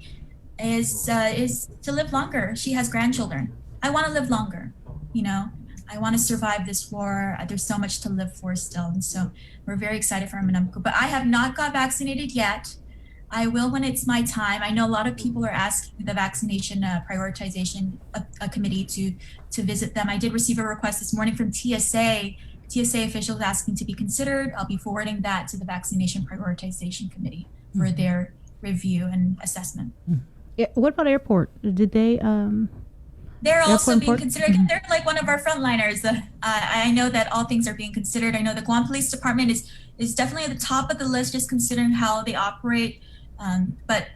is to live longer. She has grandchildren. I want to live longer. I want to survive this war. There's so much to live for still. And so we're very excited for our Manumko. But I have not got vaccinated yet. I will when it's my time. I know a lot of people are asking the vaccination prioritization committee to visit them. I did receive a request this morning from TSA officials asking to be considered. I'll be forwarding that to the vaccination prioritization committee for their review and assessment. Yeah, what about airport? Did they? They're also being considered. Again, they're like one of our frontliners. I know that all things are being considered. I know the Guam Police Department is definitely at the top of the list, just considering how they operate. But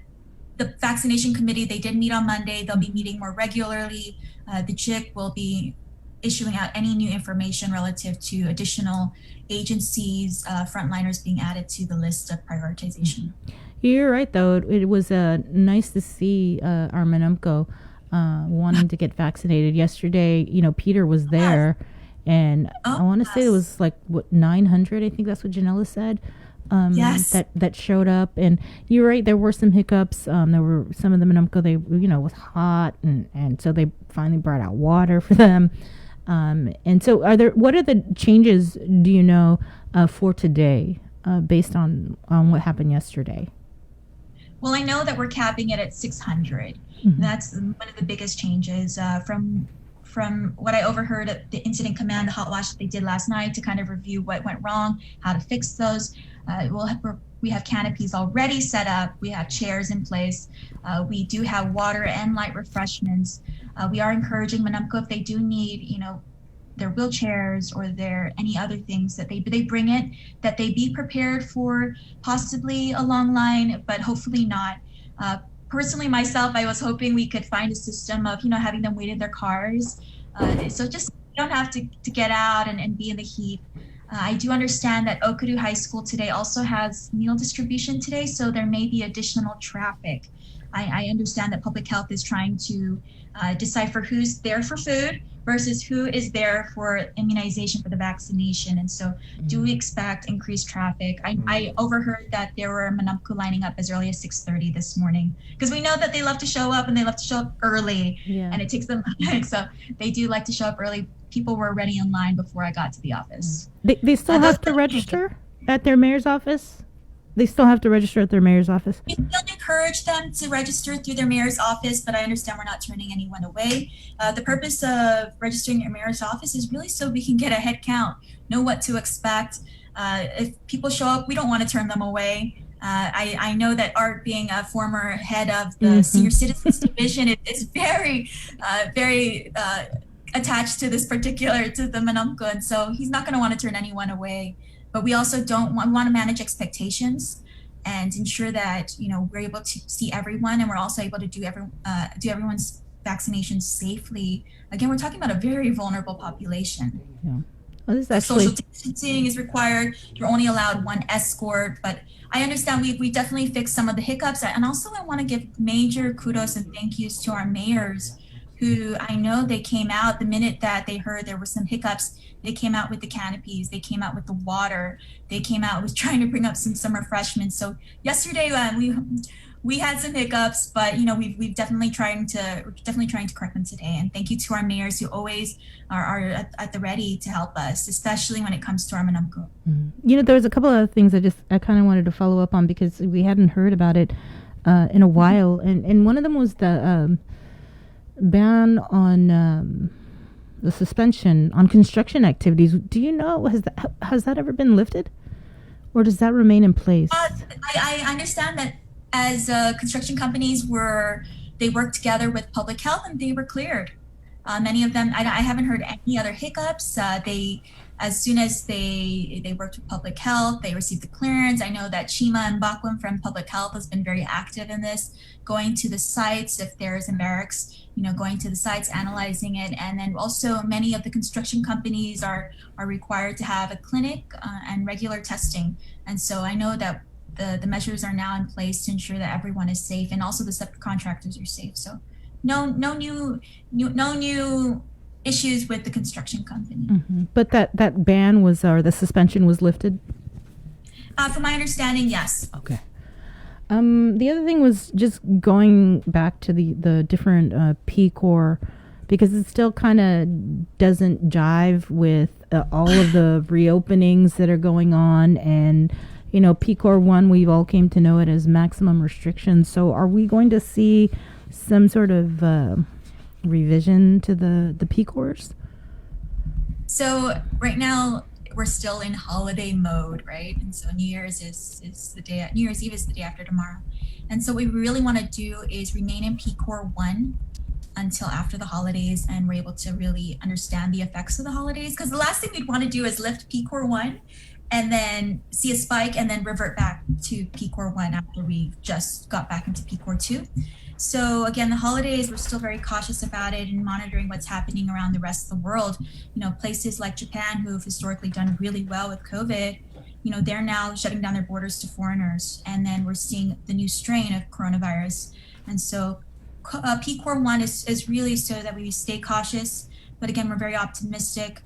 the vaccination committee, they did meet on Monday. They'll be meeting more regularly. The JIC will be issuing out any new information relative to additional agencies, frontliners being added to the list of prioritization. You're right, though. It was nice to see our Manumco wanting to get vaccinated. Yesterday, Peter was there, and I want to say it was like, 900? I think that's what Janella said. Yes. That showed up, and you're right. There were some hiccups. There were some of the Manumco. They, it was hot, and so they finally brought out water for them. And so, what are the changes? Do you know for today, based on what happened yesterday? Well, I know that we're capping it at 600. Mm-hmm. That's one of the biggest changes from what I overheard at the incident command, the hot wash that they did last night to kind of review what went wrong, how to fix those. We have canopies already set up. We have chairs in place. We do have water and light refreshments. We are encouraging Manumco, if they do need, their wheelchairs or their any other things that they bring it, that they be prepared for possibly a long line, but hopefully not. Personally, myself, I was hoping we could find a system of, having them wait in their cars. So just you don't have to get out and be in the heat. I do understand that Okuru High School today also has meal distribution today, so there may be additional traffic. I understand that public health is trying to decipher who's there for food versus who is there for immunization for the vaccination. And so do we expect increased traffic? I overheard that there were Manumco lining up as early as 6:30 this morning, because we know that they love to show up and they love to show up early, and it takes them, so they do like to show up early. People were already in line before I got to the office. They still have to register at their mayor's office? They still have to register at their mayor's office? We still encourage them to register through their mayor's office, but I understand we're not turning anyone away. The purpose of registering your mayor's office is really so we can get a head count, know what to expect. If people show up, we don't want to turn them away. I know that Art, being a former head of the Senior Citizens Division, is very, very attached to the Manumco, and so he's not going to want to turn anyone away. But we also want to manage expectations and ensure that we're able to see everyone, and we're also able to do everyone's vaccinations safely. Again, we're talking about a very vulnerable population. Yeah. Well, this actually... Social distancing is required. You're only allowed one escort, but I understand we definitely fixed some of the hiccups. And also I want to give major kudos and thank yous to our mayors, who I know they came out the minute that they heard there were some hiccups. They came out with the canopies, they came out with the water, they came out with trying to bring up some refreshments. So yesterday we had some hiccups, but we've definitely trying to correct them today. And thank you to our mayors who always are at the ready to help us, especially when it comes to our Manumco. Mm-hmm. There was a couple of things I kind of wanted to follow up on, because we hadn't heard about it in a while, and one of them was the ban on the suspension on construction activities. Do you know, has that ever been lifted, or does that remain in place? I understand that as construction companies they worked together with public health and they were cleared. Many of them, I haven't heard any other hiccups. As soon as they worked with public health, they received the clearance. I know that Chima and Bakwam from public health has been very active in this, going to the sites if there is a barracks, going to the sites, analyzing it. And then also many of the construction companies are required to have a clinic and regular testing. And so I know that the measures are now in place to ensure that everyone is safe, and also the subcontractors are safe. So no new issues with the construction company. Mm-hmm. But that ban was, or the suspension was lifted? From my understanding, yes. Okay. The other thing was just going back to the different P Corps, because it still kind of doesn't jive with all of the reopenings that are going on, and PCOR 1, we've all came to know it as maximum restrictions. So are we going to see some sort of revision to the PCORs? So right now we're still in holiday mode, right? And so New Year's is the day. New Year's Eve is the day after tomorrow. And so what we really want to do is remain in PCOR 1 until after the holidays, and we're able to really understand the effects of the holidays. Because the last thing we'd want to do is lift PCOR 1 and then see a spike and then revert back to PCOR 1 after we just got back into PCOR 2. So again, the holidays, we're still very cautious about it and monitoring what's happening around the rest of the world. Places like Japan, who've historically done really well with COVID, they're now shutting down their borders to foreigners. And then we're seeing the new strain of coronavirus. And so PCOR 1 is really so that we stay cautious. But again, we're very optimistic.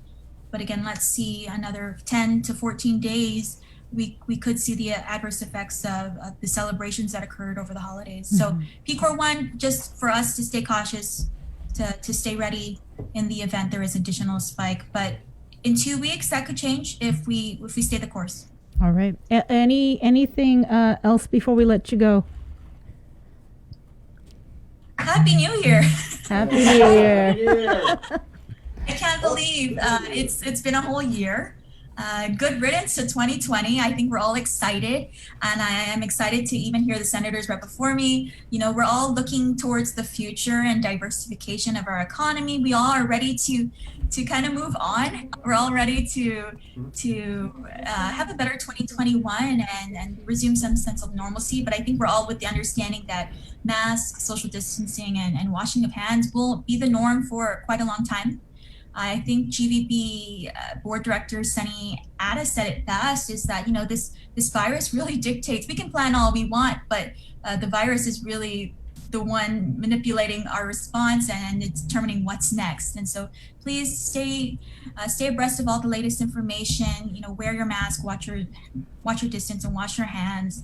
But again, let's see another 10 to 14 days. We could see the adverse effects of the celebrations that occurred over the holidays. So PCOR 1, just for us to stay cautious, to stay ready in the event there is additional spike. But in 2 weeks, that could change if we stay the course. All right. Anything else before we let you go? Happy New Year. Happy New Year. I can't believe it's been a whole year. Good riddance to 2020. I think we're all excited, and I am excited to even hear the senators right before me. We're all looking towards the future and diversification of our economy. We all are ready to kind of move on. We're all ready to have a better 2021 and resume some sense of normalcy. But I think we're all with the understanding that masks, social distancing, and washing of hands will be the norm for quite a long time. I think GVB board director Sunny Addis said it best, is that, this virus really dictates. We can plan all we want, but the virus is really the one manipulating our response and it's determining what's next. And so please stay abreast of all the latest information. Wear your mask, watch your distance, and wash your hands.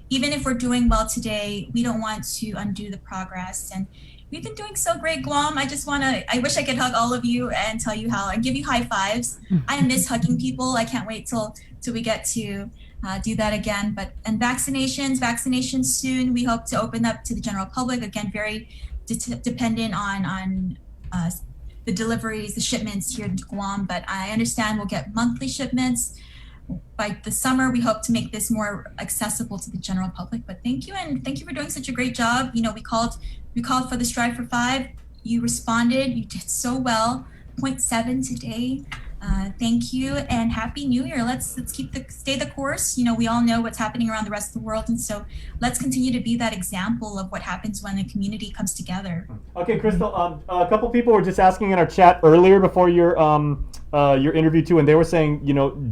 Even if we're doing well today, we don't want to undo the progress. And we've been doing so great, Guam. I wish I could hug all of you and tell you how, and give you high fives. I miss hugging people. I can't wait till we get to do that again. And vaccinations soon. We hope to open up to the general public. Again, very dependent on the deliveries, the shipments here in Guam. But I understand we'll get monthly shipments. By the summer, we hope to make this more accessible to the general public. But thank you, and thank you for doing such a great job. We called for the Strive for 5. You responded. You did so well. 0.7 today. Thank you, and Happy New Year. Let's stay the course. We all know what's happening around the rest of the world, and so let's continue to be that example of what happens when a community comes together. Okay, Crystal. A couple people were just asking in our chat earlier before your interview too, and they were saying,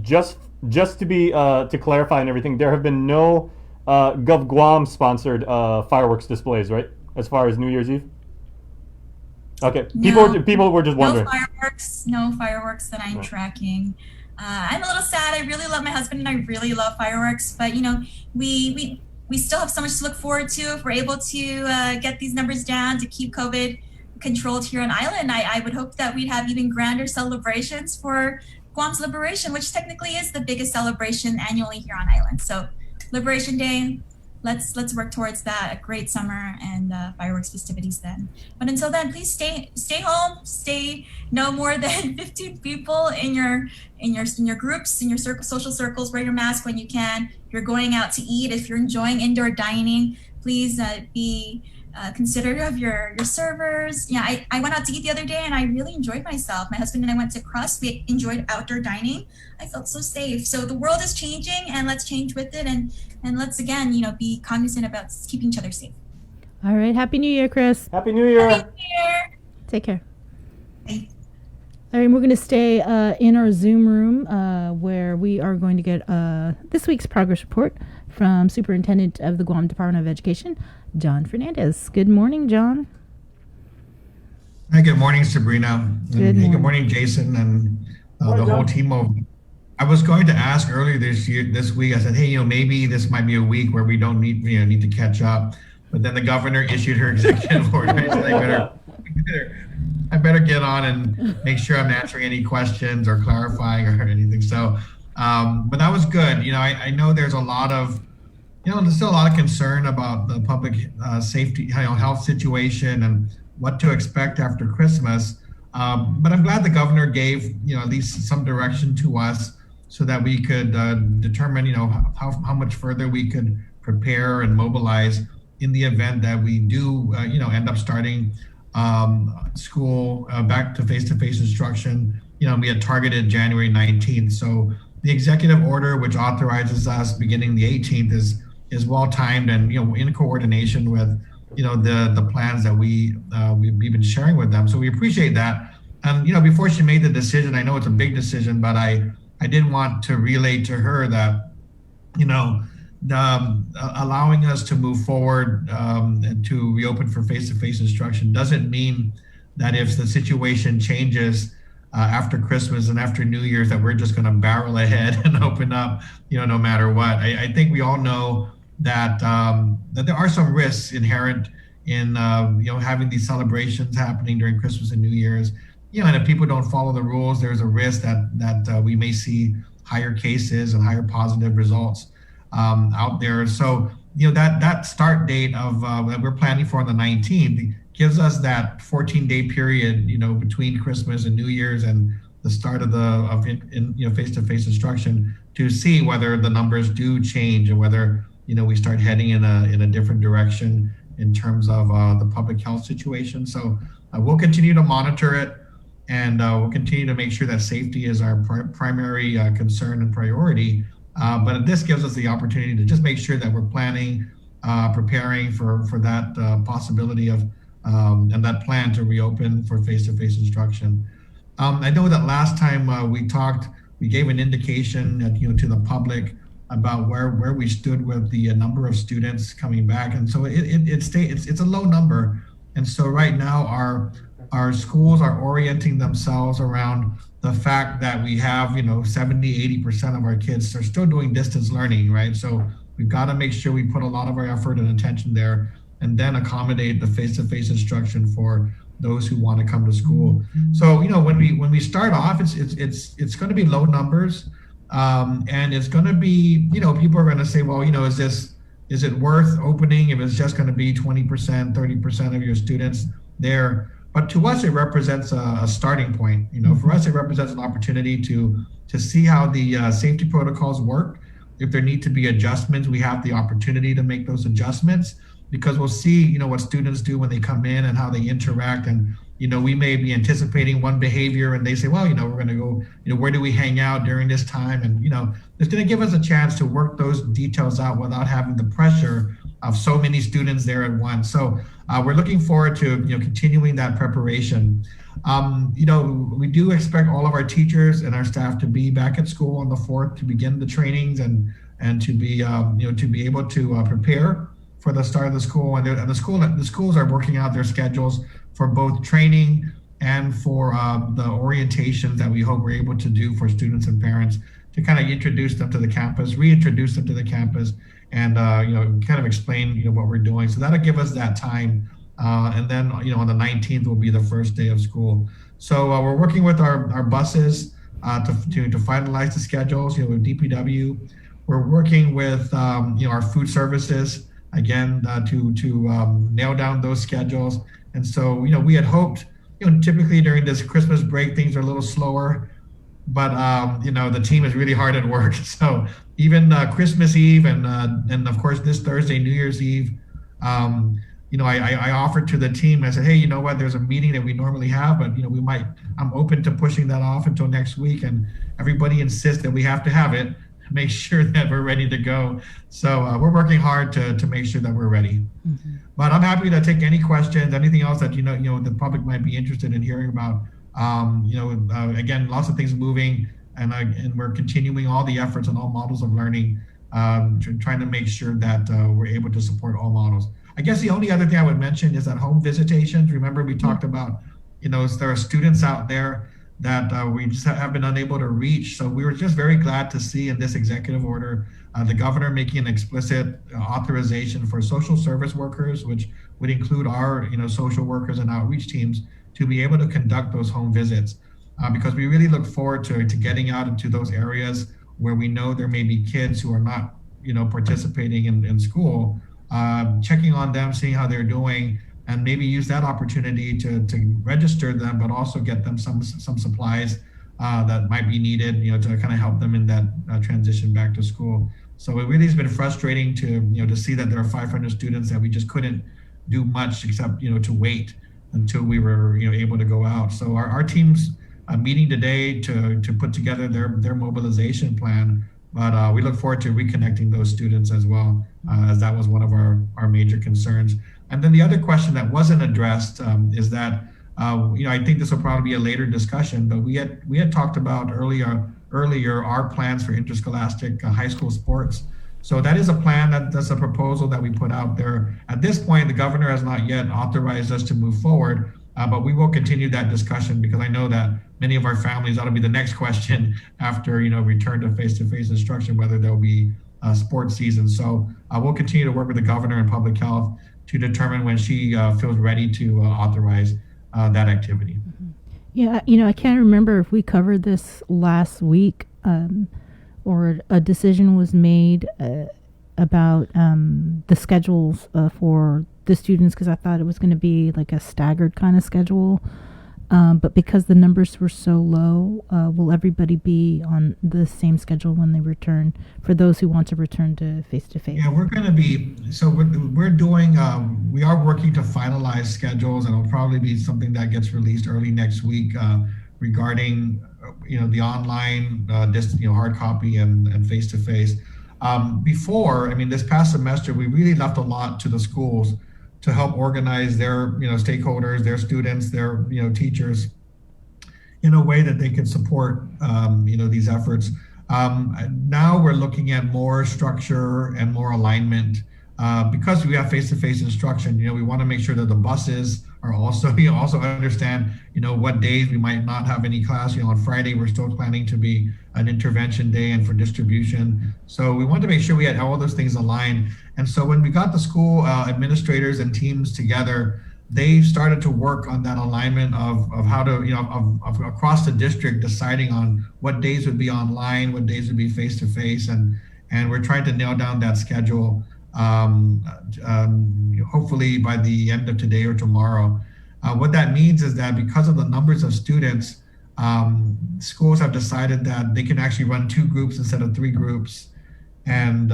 just to be to clarify and everything, there have been no Gov Guam sponsored fireworks displays, right? As far as New Year's Eve. Okay, people were just wondering. No fireworks that I'm tracking. I'm a little sad. I really love my husband and I really love fireworks, but we still have so much to look forward to if we're able to get these numbers down to keep COVID controlled here on island. I would hope that we'd have even grander celebrations for Guam's liberation, which technically is the biggest celebration annually here on island. So Liberation Day, let's work towards that. A great summer and fireworks festivities then. But until then, please stay home. Stay no more than 15 people in your groups, in your social circles. Wear your mask when you can. If you're going out to eat, if you're enjoying indoor dining, please be considerate of your servers. Yeah, I went out to eat the other day and I really enjoyed myself. My husband and I went to Crust. We enjoyed outdoor dining. I felt so safe. So the world is changing, and let's change with it, and let's again, be cognizant about keeping each other safe. All right. Happy New Year, Chris. Happy New Year. Happy New Year. Take care. Bye. All right, we're going to stay in our Zoom room where we are going to get this week's progress report from Superintendent of the Guam Department of Education, John Fernandez. Good morning, John. Hi, good morning, Sabrina. Good morning, Jason, and the whole team of. I was going to ask earlier this week. I said, hey, maybe this might be a week where we don't need to catch up. But then the governor issued her executive order. I said, I better get on and make sure I'm answering any questions or clarifying or anything. So But that was good. I know there's a lot of, there's still a lot of concern about the public safety, health situation and what to expect after Christmas. But I'm glad the governor gave, at least some direction to us so that we could determine, how much further we could prepare and mobilize in the event that we do, end up starting school back to face-to-face instruction. We had targeted January 19th. So the executive order, which authorizes us beginning the 18th, is well timed and in coordination with the plans that we've been sharing with them. So we appreciate that. And before she made the decision, I know it's a big decision, but I did want to relay to her that allowing us to move forward and to reopen for face-to-face instruction doesn't mean that if the situation changes after Christmas and after New Year's that we're just going to barrel ahead and open up, no matter what. I think we all know that that there are some risks inherent in having these celebrations happening during Christmas and New Year's. And if people don't follow the rules, there's a risk that we may see higher cases and higher positive results out there. So that start date of that we're planning for on the 19th gives us that 14-day period, between Christmas and New Year's and the start of face-to-face instruction to see whether the numbers do change and whether we start heading in a different direction in terms of the public health situation. So we'll continue to monitor it, and we'll continue to make sure that safety is our primary concern and priority. But this gives us the opportunity to just make sure that we're planning, preparing for that possibility of and that plan to reopen for face-to-face instruction. I know that last time we talked, we gave an indication to the public about where we stood with the number of students coming back, and so it's a low number. And so right now our schools are orienting themselves around the fact that we have 70-80% of our kids are still doing distance learning, right? So we've got to make sure we put a lot of our effort and attention there, and then accommodate the face-to-face instruction for those who want to come to school. So when we start off, it's going to be low numbers, and it's going to be people are going to say, well, is it worth opening if it's just going to be 20%, 30% of your students there? But to us, it represents a starting point. For us, it represents an opportunity to see how the safety protocols work. If there need to be adjustments, we have the opportunity to make those adjustments, because we'll see, what students do when they come in and how they interact. And, we may be anticipating one behavior and they say, well, we're going to go, where do we hang out during this time? And, it's going to give us a chance to work those details out without having the pressure of so many students there at once. So we're looking forward to, continuing that preparation. We do expect all of our teachers and our staff to be back at school on the 4th to begin the trainings and to be, to be able to prepare for the start of the school. And the schools are working out their schedules for both training and for the orientations that we hope we're able to do for students and parents to kind of introduce them to the campus, reintroduce them to the campus, and kind of explain what we're doing. So that'll give us that time, and then on the 19th will be the first day of school. So we're working with our buses to finalize the schedules. With DPW, we're working with our food services again to nail down those schedules. And so we had hoped, typically during this Christmas break things are a little slower, but the team is really hard at work. So even Christmas Eve and of course this Thursday, New Year's Eve, I offered to the team, I said, hey, you know what, there's a meeting that we normally have, but I'm open to pushing that off until next week. And everybody insists that we have to have it, make sure that we're ready to go. So we're working hard to make sure that we're ready. Mm-hmm. But I'm happy to take any questions, anything else that the public might be interested in hearing about. Again, lots of things moving, and we're continuing all the efforts on all models of learning, trying to make sure that we're able to support all models. I guess the only other thing I would mention is that home visitations. Remember, we talked about, there are students out there that we just have been unable to reach. So we were just very glad to see in this executive order, the governor making an explicit authorization for social service workers, which would include our, social workers and outreach teams, to be able to conduct those home visits, because we really look forward to getting out into those areas where we know there may be kids who are not, participating in school, checking on them, seeing how they're doing, and maybe use that opportunity to register them, but also get them some supplies that might be needed, to kind of help them in that transition back to school. So it really has been frustrating to see that there are 500 students that we just couldn't do much except, to wait until we were, able to go out. So our team's meeting today to put together their mobilization plan, but we look forward to reconnecting those students as well, as that was one of our major concerns. And then the other question that wasn't addressed is that, I think this will probably be a later discussion, but we had talked about earlier our plans for interscholastic high school sports. So that is a plan, that's a proposal that we put out there. At this point, the governor has not yet authorized us to move forward, but we will continue that discussion because I know that many of our families, that'll be the next question after, return to face-to-face instruction, whether there'll be a sports season. So we'll continue to work with the governor and public health to determine when she feels ready to authorize that activity. Yeah, I can't remember if we covered this last week or a decision was made about the schedules for the students, because I thought it was going to be like a staggered kind of schedule. But because the numbers were so low, will everybody be on the same schedule when they return, for those who want to return to face-to-face? Yeah, we're going to be, so we're doing, we are working to finalize schedules, and it'll probably be something that gets released early next week regarding, the online, hard copy and face-to-face. Before, this past semester, we really left a lot to the schools to help organize their, stakeholders, their students, their, teachers in a way that they could support, these efforts. Now we're looking at more structure and more alignment because we have face-to-face instruction. We want to make sure that the buses are also, also understand, what days we might not have any class. On Friday, we're still planning to be an intervention day and for distribution. So we wanted to make sure we had all those things aligned. And so when we got the school administrators and teams together, they started to work on that alignment of how to, of across the district, deciding on what days would be online, what days would be face-to-face. And we're trying to nail down that schedule, hopefully by the end of today or tomorrow. What that means is that because of the numbers of students, schools have decided that they can actually run 2 groups instead of 3 groups. And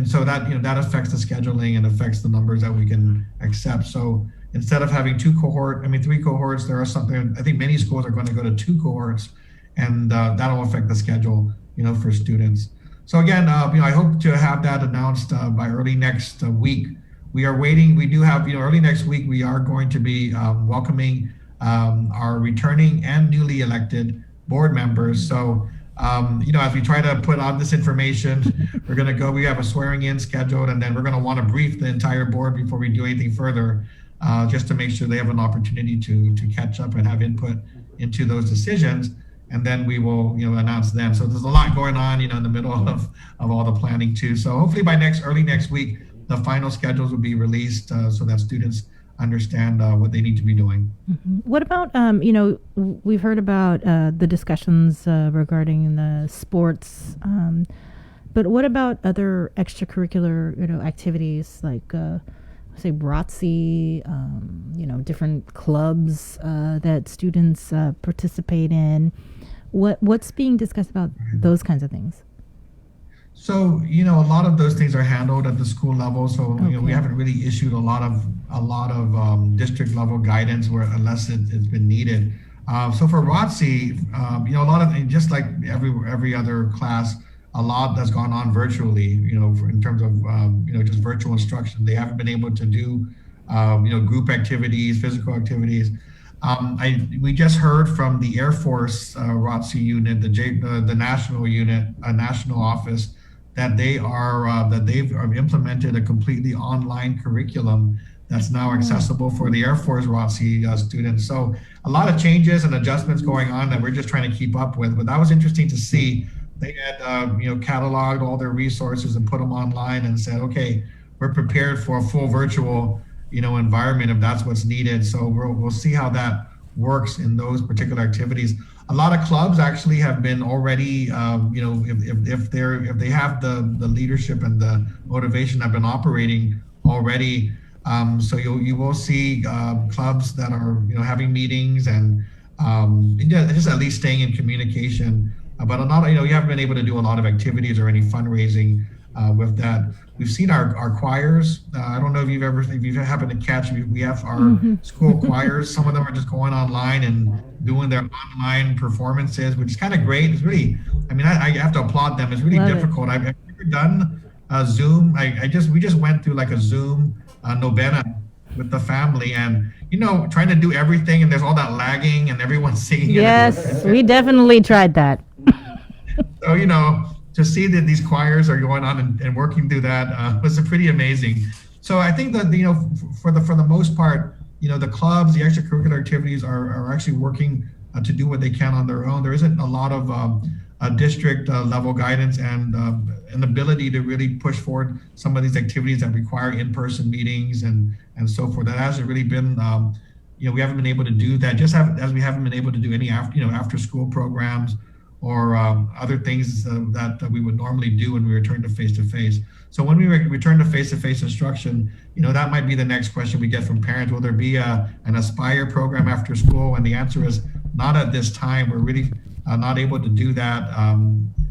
so that, that affects the scheduling and affects the numbers that we can accept. So instead of having 3 cohorts, there are something, I think many schools are going to go to 2 cohorts, and that'll affect the schedule, for students. So again, I hope to have that announced by early next week. We are waiting. We do have, early next week, we are going to be welcoming our returning and newly elected board members. So, as we try to put on this information, we have a swearing in scheduled, and then we're going to want to brief the entire board before we do anything further, just to make sure they have an opportunity to catch up and have input into those decisions. And then we will, announce them. So there's a lot going on, in the middle of all the planning too. So hopefully by early next week, the final schedules will be released so that students understand what they need to be doing. Mm-hmm. What about, we've heard about the discussions regarding the sports, but what about other extracurricular, activities like, say, ROTC, different clubs that students participate in? What's being discussed about those kinds of things? So, a lot of those things are handled at the school level. So, we haven't really issued a lot of district level guidance unless it's been needed. So for ROTC, a lot of, just like every other class, a lot that's gone on virtually, in terms of, just virtual instruction. They haven't been able to do, group activities, physical activities. We just heard from the Air Force ROTC unit, the national unit, national office, that they've implemented a completely online curriculum that's now accessible for the Air Force ROTC students. So a lot of changes and adjustments going on that we're just trying to keep up with. But that was interesting to see. They had cataloged all their resources and put them online and said, okay, we're prepared for a full virtual environment if that's what's needed. So we'll see how that works in those particular activities. A lot of clubs actually have been already, if they have the leadership and the motivation, have been operating already. So you will see clubs that are having meetings and just at least staying in communication. But a lot of, you haven't been able to do a lot of activities or any fundraising with that. We've seen our choirs. I don't know if you happened to catch, we have our school choirs. Some of them are just going online and doing their online performances, which is kind of great. It's really, I have to applaud them. It's really difficult. I've never done Zoom. We just went through like a Zoom novena with the family, and trying to do everything, and there's all that lagging and everyone's singing. Yes, we definitely tried that. So to see that these choirs are going on and working through that was pretty amazing. So I think that for the most part, the clubs, the extracurricular activities are actually working to do what they can on their own. There isn't a lot of district level guidance and an ability to really push forward some of these activities that require in-person meetings and so forth. That hasn't really been, we haven't been able to do that, just as we haven't been able to do any after school programs or other things that we would normally do when we return to face-to-face. So when we return to face-to-face instruction, that might be the next question we get from parents. Will there be an Aspire program after school? And the answer is not at this time. We're really not able to do that.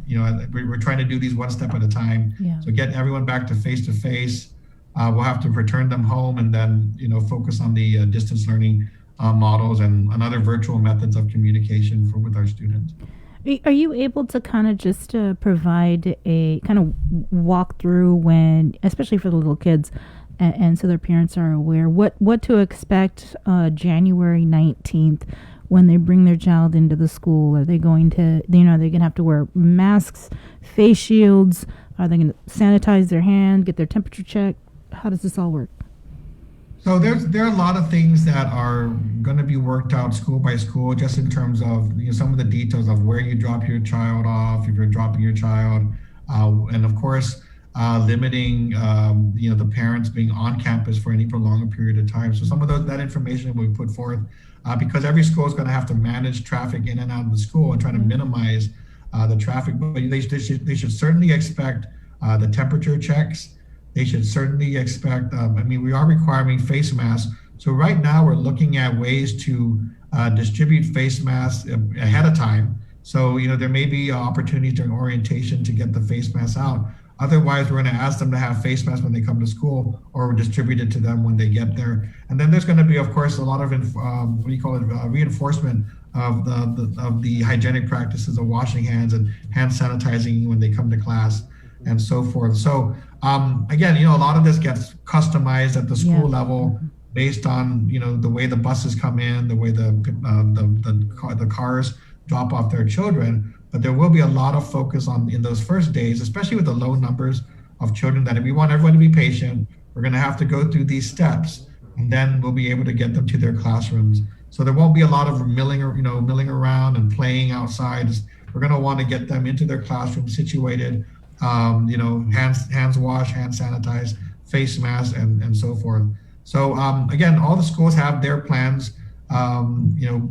We're trying to do these one step at a time. Yeah. So get everyone back to face-to-face. We'll have to return them home and then, focus on the distance learning models and other virtual methods of communication with our students. Are you able to kind of just provide a kind of walk through when, especially for the little kids, and so their parents are aware, what to expect January 19th when they bring their child into the school? Are they going to, are they going to have to wear masks, face shields? Are they going to sanitize their hand, get their temperature checked? How does this all work? So there are a lot of things that are going to be worked out school by school, just in terms of some of the details of where you drop your child off, if you're dropping your child, and of course limiting the parents being on campus for any prolonged period of time. So some of that information will be put forth because every school is going to have to manage traffic in and out of the school and try to minimize the traffic. But they should certainly expect the temperature checks. They should certainly expect, we are requiring face masks. So right now we're looking at ways to distribute face masks ahead of time. So, there may be opportunities during orientation to get the face masks out. Otherwise, we're going to ask them to have face masks when they come to school or distribute it to them when they get there. And then there's going to be, of course, a lot of, reinforcement of the hygienic practices of washing hands and hand sanitizing when they come to class and so forth. So again, a lot of this gets customized at the school level based on, the way the buses come in, the way the cars drop off their children. But there will be a lot of focus in those first days, especially with the low numbers of children, that if we want everyone to be patient, we're going to have to go through these steps, and then we'll be able to get them to their classrooms. So there won't be a lot of milling around and playing outside. We're going to want to get them into their classrooms, situated, hands washed, hand sanitized, face masks, and so forth. So again, all the schools have their plans,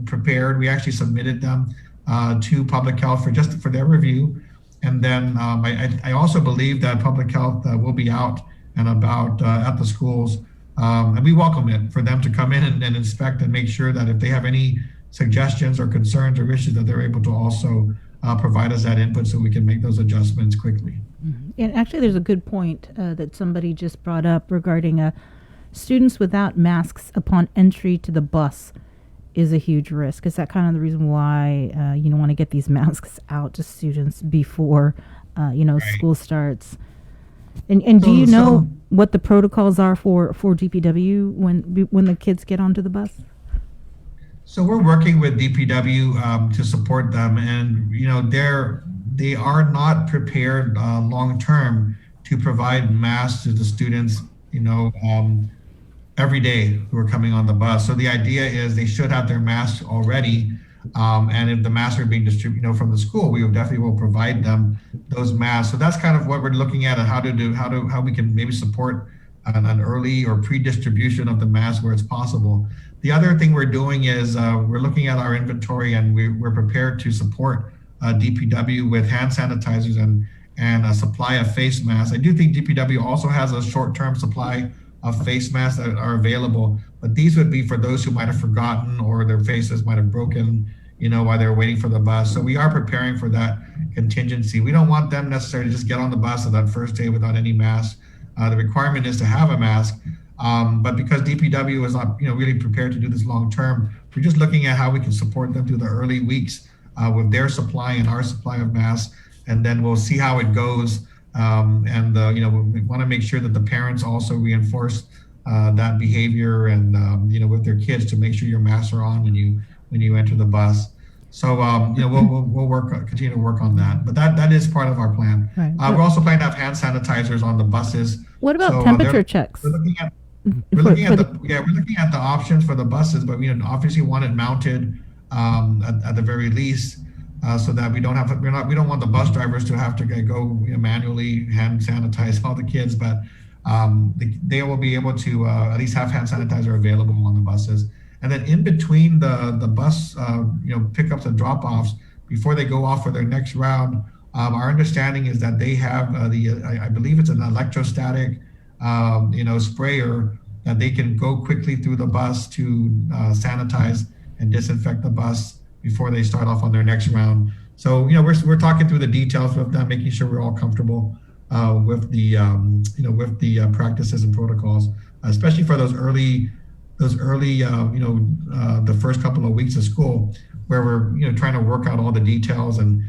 prepared. We actually submitted them to Public Health for their review. And then I also believe that Public Health will be out and about at the schools. And we welcome it for them to come in and inspect and make sure that if they have any suggestions or concerns or issues, that they're able to also provide us that input so we can make those adjustments quickly. Mm-hmm. And actually, there's a good point that somebody just brought up regarding students without masks upon entry to the bus is a huge risk. Is that kind of the reason why you don't want to get these masks out to students before school starts? And do you know what the protocols are for DPW when the kids get onto the bus? So we're working with DPW to support them, and they are not prepared long term to provide masks to the students, every day who are coming on the bus. So the idea is they should have their masks already, and if the masks are being distributed, from the school, we will provide them those masks. So that's kind of what we're looking at, and how we can maybe support an early or pre-distribution of the mask where it's possible. The other thing we're doing is we're looking at our inventory, and we're prepared to support DPW with hand sanitizers and a supply of face masks. I do think DPW also has a short-term supply of face masks that are available, but these would be for those who might have forgotten or their faces might have broken, while they're waiting for the bus. So we are preparing for that contingency. We don't want them necessarily to just get on the bus on that first day without any mask. The requirement is to have a mask, but because DPW is not, really prepared to do this long term, we're just looking at how we can support them through the early weeks with their supply and our supply of masks, and then we'll see how it goes. We want to make sure that the parents also reinforce that behavior and with their kids to make sure your masks are on when you enter the bus. So we'll continue to work on that. But that is part of our plan. Right. We're also planning to have hand sanitizers on the buses. What about So, temperature checks? We're looking at the options for the buses, but we obviously want it mounted at the very least. So that we don't want the bus drivers to have to go manually hand sanitize all the kids, but they will be able to at least have hand sanitizer available on the buses. And then in between the bus pickups and drop-offs, before they go off for their next round, our understanding is that they have I believe it's an electrostatic sprayer that they can go quickly through the bus to sanitize and disinfect the bus before they start off on their next round. So we're talking through the details with them, making sure we're all comfortable with the practices and protocols, especially for those early the first couple of weeks of school, where we're trying to work out all the details and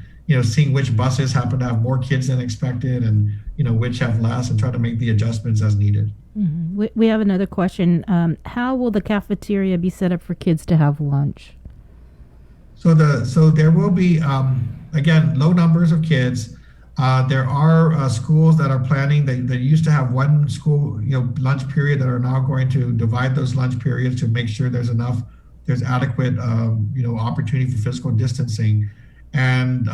seeing which buses happen to have more kids than expected and which have less, and try to make the adjustments as needed. Mm-hmm. We have another question. How will the cafeteria be set up for kids to have lunch? So there will be again low numbers of kids. There are schools that are planning that used to have one school lunch period that are now going to divide those lunch periods to make sure there's adequate opportunity for physical distancing. And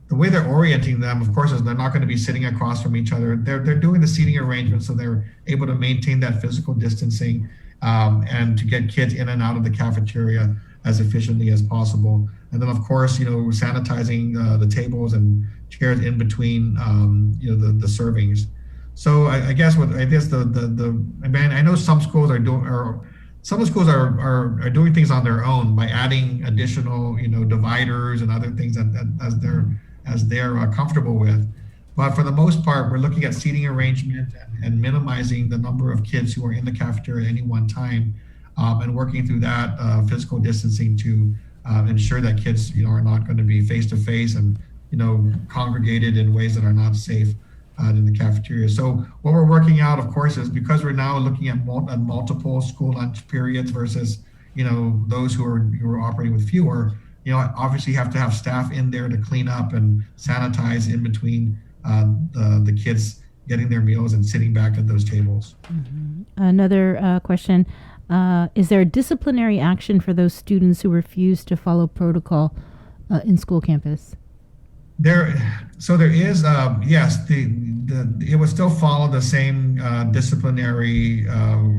the way they're orienting them, of course, is they're not going to be sitting across from each other. They're doing the seating arrangement so they're able to maintain that physical distancing and to get kids in and out of the cafeteria as efficiently as possible. And then, of course, sanitizing the tables and chairs in between, the servings. So I guess I know some schools are doing things on their own by adding additional, dividers and other things as they're comfortable with. But for the most part, we're looking at seating arrangement and minimizing the number of kids who are in the cafeteria at any one time, and working through that physical distancing to ensure that kids, are not going to be face to face and, congregated in ways that are not safe in the cafeteria. So what we're working out, of course, is because we're now looking at multiple school lunch periods versus, those who are operating with fewer, obviously have to have staff in there to clean up and sanitize in between the kids getting their meals and sitting back at those tables. Mm-hmm. Another question. Is there a disciplinary action for those students who refuse to follow protocol in school campus? There is, yes, it will still follow the same disciplinary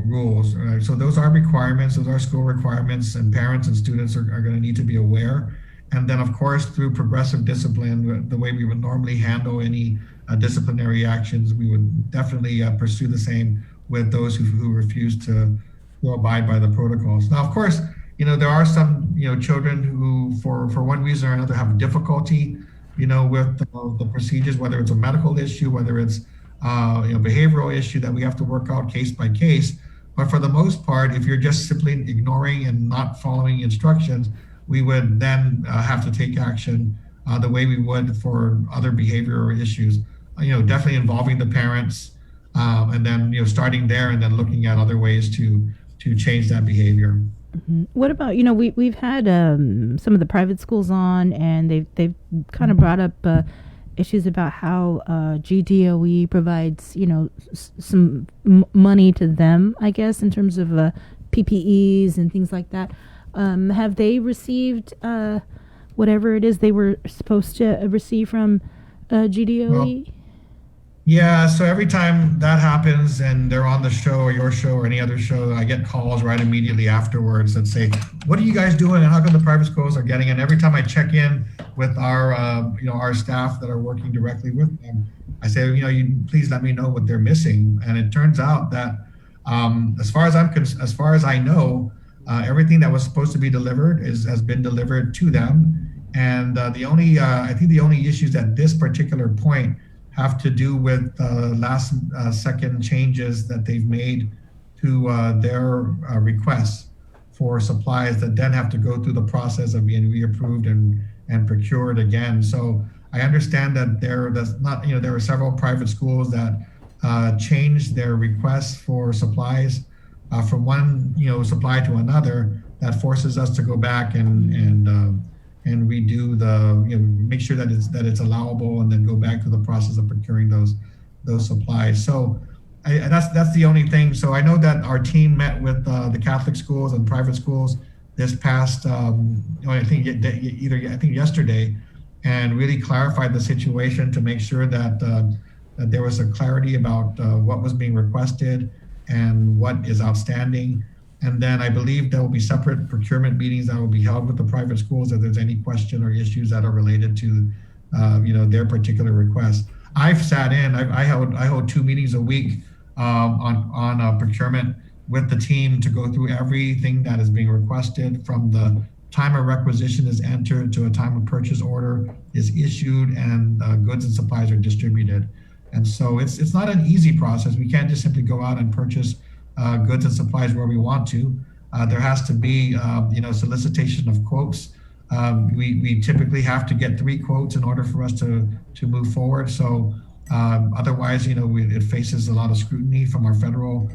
rules. Right? So those are requirements, those are school requirements, and parents and students are going to need to be aware. And then, of course, through progressive discipline, the way we would normally handle any disciplinary actions, we would definitely pursue the same with those who refuse to abide by the protocols. Now, of course, there are some, children who, for one reason or another, have difficulty, with the procedures, whether it's a medical issue, whether it's behavioral issue that we have to work out case by case. But for the most part, if you're just simply ignoring and not following instructions, we would then have to take action the way we would for other behavioral issues. Definitely involving the parents, and then starting there and then looking at other ways to change that behavior. Mm-hmm. What about we've had some of the private schools on, and they've kind of brought up issues about how GDOE provides some money to them, I guess, in terms of PPEs and things like that. Have they received whatever it is they were supposed to receive from GDOE? Yeah, so every time that happens and they're on the show or your show or any other show, I get calls right immediately afterwards that say, "What are you guys doing? And how come the private schools are getting?" And every time I check in with our, our staff that are working directly with them, I say, you please let me know what they're missing. And it turns out that, as far as I know, everything that was supposed to be delivered has been delivered to them. And I think the only issues at this particular point have to do with last second changes that they've made to their requests for supplies that then have to go through the process of being reapproved and procured again. So I understand that there are several private schools that changed their requests for supplies from one supply to another. That forces us to go back and redo make sure that it's allowable, and then go back to the process of procuring those supplies. So that's the only thing. So I know that our team met with the Catholic schools and private schools this past I think yesterday, and really clarified the situation to make sure that that there was a clarity about what was being requested and what is outstanding. And then I believe there will be separate procurement meetings that will be held with the private schools if there's any question or issues that are related to, their particular requests. I've sat in. I hold 2 meetings a week on procurement with the team to go through everything that is being requested, from the time a requisition is entered to a time a purchase order is issued and goods and supplies are distributed. And so it's not an easy process. We can't just simply go out and purchase goods and supplies where we want to. There has to be, solicitation of quotes. We typically have to get 3 quotes in order for us to move forward. So otherwise, it faces a lot of scrutiny from our federal,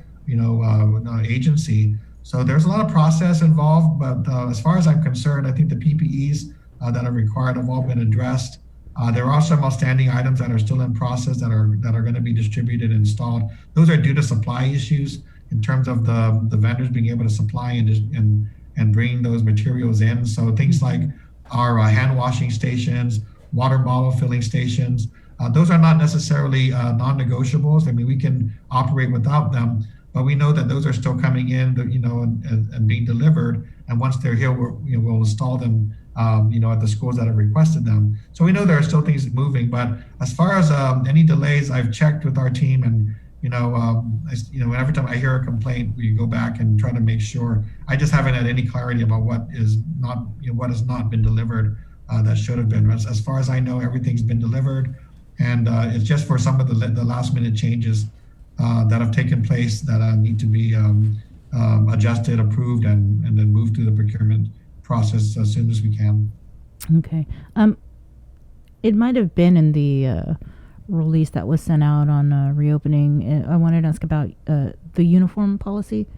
agency. So there's a lot of process involved. But as far as I'm concerned, I think the PPEs that are required have all been addressed. There are some outstanding items that are still in process that are going to be distributed and installed. Those are due to supply issues, in terms of the vendors being able to supply and bring those materials in. So things like our hand washing stations, water bottle filling stations, those are not necessarily non-negotiables. I mean, we can operate without them, but we know that those are still coming in, and being delivered. And once they're here, we'll install them, at the schools that have requested them. So we know there are still things moving. But as far as any delays, I've checked with our team, and every time I hear a complaint, we go back and try to make sure. I just haven't had any clarity about what has not been delivered that should have been. As far as I know, everything's been delivered, and it's just for some of the last minute changes that have taken place that need to be adjusted, approved, and then moved through the procurement process as soon as we can. Okay. It might have been in the release that was sent out on reopening. I wanted to ask about the uniform policy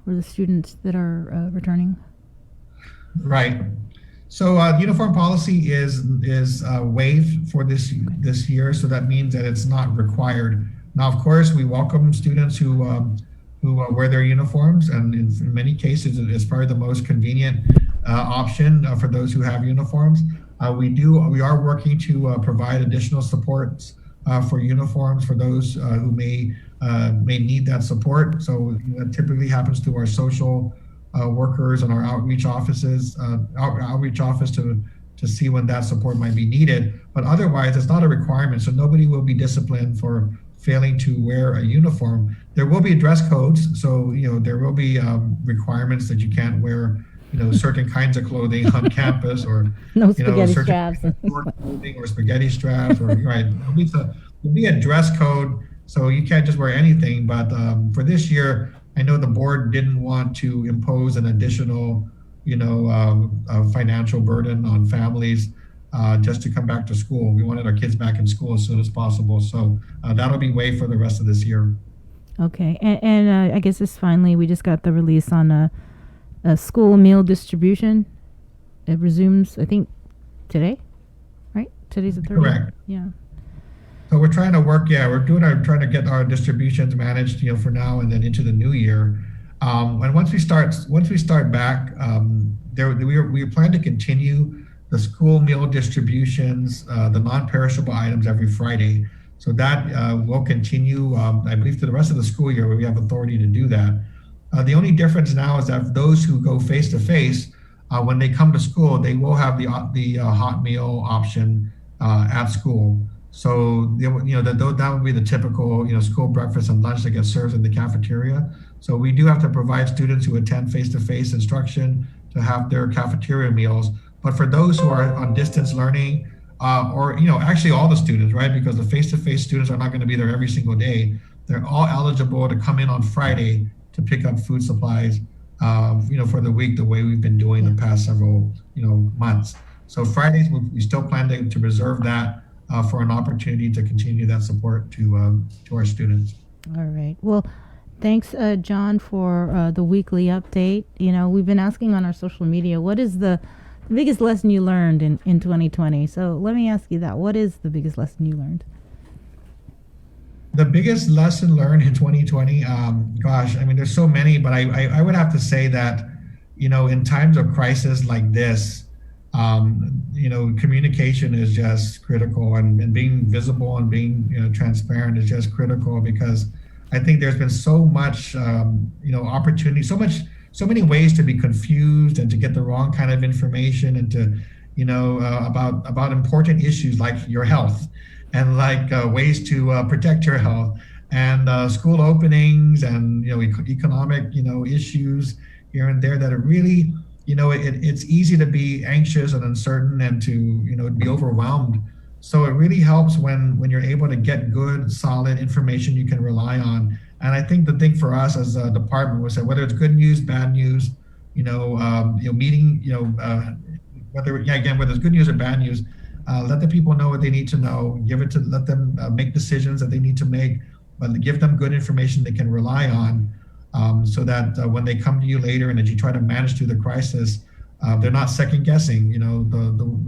for the students that are returning. Right. So uniform policy is waived for this year. So that means that it's not required. Now, of course, we welcome students who wear their uniforms, and in many cases, it's probably the most convenient option for those who have uniforms. We are working to provide additional supports for uniforms for those who may need that support. So that typically happens through our social workers and our outreach offices, outreach office to see when that support might be needed. But otherwise, it's not a requirement. So nobody will be disciplined for failing to wear a uniform. There will be dress codes. So, there will be requirements that you can't wear certain kinds of clothing on campus, or no spaghetti straps, clothing or spaghetti straps, or right. There'll be a dress code, so you can't just wear anything. But for this year, I know the board didn't want to impose an additional, financial burden on families just to come back to school. We wanted our kids back in school as soon as possible, so that'll be waived for the rest of this year. Okay, and I guess we just got the release on a school meal distribution. It resumes, I think, today, right? Today's the 30th. Correct. Yeah. So we're trying to work. Yeah, trying to get our distributions managed, for now and then into the new year. And once we start back, we plan to continue the school meal distributions, the non-perishable items every Friday. So that will continue, I believe, to the rest of the school year where we have authority to do that. The only difference now is that those who go face to face, when they come to school, they will have the hot meal option at school. So that would be the typical school breakfast and lunch that gets served in the cafeteria. So we do have to provide students who attend face-to-face instruction to have their cafeteria meals. But for those who are on distance learning, or actually all the students, right? Because the face-to-face students are not going to be there every single day. They're all eligible to come in on Friday to pick up food supplies, for the week, the way we've been doing the past several, months. So Fridays, we still plan to reserve that for an opportunity to continue that support to our students. All right. Well, thanks, John, for the weekly update. We've been asking on our social media, what is the biggest lesson you learned in 2020? So let me ask you that. What is the biggest lesson you learned? The biggest lesson learned in 2020, there's so many, but I would have to say that, in times of crisis like this, communication is just critical, and being visible and being transparent is just critical, because I think there's been so much opportunity, so many ways to be confused and to get the wrong kind of information, and to about important issues like your health, and like ways to protect your health, and school openings, and economic issues here and there that are really it's easy to be anxious and uncertain, and to be overwhelmed. So it really helps when you're able to get good, solid information you can rely on. And I think the thing for us as a department was that whether it's good news, bad news, whether it's good news or bad news, let the people know what they need to know. Let them make decisions that they need to make, but give them good information they can rely on, so that when they come to you later and as you try to manage through the crisis, they're not second guessing,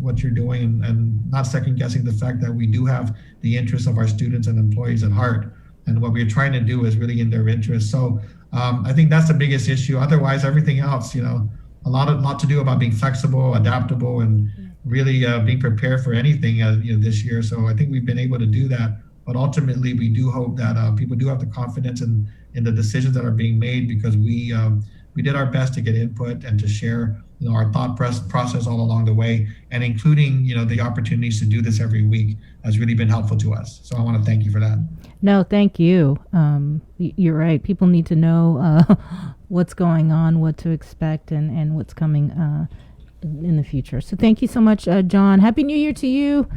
what you're doing, and not second guessing the fact that we do have the interests of our students and employees at heart, and what we're trying to do is really in their interest. So I think that's the biggest issue. Otherwise, everything else, a lot to do about being flexible, adaptable, and really being prepared for anything this year. So I think we've been able to do that. But ultimately, we do hope that people do have the confidence in the decisions that are being made, because we did our best to get input and to share our thought process all along the way, and including the opportunities to do this every week has really been helpful to us. So I want to thank you for that. No, thank you. You're right. People need to know what's going on, what to expect, and what's coming in the future. So thank you so much, John. Happy New Year to you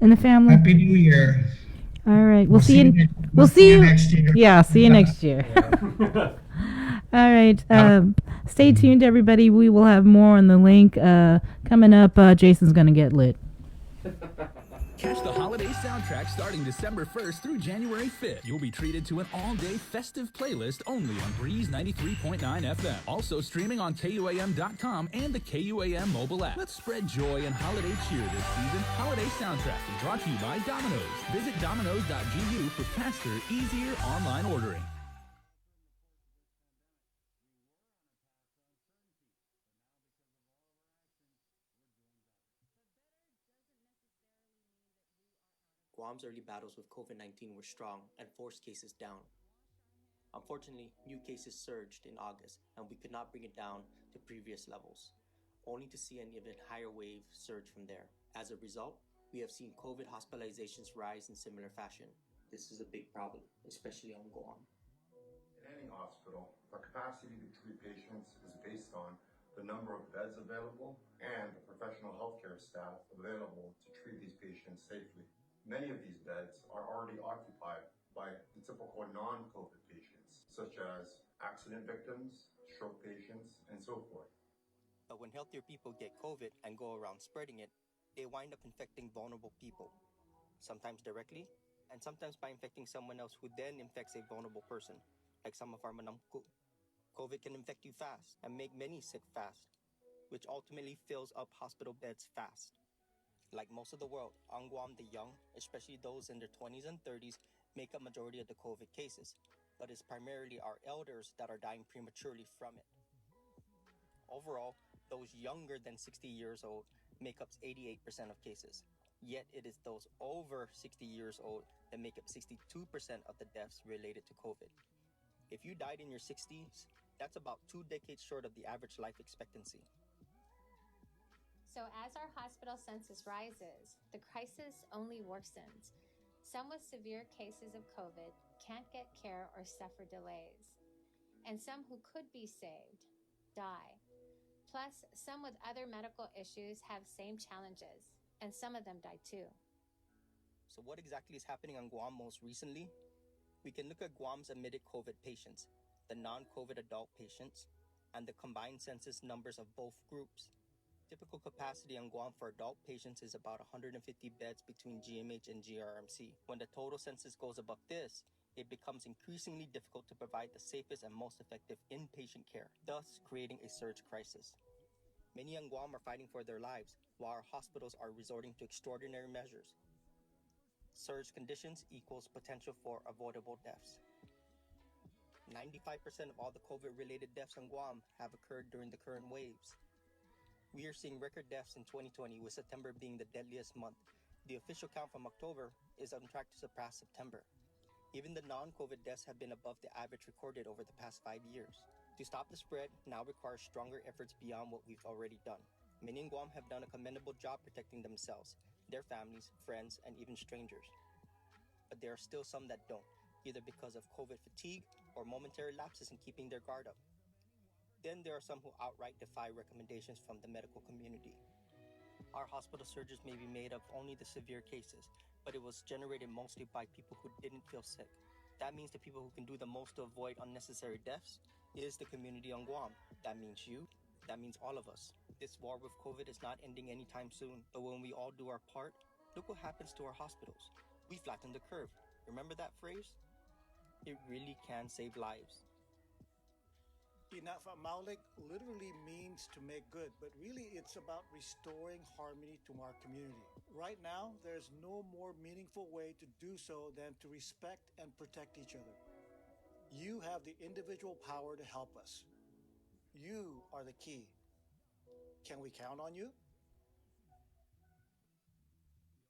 and the family. Happy New Year. All right. We'll see you next year. Yeah, see you next year. All right. Stay tuned, everybody. We will have more on the link coming up. Jason's going to get lit. Catch the holiday soundtrack starting December 1st through January 5th. You'll be treated to an all-day festive playlist only on Breeze 93.9 FM. Also streaming on KUAM.com and the KUAM mobile app. Let's spread joy and holiday cheer this season. Holiday soundtrack is brought to you by Domino's. Visit domino's.gu for faster, easier online ordering. Guam's early battles with COVID-19 were strong and forced cases down. Unfortunately, new cases surged in August, and we could not bring it down to previous levels, only to see an even higher wave surge from there. As a result, we have seen COVID hospitalizations rise in similar fashion. This is a big problem, especially on Guam. In any hospital, the capacity to treat patients is based on the number of beds available and the professional healthcare staff available to treat these patients safely. Many of these beds are already occupied by the typical non-COVID patients, such as accident victims, stroke patients, and so forth. But when healthier people get COVID and go around spreading it, they wind up infecting vulnerable people, sometimes directly, and sometimes by infecting someone else who then infects a vulnerable person, like some of our manamku. COVID can infect you fast and make many sick fast, which ultimately fills up hospital beds fast. Like most of the world, on Guam, the young, especially those in their 20s and 30s, make up majority of the COVID cases, but it's primarily our elders that are dying prematurely from it. Overall, those younger than 60 years old make up 88% of cases. Yet it is those over 60 years old that make up 62% of the deaths related to COVID. If you died in your 60s, that's about 2 decades short of the average life expectancy. So as our hospital census rises, the crisis only worsens. Some with severe cases of COVID can't get care or suffer delays. And some who could be saved die. Plus, some with other medical issues have same challenges, and some of them die too. So what exactly is happening on Guam most recently? We can look at Guam's admitted COVID patients, the non-COVID adult patients, and the combined census numbers of both groups. Typical capacity on Guam for adult patients is about 150 beds between GMH and GRMC. When the total census goes above this, it becomes increasingly difficult to provide the safest and most effective inpatient care, thus creating a surge crisis. Many on Guam are fighting for their lives, while our hospitals are resorting to extraordinary measures. Surge conditions equals potential for avoidable deaths. 95% of all the COVID-related deaths on Guam have occurred during the current waves. We are seeing record deaths in 2020, with September being the deadliest month. The official count from October is on track to surpass September. Even the non-COVID deaths have been above the average recorded over the past 5 years. To stop the spread now requires stronger efforts beyond what we've already done. Many in Guam have done a commendable job protecting themselves, their families, friends, and even strangers. But there are still some that don't, either because of COVID fatigue or momentary lapses in keeping their guard up. Then there are some who outright defy recommendations from the medical community. Our hospital surges may be made of only the severe cases, but it was generated mostly by people who didn't feel sick. That means the people who can do the most to avoid unnecessary deaths is the community on Guam. That means you. That means all of us. This war with COVID is not ending anytime soon, but when we all do our part, look what happens to our hospitals. We flatten the curve. Remember that phrase? It really can save lives. Inafa Maulik literally means to make good, but really it's about restoring harmony to our community. Right now, there's no more meaningful way to do so than to respect and protect each other. You have the individual power to help us. You are the key. Can we count on you?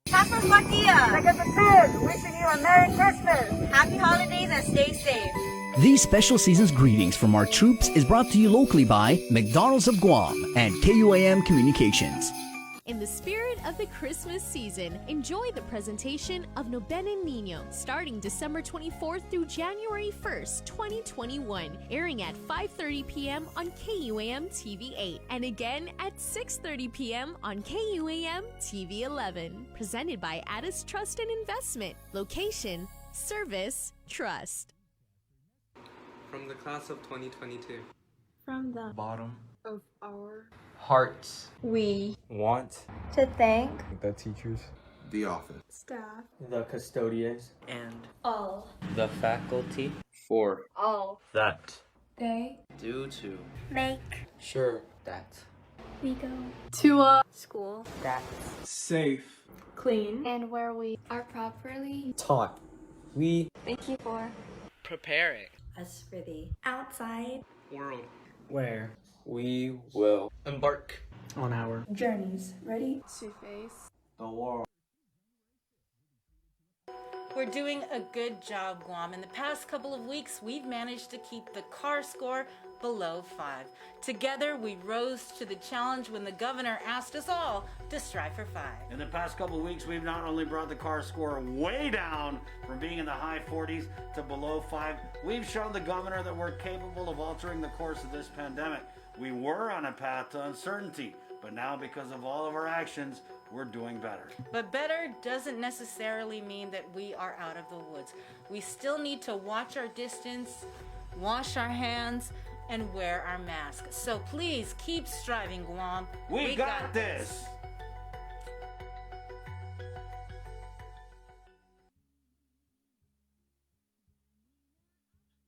Pastor Swatia! Second the Tin, wishing you a Merry Christmas! Happy holidays and stay safe! These special season's greetings from our troops is brought to you locally by McDonald's of Guam and KUAM Communications. In the spirit of the Christmas season, enjoy the presentation of Noben Nino starting December 24th through January 1st, 2021, airing at 5:30 p.m. on KUAM TV 8 and again at 6:30 p.m. on KUAM TV 11. Presented by Addis Trust and Investment. Location, service, trust. From the class of 2022. From the bottom of our hearts, we want to thank the teachers, the office, staff, the custodians, and all the faculty for all that they do to make sure that we go to a school that's safe, clean, and where we are properly taught. We thank you for preparing us for the outside world where we will embark on our journeys, ready to face the world. We're doing a good job, Guam. In the past couple of weeks, we've managed to keep the CAR score below 5. Together, we rose to the challenge when the governor asked us all to strive for 5. In the past couple of weeks, we've not only brought the CAR score way down from being in the high 40s to below 5, we've shown the governor that we're capable of altering the course of this pandemic. We were on a path to uncertainty, but now because of all of our actions, we're doing better. But better doesn't necessarily mean that we are out of the woods. We still need to watch our distance, wash our hands, and wear our masks. So please keep striving, Guam. We got this.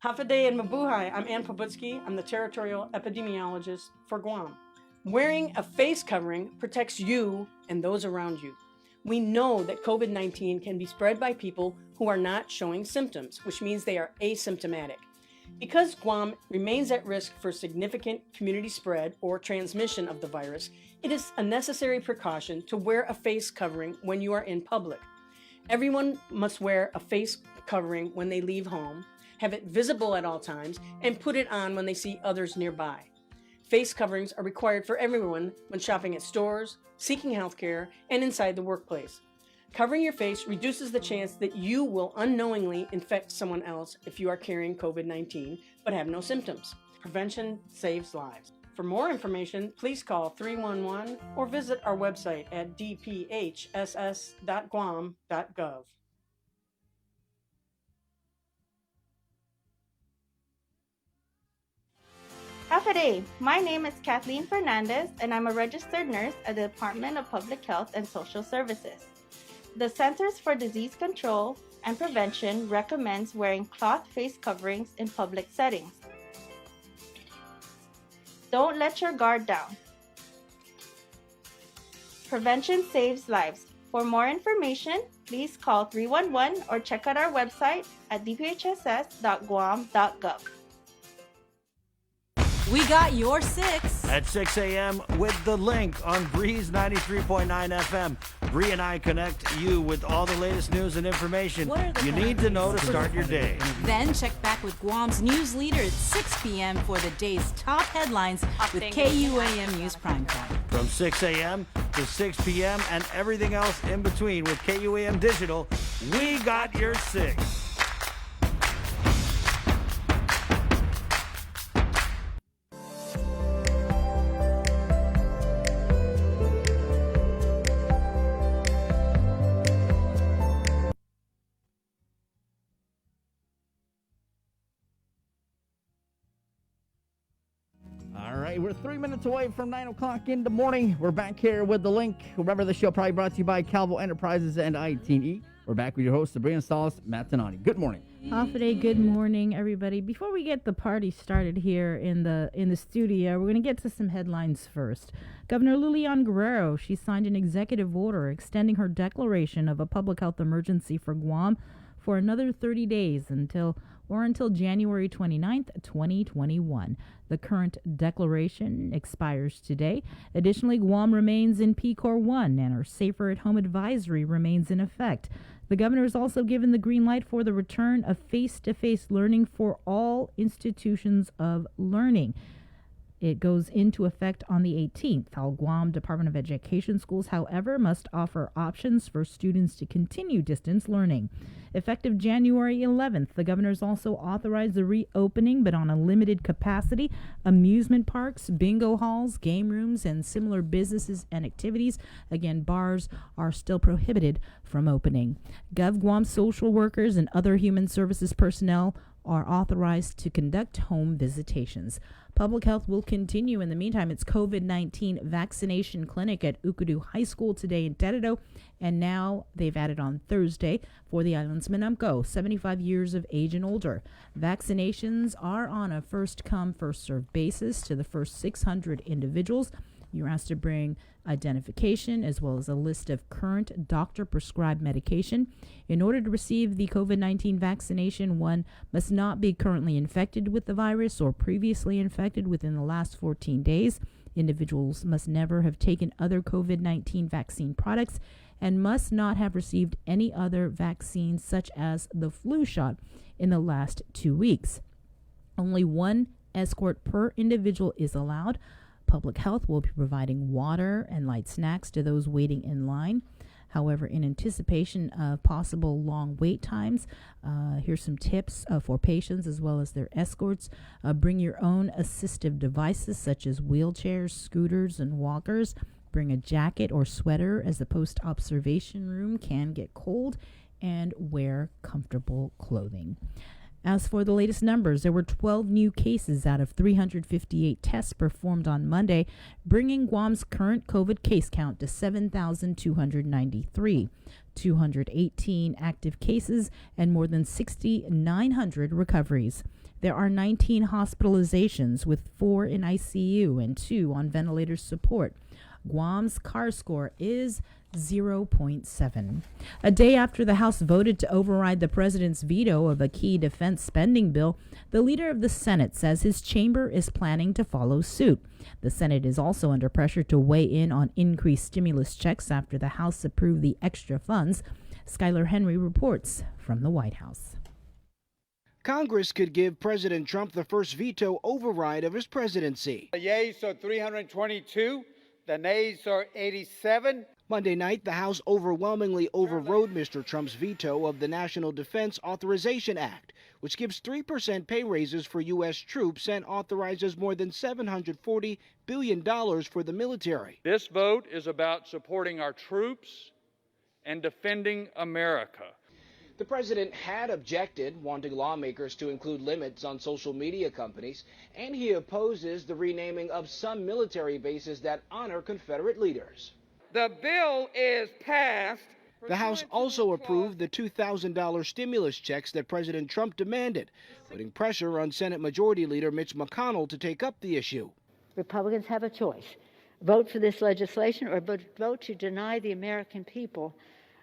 Hafaday and Mabuhay, I'm Ann Pobutsky. I'm the territorial epidemiologist for Guam. Wearing a face covering protects you and those around you. We know that COVID-19 can be spread by people who are not showing symptoms, which means they are asymptomatic. Because Guam remains at risk for significant community spread or transmission of the virus, it is a necessary precaution to wear a face covering when you are in public. Everyone must wear a face covering when they leave home, have it visible at all times, and put it on when they see others nearby. Face coverings are required for everyone when shopping at stores, seeking healthcare, and inside the workplace. Covering your face reduces the chance that you will unknowingly infect someone else if you are carrying COVID-19 but have no symptoms. Prevention saves lives. For more information, please call 311 or visit our website at dphss.guam.gov. Half a day. My name is Kathleen Fernandez, and I'm a registered nurse at the Department of Public Health and Social Services. The Centers for Disease Control and Prevention recommends wearing cloth face coverings in public settings. Don't let your guard down. Prevention saves lives. For more information, please call 311 or check out our website at dphss.guam.gov. We got your 6 at 6 a.m. with the link on Breeze 93.9 FM. Bree and I connect you with all the latest news and information you need to know to start your day. Then check back with Guam's news leader at 6 p.m. for the day's top headlines with KUAM News Primetime. From 6 a.m. to 6 p.m. and everything else in between with KUAM Digital, we got your 6. We're 3 minutes away from 9 o'clock in the morning. We're back here with the link. Remember, the show probably brought to you by Calvo Enterprises and ITE. We're back with your host, Sabrina Salas, Matt Tenati. Good morning. Half a day. Good morning, everybody. Before we get the party started here in the studio, we're going to get to some headlines first. Governor Lulian Guerrero, she signed an executive order extending her declaration of a public health emergency for Guam for another 30 days until January 29th, 2021. The current declaration expires today. Additionally, Guam remains in PCOR 1 and our Safer at Home advisory remains in effect. The governor has also given the green light for the return of face-to-face learning for all institutions of learning. It goes into effect on the 18th. All Guam Department of Education schools, however, must offer options for students to continue distance learning. Effective January 11th, the governor has also authorized the reopening, but on a limited capacity, amusement parks, bingo halls, game rooms, and similar businesses and activities. Again, bars are still prohibited from opening. GovGuam social workers and other human services personnel are authorized to conduct home visitations. Public health will continue in the meantime. It's COVID-19 vaccination clinic at Ukudu High School today in Teredo, and now they've added on Thursday for the island's Manamco, 75 years of age and older. Vaccinations are on a first-come, first-served basis to the first 600 individuals. You're asked to bring identification as well as a list of current doctor-prescribed medication. In order to receive the COVID-19 vaccination, one must not be currently infected with the virus or previously infected within the last 14 days. Individuals must never have taken other COVID-19 vaccine products and must not have received any other vaccines such as the flu shot in the last 2 weeks. Only one escort per individual is allowed. Public Health will be providing water and light snacks to those waiting in line. However, in anticipation of possible long wait times, here's some tips for patients as well as their escorts. Bring your own assistive devices such as wheelchairs, scooters, and walkers. Bring a jacket or sweater as the post-observation room can get cold, and wear comfortable clothing. As for the latest numbers, there were 12 new cases out of 358 tests performed on Monday, bringing Guam's current COVID case count to 7,293, 218 active cases, and more than 6,900 recoveries. There are 19 hospitalizations, with 4 in ICU and 2 on ventilator support. Guam's CAR score is 0.7. A day after the House voted to override the president's veto of a key defense spending bill, the leader of the Senate says his chamber is planning to follow suit. The Senate is also under pressure to weigh in on increased stimulus checks after the House approved the extra funds. Skylar Henry reports from the White House. Congress could give President Trump the first veto override of his presidency. The yeas are 322, the nays are 87. Monday night, the House overwhelmingly overrode Mr. Trump's veto of the National Defense Authorization Act, which gives 3% pay raises for U.S. troops and authorizes more than $740 billion for the military. This vote is about supporting our troops and defending America. The president had objected, wanting lawmakers to include limits on social media companies, and he opposes the renaming of some military bases that honor Confederate leaders. The bill is passed. The House also approved the $2,000 stimulus checks that President Trump demanded, putting pressure on Senate Majority Leader Mitch McConnell to take up the issue. Republicans have a choice. Vote for this legislation or vote to deny the American people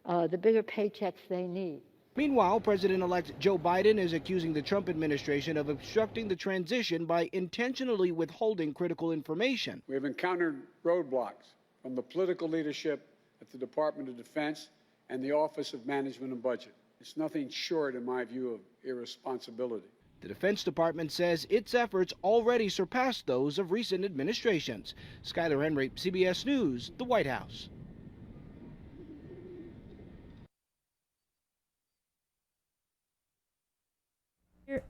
the bigger paychecks they need. Meanwhile, President-elect Joe Biden is accusing the Trump administration of obstructing the transition by intentionally withholding critical information. We have encountered roadblocks from the political leadership at the Department of Defense and the Office of Management and Budget. It's nothing short, in my view, of irresponsibility. The Defense Department says its efforts already surpassed those of recent administrations. Skylar Henry, CBS News, the White House.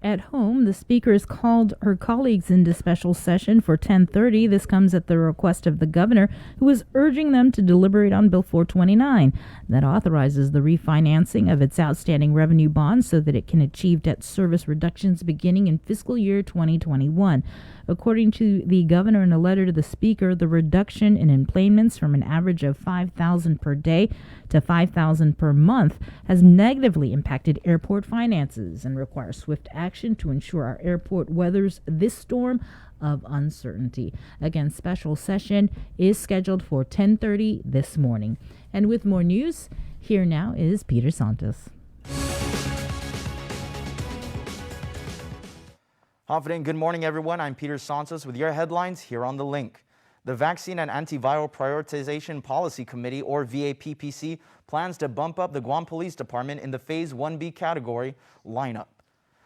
At home, the Speaker has called her colleagues into special session for 10:30. This comes at the request of the governor, who is urging them to deliberate on Bill 429 that authorizes the refinancing of its outstanding revenue bonds so that it can achieve debt service reductions beginning in fiscal year 2021. According to the governor in a letter to the Speaker, the reduction in enplanements from an average of 5,000 per day to 5,000 per month has negatively impacted airport finances and requires swift action to ensure our airport weathers this storm of uncertainty. Again, special session is scheduled for 10:30 this morning. And with more news, here now is Peter Santos. Confident good morning, everyone. I'm Peter Santos with your headlines here on The Link. The Vaccine and Antiviral Prioritization Policy Committee, or VAPPC, plans to bump up the Guam Police Department in the Phase 1B category lineup.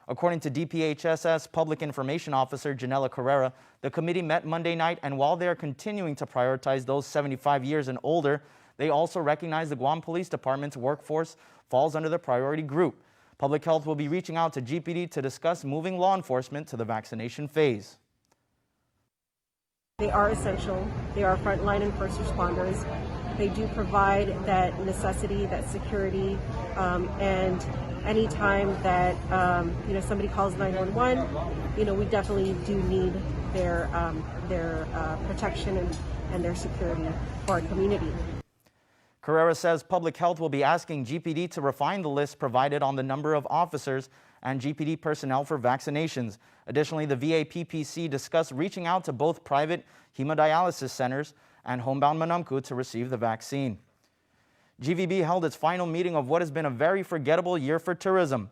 According to DPHSS Public Information Officer Janela Guerrero, the committee met Monday night, and while they are continuing to prioritize those 75 years and older, they also recognize the Guam Police Department's workforce falls under the priority group. Public Health will be reaching out to GPD to discuss moving law enforcement to the vaccination phase. They are essential. They are frontline and first responders. They do provide that necessity, that security, and anytime that somebody calls 911, we definitely do need their protection and their security for our community. Guerrero says Public Health will be asking GPD to refine the list provided on the number of officers and GPD personnel for vaccinations. Additionally, the VAPPC discussed reaching out to both private hemodialysis centers and homebound Manamku to receive the vaccine. GVB held its final meeting of what has been a very forgettable year for tourism.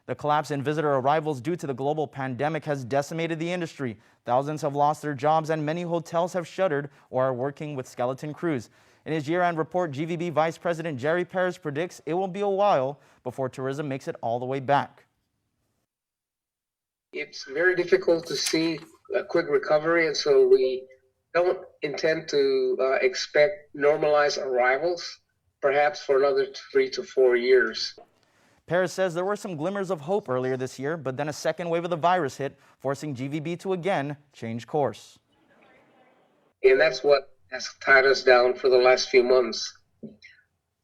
The collapse in visitor arrivals due to the global pandemic has decimated the industry. Thousands have lost their jobs and many hotels have shuttered or are working with skeleton crews. In his year-end report, GVB Vice President Jerry Perez predicts it will be a while before tourism makes it all the way back. It's very difficult to see a quick recovery, and so we don't intend to expect normalized arrivals, perhaps for another 3 to 4 years. Perez says there were some glimmers of hope earlier this year, but then a second wave of the virus hit, forcing GVB to again change course. And that's what has tied us down for the last few months.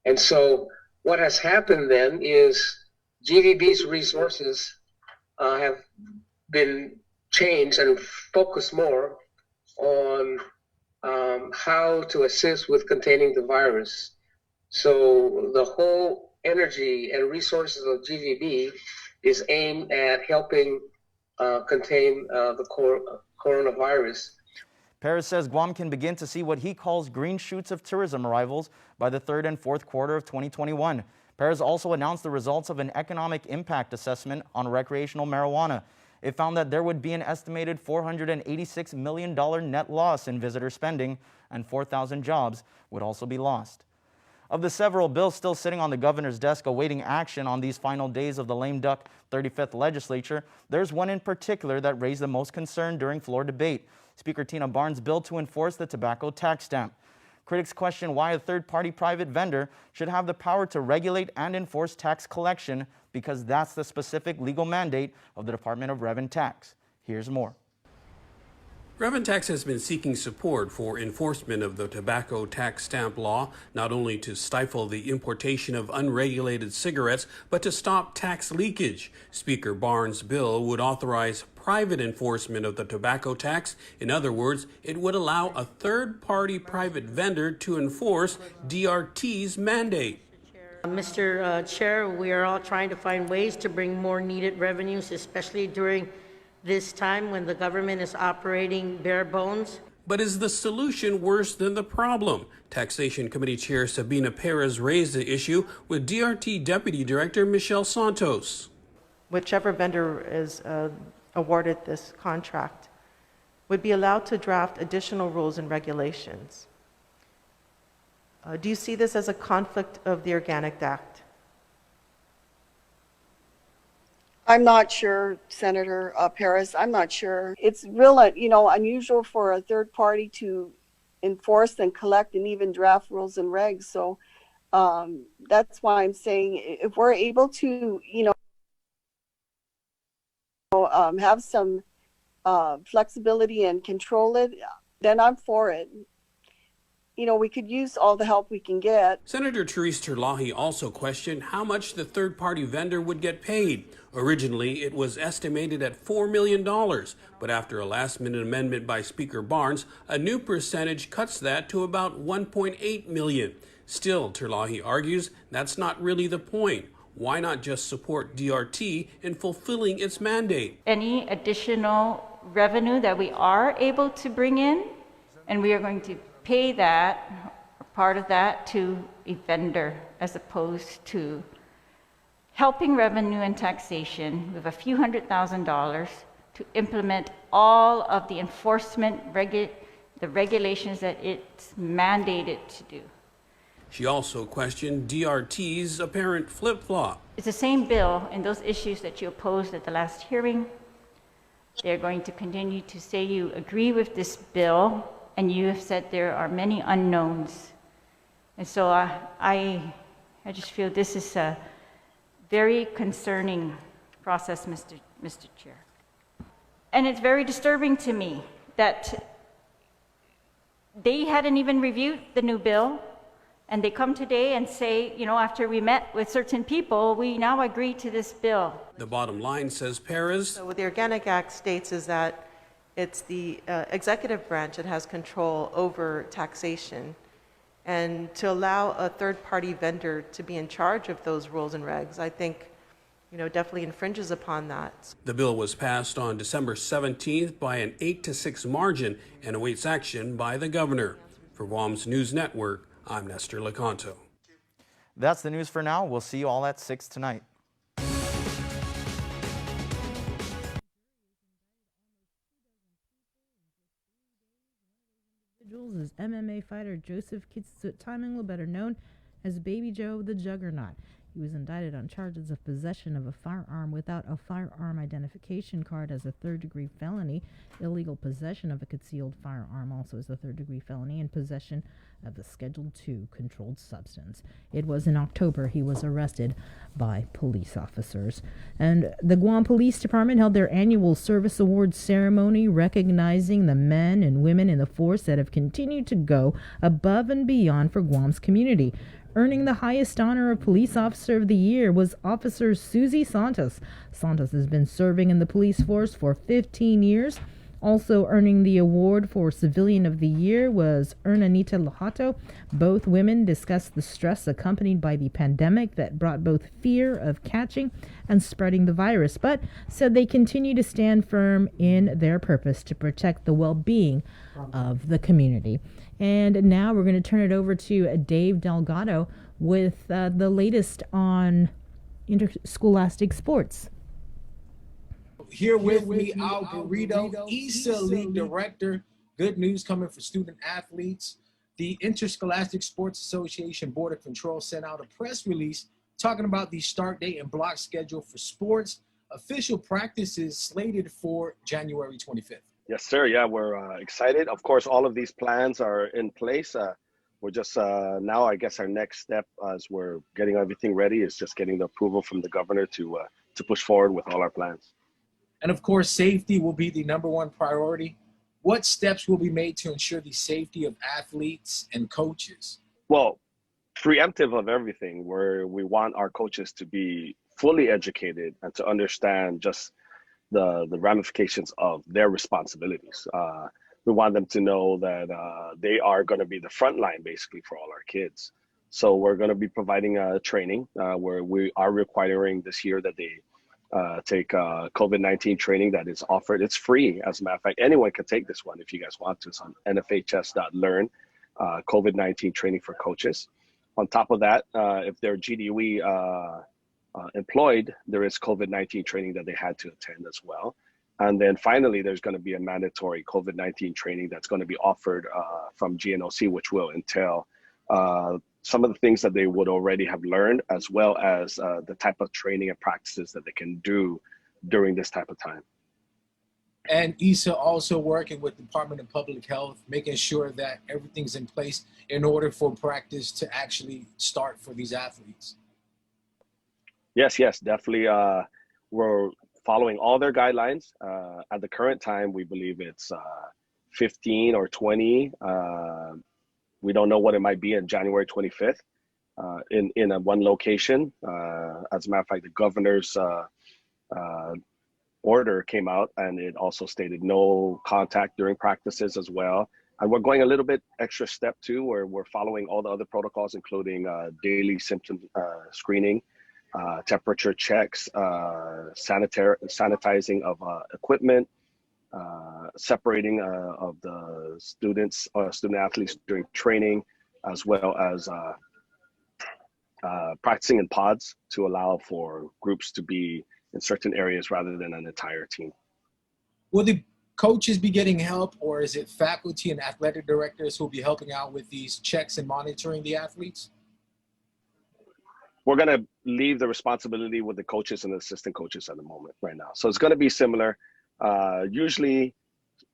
And so what has happened then is GVB's resources have been changed and focused more on how to assist with containing the virus. So the whole energy and resources of GVB is aimed at helping contain the coronavirus. Perez says Guam can begin to see what he calls green shoots of tourism arrivals by the third and fourth quarter of 2021. Perez also announced the results of an economic impact assessment on recreational marijuana. It found that there would be an estimated $486 million net loss in visitor spending, and 4,000 jobs would also be lost. Of the several bills still sitting on the governor's desk awaiting action on these final days of the lame duck 35th legislature, there's one in particular that raised the most concern during floor debate: Speaker Tina Barnes' bill to enforce the tobacco tax stamp. Critics question why a third-party private vendor should have the power to regulate and enforce tax collection, because that's the specific legal mandate of the Department of Rev and Tax. Here's more. Rev and Tax has been seeking support for enforcement of the tobacco tax stamp law, not only to stifle the importation of unregulated cigarettes, but to stop tax leakage. Speaker Barnes' bill would authorize private enforcement of the tobacco tax. In other words, it would allow a third-party private vendor to enforce DRT's mandate. Mr. Chair, we are all trying to find ways to bring more needed revenues, especially during this time when the government is operating bare bones. But is the solution worse than the problem? Taxation Committee Chair Sabina Perez raised the issue with DRT Deputy Director Michelle Santos. Whichever vendor is awarded this contract would be allowed to draft additional rules and regulations. Do you see this as a conflict of the Organic Act? I'm not sure, Senator Perez. I'm not sure. It's real, unusual for a third party to enforce and collect and even draft rules and regs. So that's why I'm saying if we're able to, have some flexibility and control it, then I'm for it. We could use all the help we can get. Senator Therese Terlahi also questioned how much the third-party vendor would get paid. Originally, it was estimated at $4 million, but after a last-minute amendment by Speaker Barnes, a new percentage cuts that to about $1.8 million. Still, Terlahi argues that's not really the point. Why not just support DRT in fulfilling its mandate? Any additional revenue that we are able to bring in, and we are going to pay that, part of that, to a vendor, as opposed to helping revenue and taxation with a few $100,000 to implement all of the enforcement the regulations that it's mandated to do. She also questioned DRT's apparent flip-flop. It's the same bill, and those issues that you opposed at the last hearing, they're going to continue to say you agree with this bill, and you have said there are many unknowns. And so I just feel this is a very concerning process, Mr. Chair. And it's very disturbing to me that they hadn't even reviewed the new bill, and they come today and say, after we met with certain people, we now agree to this bill. The bottom line, says Perez. So what the Organic Act states is that it's the executive branch that has control over taxation, and to allow a third-party vendor to be in charge of those rules and regs, I think, definitely infringes upon that. The bill was passed on December 17th by an 8-6 margin and awaits action by the governor. For Guam's News Network, I'm Nestor Lecanto. That's the news for now. We'll see you all at 6 tonight. Is MMA fighter Joseph Kitsut-Timinglo, better known as Baby Joe the Juggernaut. He was indicted on charges of possession of a firearm without a firearm identification card as a third-degree felony, illegal possession of a concealed firearm also as a third-degree felony, and possession of a Schedule II controlled substance. It was in October he was arrested by police officers. And the Guam Police Department held their annual service awards ceremony recognizing the men and women in the force that have continued to go above and beyond for Guam's community. Earning the highest honor of Police Officer of the Year was Officer Susie Santos. Santos has been serving in the police force for 15 years. Also earning the award for Civilian of the Year was Ernanita Lahato. Both women discussed the stress accompanied by the pandemic that brought both fear of catching and spreading the virus, but said they continue to stand firm in their purpose to protect the well-being of the community. And now we're going to turn it over to Dave Delgado with the latest on interscholastic sports. Here with me, Guerrero, ESA League Director. Good news coming for student athletes. the Interscholastic Sports Association Board of Control sent out a press release talking about the start date and block schedule for sports. Official practices slated for January 25th. Yes, sir. Yeah, we're excited. Of course, all of these plans are in place. We're just now, I guess our next step as we're getting everything ready is just getting the approval from the governor to push forward with all our plans. And of course, safety will be the #1 priority. What steps will be made to ensure the safety of athletes and coaches? Well, preemptive of everything, where we want our coaches to be fully educated and to understand just the ramifications of their responsibilities. We want them to know that they are going to be the front line basically for all our kids. So we're going to be providing training where we are requiring this year that they take COVID-19 training that is offered. It's free, as a matter of fact. Anyone can take this one if you guys want to. It's on nfhs.learn, COVID-19 training for coaches. On top of that, if they're GDOE employed, there is COVID-19 training that they had to attend as well. And then finally, there's going to be a mandatory COVID-19 training that's going to be offered from GNOC, which will entail some of the things that they would already have learned, as well as the type of training and practices that they can do during this type of time. And ISA also working with the Department of Public Health, making sure that everything's in place in order for practice to actually start for these athletes. Yes, definitely. We're following all their guidelines. At the current time, we believe it's 15 or 20. We don't know what it might be on January 25th in one location. As a matter of fact, the governor's order came out, and it also stated no contact during practices as well. And we're going a little bit extra step too, where we're following all the other protocols, including daily symptom screening, temperature checks, sanitizing of equipment, separating of the students or student athletes during training, as well as practicing in pods to allow for groups to be in certain areas rather than an entire team. Will the coaches be getting help, or is it faculty and athletic directors who will be helping out with these checks and monitoring the athletes? We're going to leave the responsibility with the coaches and the assistant coaches at the moment right now. So it's going to be similar. Usually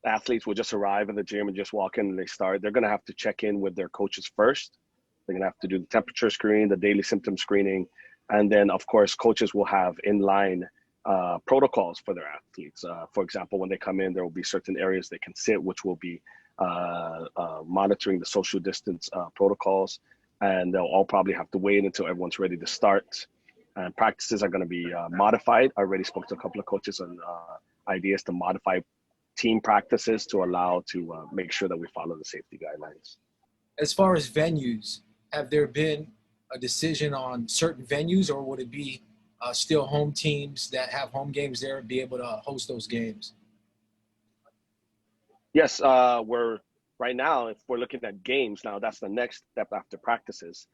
athletes will just arrive in the gym and just walk in and they start. They're going to have to check in with their coaches first. They're going to have to do the temperature screen, the daily symptom screening. And then, of course, coaches will have inline protocols for their athletes. For example, when they come in, there will be certain areas they can sit, which will be monitoring the social distance protocols. And they'll all probably have to wait until everyone's ready to start. And practices are going to be modified. I already spoke to a couple of coaches on ideas to modify team practices to allow to make sure that we follow the safety guidelines. As far as venues, have there been a decision on certain venues, or would it be still home teams that have home games there be able to host those games? Yes, we're right now, if we're looking at games, now that's the next step after practices.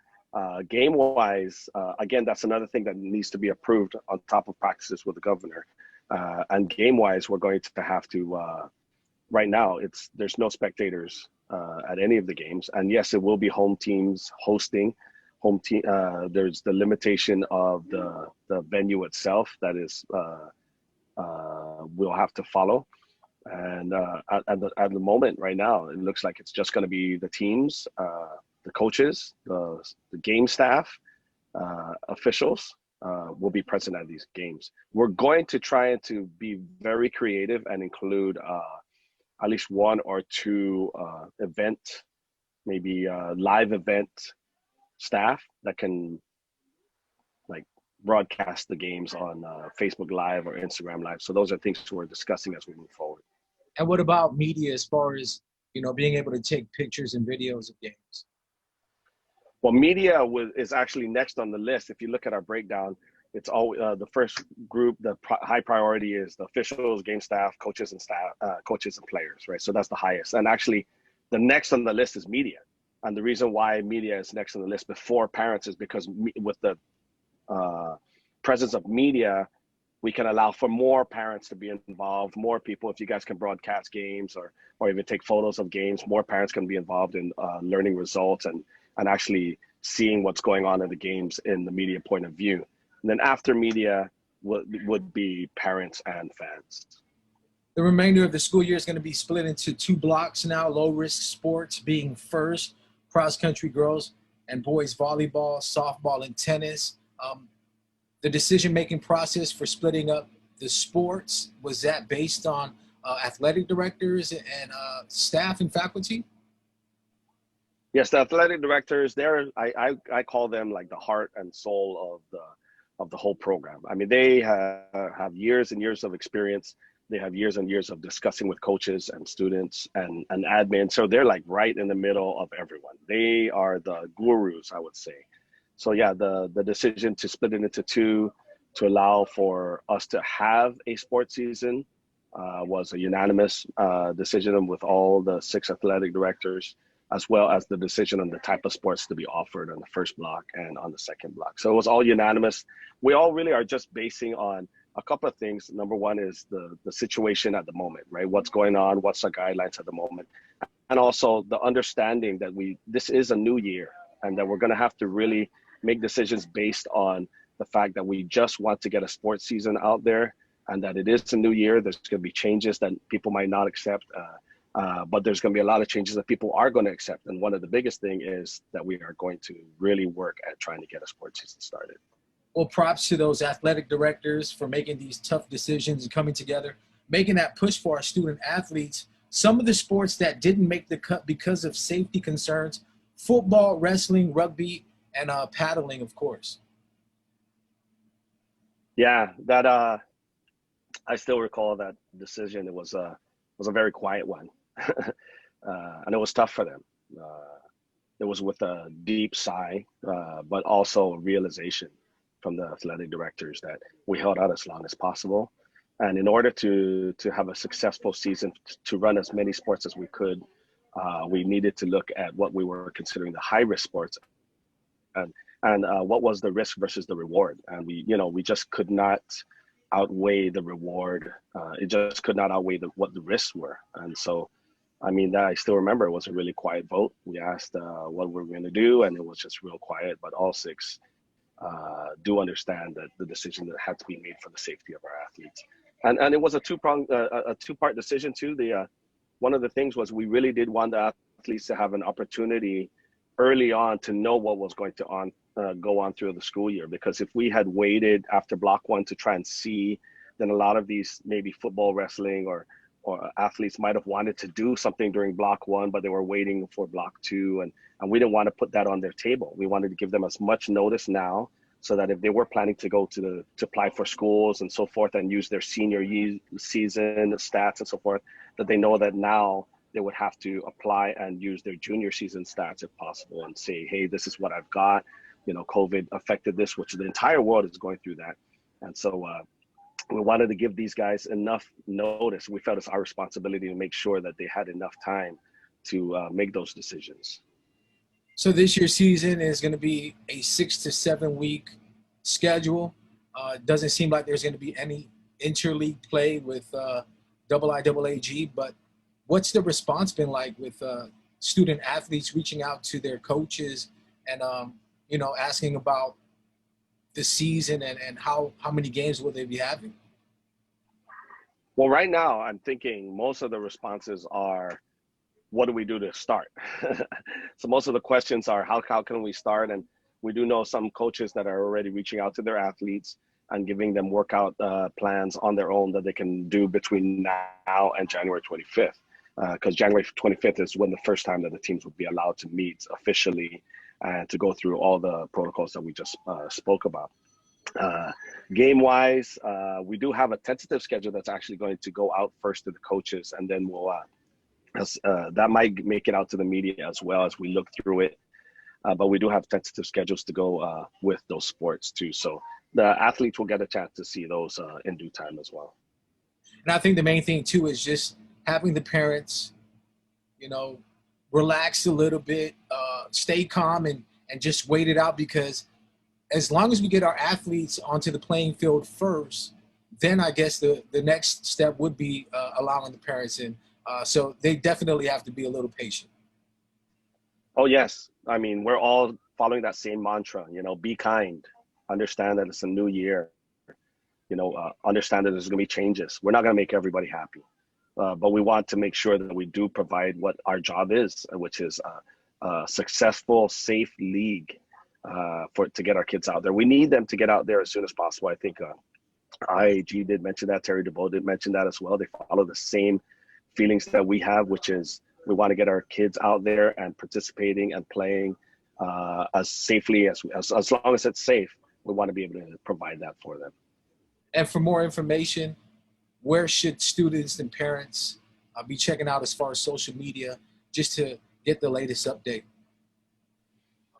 Game-wise, again, that's another thing that needs to be approved on top of practices with the governor. And game-wise, we're going to have to, right now, there's no spectators at any of the games. And yes, it will be home teams hosting. There's the limitation of the venue itself that is we'll have to follow. And at the moment right now, it looks like it's just going to be the teams, the coaches, the game staff, officials will be present at these games. We're going to try to be very creative and include at least one or two event, maybe live event staff that can like broadcast the games on Facebook Live or Instagram Live. So those are things we're discussing as we move forward. And what about media as far as, being able to take pictures and videos of games? Well, media is actually next on the list. If you look at our breakdown, it's all the first group. The high priority is the officials, game staff, coaches and players, right? So that's the highest. And actually, the next on the list is media. And the reason why media is next on the list before parents is because with the presence of media, we can allow for more parents to be involved, more people. If you guys can broadcast games or even take photos of games, more parents can be involved in learning results and actually seeing what's going on in the games in the media point of view. And then after media would be parents and fans. The remainder of the school year is going to be split into 2 blocks now, low-risk sports being first, cross-country girls and boys volleyball, softball, and tennis. The decision-making process for splitting up the sports, was that based on athletic directors and staff and faculty? Yes, the athletic directors, I call them like the heart and soul of the whole program. I mean, they have years and years of experience. They have years and years of discussing with coaches and students and admin. So they're like right in the middle of everyone. They are the gurus, I would say. So yeah, the decision to split it into 2 to allow for us to have a sports season was a unanimous decision with all the 6 athletic directors, as well as the decision on the type of sports to be offered on the first block and on the second block. So it was all unanimous. We all really are just basing on a couple of things. Number one is the situation at the moment, right? What's going on? What's the guidelines at the moment? And also the understanding that this is a new year and that we're going to have to really make decisions based on the fact that we just want to get a sports season out there and that it is a new year. There's going to be changes that people might not accept, but there's going to be a lot of changes that people are going to accept. And one of the biggest thing is that we are going to really work at trying to get a sports season started. Well, props to those athletic directors for making these tough decisions and coming together, making that push for our student athletes. Some of the sports that didn't make the cut because of safety concerns, football, wrestling, rugby, and paddling, of course. Yeah, that I still recall that decision. It was a very quiet one, and it was tough for them. It was with a deep sigh, but also a realization from the athletic directors that we held out as long as possible. And in order to have a successful season, to run as many sports as we could, we needed to look at what we were considering the high-risk sports and what was the risk versus the reward. And we just could not outweigh the reward. It just could not outweigh what the risks were. And so, I mean, I still remember it was a really quiet vote. We asked what we were going to do, and it was just real quiet, but all 6 do understand that the decision that had to be made for the safety of our athletes. And it was a two-part decision too. One of the things was we really did want the athletes to have an opportunity early on to know what was going to go on through the school year, because if we had waited after block 1 to try and see, then a lot of these maybe football, wrestling, or athletes might have wanted to do something during block 1, but they were waiting for block 2, and we didn't want to put that on their table. We wanted to give them as much notice now, so that if they were planning to go to apply for schools and so forth and use their senior season stats and so forth, that they know that now they would have to apply and use their junior season stats if possible and say, hey, this is what I've got. COVID affected this, which the entire world is going through that. And so we wanted to give these guys enough notice. We felt it's our responsibility to make sure that they had enough time to make those decisions. So this year's season is going to be a 6 to 7 week schedule. It doesn't seem like there's going to be any interleague play with IIAG, but what's the response been like with student athletes reaching out to their coaches and, asking about the season and how many games will they be having? Well, right now, I'm thinking most of the responses are, what do we do to start? So most of the questions are, how can we start? And we do know some coaches that are already reaching out to their athletes and giving them workout plans on their own that they can do between now and January 25th. Because January 25th is when the first time that the teams would be allowed to meet officially and to go through all the protocols that we just spoke about. Game-wise, we do have a tentative schedule that's actually going to go out first to the coaches, and then we'll that might make it out to the media as well as we look through it. But we do have tentative schedules to go with those sports too. So the athletes will get a chance to see those in due time as well. And I think the main thing too is just having the parents, relax a little bit, stay calm and just wait it out, because as long as we get our athletes onto the playing field first, then I guess the next step would be allowing the parents in. So they definitely have to be a little patient. Oh, yes. I mean, we're all following that same mantra, be kind, understand that it's a new year, understand that there's going to be changes. We're not going to make everybody happy, but we want to make sure that we do provide what our job is, which is a successful, safe league to get our kids out there. We need them to get out there as soon as possible. I think IAG did mention that. Terry DeBow did mention that as well. They follow the same feelings that we have, which is we want to get our kids out there and participating and playing as safely as long as it's safe. We want to be able to provide that for them. And for more information, where should students and parents be checking out as far as social media, just to get the latest update?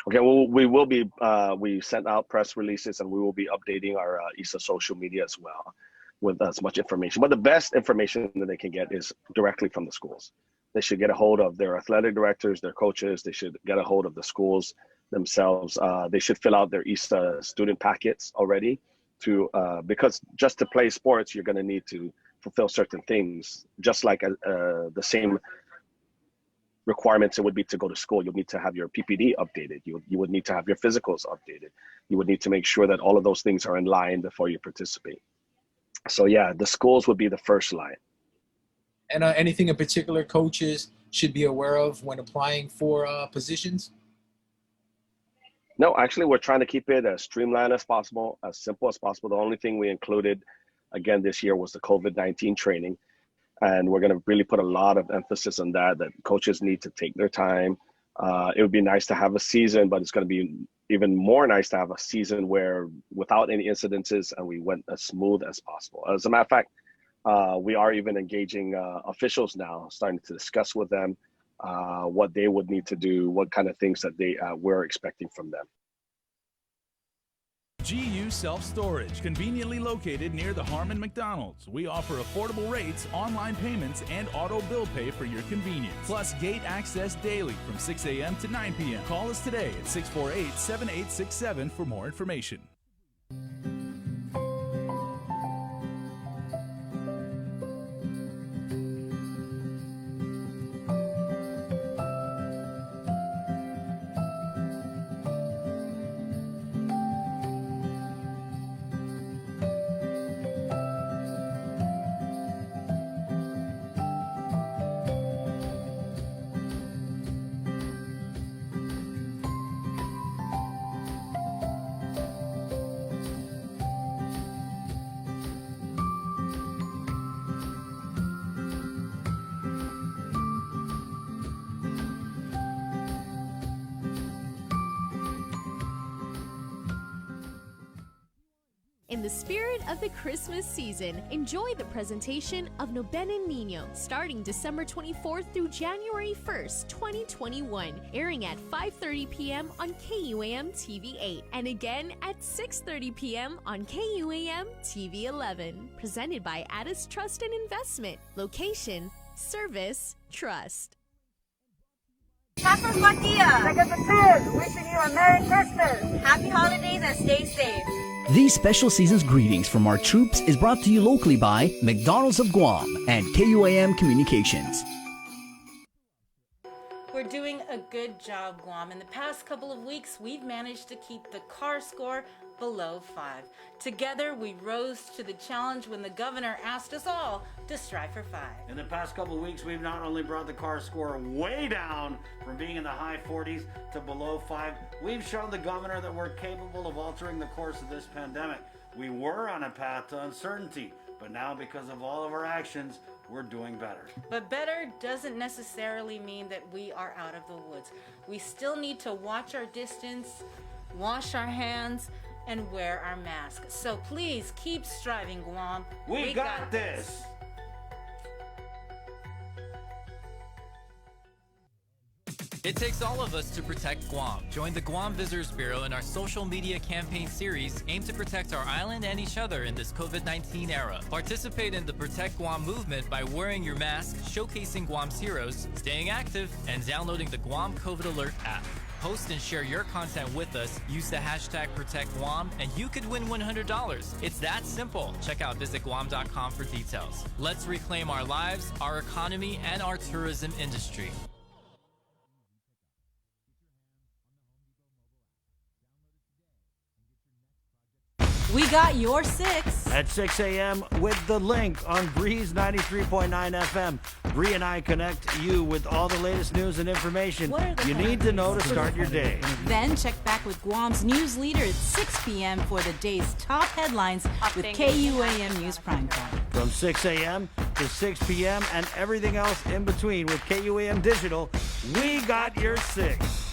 Okay, well, we will be, we sent out press releases, and we will be updating our ISA social media as well with as much information. But the best information that they can get is directly from the schools. They should get a hold of their athletic directors, their coaches. They should get a hold of the schools themselves. They should fill out their ISA student packets already because just to play sports, you're going to need to fulfill certain things, just like the same requirements it would be to go to school. You'll need to have your PPD updated. You would need to have your physicals updated. You would need to make sure that all of those things are in line before you participate. So yeah, the schools would be the first line. And anything in particular coaches should be aware of when applying for positions? No, actually, we're trying to keep it as streamlined as possible, as simple as possible. The only thing we included, again, this year was the COVID-19 training. And we're going to really put a lot of emphasis on that coaches need to take their time. It would be nice to have a season, but it's going to be even more nice to have a season where without any incidences and we went as smooth as possible. As a matter of fact, we are even engaging officials now, starting to discuss with them what they would need to do, what kind of things that we're expecting from them. GU Self-Storage, conveniently located near the Harmon McDonald's. We offer affordable rates, online payments, and auto bill pay for your convenience. Plus gate access daily from 6 a.m. to 9 p.m. Call us today at 648-7867 for more information. In the spirit of the Christmas season, enjoy the presentation of No Ben and Nino starting December 24th through January 1st, 2021, airing at 5:30 p.m. on KUAM TV 8 and again at 6:30 p.m. on KUAM TV 11. Presented by Addis Trust and Investment. Location, service, trust. Pastor Matia, wishing you a Merry Christmas. Happy holidays and stay safe. These special season's greetings from our troops is brought to you locally by McDonald's of Guam and KUAM Communications. We're doing a good job, Guam. In the past couple of weeks, we've managed to keep the CAR score below 5. Together, we rose to the challenge when the governor asked us all to strive for 5. In the past couple of weeks, we've not only brought the CAR score way down from being in the high 40s to below 5, we've shown the governor that we're capable of altering the course of this pandemic. We were on a path to uncertainty, but now because of all of our actions, we're doing better. But better doesn't necessarily mean that we are out of the woods. We still need to watch our distance, wash our hands, and wear our masks. So please keep striving, Guam. We got this. It takes all of us to protect Guam. Join the Guam Visitors Bureau in our social media campaign series aimed to protect our island and each other in this COVID-19 era. Participate in the Protect Guam movement by wearing your mask, showcasing Guam's heroes, staying active, and downloading the Guam COVID Alert app. Post and share your content with us. Use the hashtag #ProtectGuam, and you could win $100. It's that simple. Check out visitguam.com for details. Let's reclaim our lives, our economy, and our tourism industry. We got your 6. At 6 a.m. with The Link on Breeze 93.9 FM. Bree and I connect you with all the latest news and information you need to know to start your day. Then check back with Guam's news leader at 6 p.m. for the day's top headlines with KUAM News Primetime. From 6 a.m. to 6 p.m. and everything else in between with KUAM Digital, we got your 6.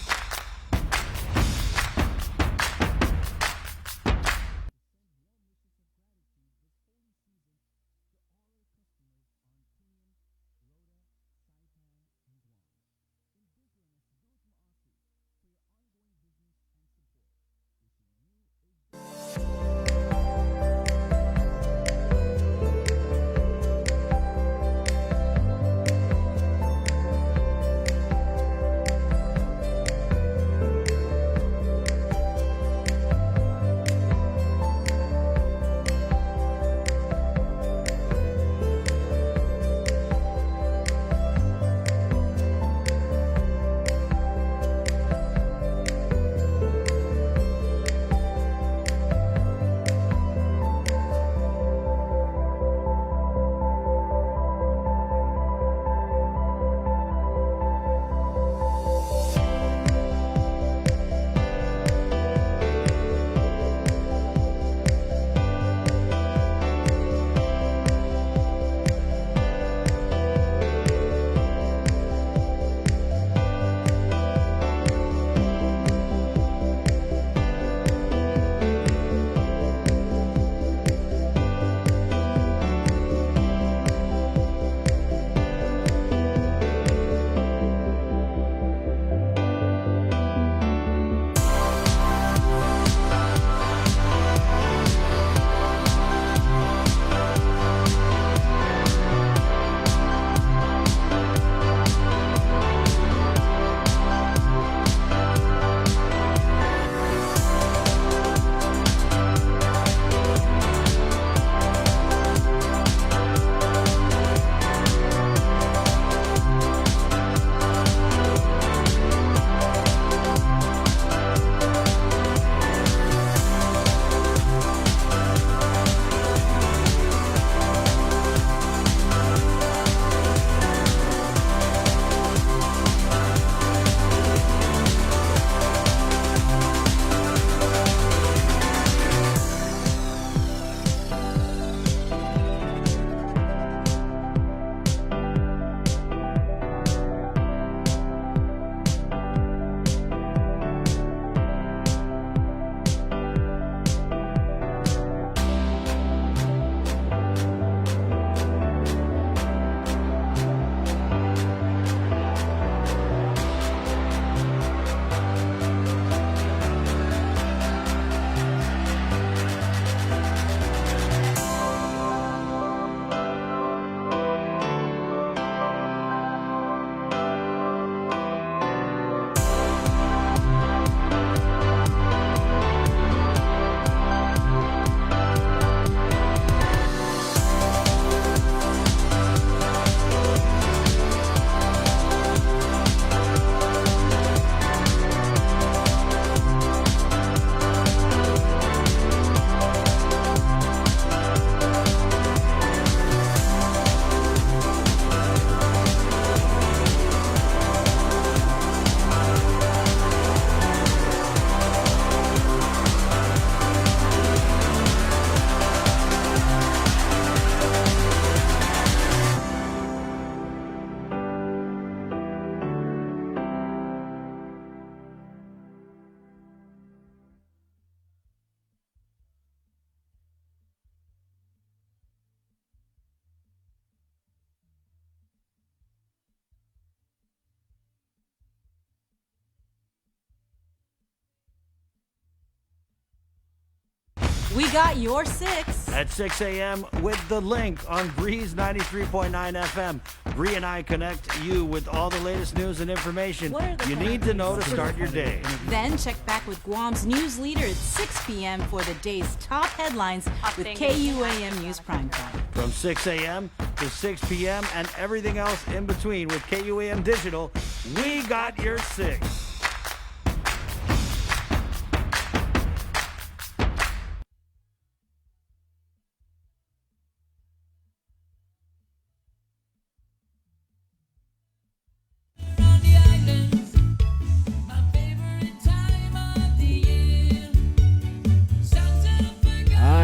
We got your 6. at 6 a.m. with The Link on Breeze 93.9 FM. Bree and I connect you with all the latest news and information you need to know to start your day. Then check back with Guam's news leader at 6 p.m. for the day's top headlines with KUAM News Primetime. From 6 a.m. to 6 p.m. and everything else in between with KUAM Digital, we got your 6.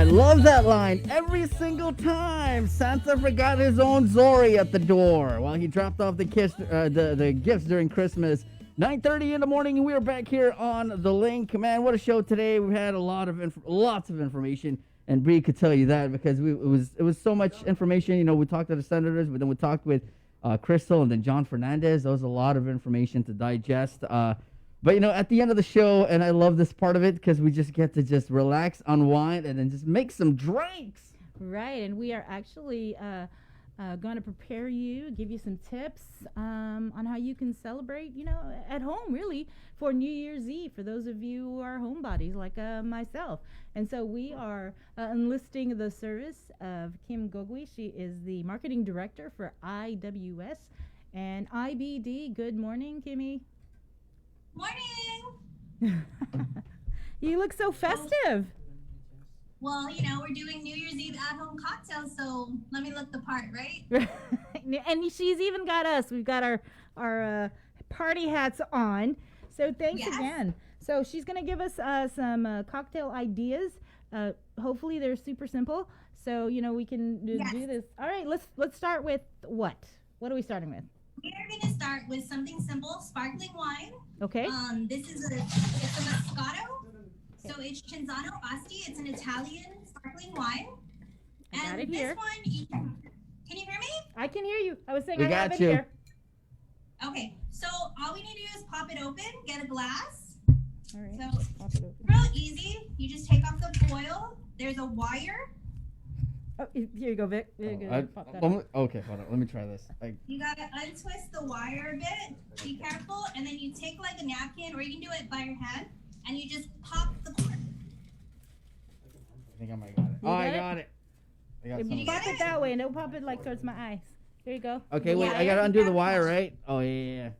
Love that line every single time. Santa forgot his own Zori at the door while he dropped off the gifts during Christmas. 9:30 in the morning, and we are back here on The Link. Man, what a show today. We've had lots of information, and Bree could tell you that because it was so much information. You know, we talked to the senators, but then we talked with Crystal and then John Fernandez. That was a lot of information to digest. But, you know, at the end of the show, and I love this part of it because we just get to just relax, unwind, and then just make some drinks. Right, and we are actually going to prepare you, give you some tips on how you can celebrate, you know, at home, really, for New Year's Eve, for those of you who are homebodies like myself. And so we are enlisting the service of Kim Gogui. She is the marketing director for IWS and IBD. Good morning, Kimmy. Morning! You look so festive. Well, you know, we're doing New Year's Eve at-home cocktails, so let me look the part, right? And she's even got us. We've got our party hats on. So thanks again. So she's going to give us some cocktail ideas. Hopefully they're super simple. So, you know, we can do this. All right, let's start with what? What are we starting with? We are going to start with something simple, sparkling wine. Okay. It's a Moscato. So it's Cinzano Asti. It's an Italian sparkling wine. I got it this here. one, can you hear me? I can hear you. I was saying We I have got it you. here. Okay, so all we need to do is pop it open, get a glass. All right. So Pop it open. real easy. You just take off the foil. There's a wire. Oh, here you go, Vic. There you go. Pop that Okay, hold on. Let me try this. You gotta untwist the wire a bit. Be careful, and then you take like a napkin, or you can do it by your hand, and you just pop the cork. I think I might got it. You I got it? got it. I got You some. pop it that way, and don't pop it like towards my eyes. There you go. Okay, wait. I gotta undo the wire, right? Oh yeah.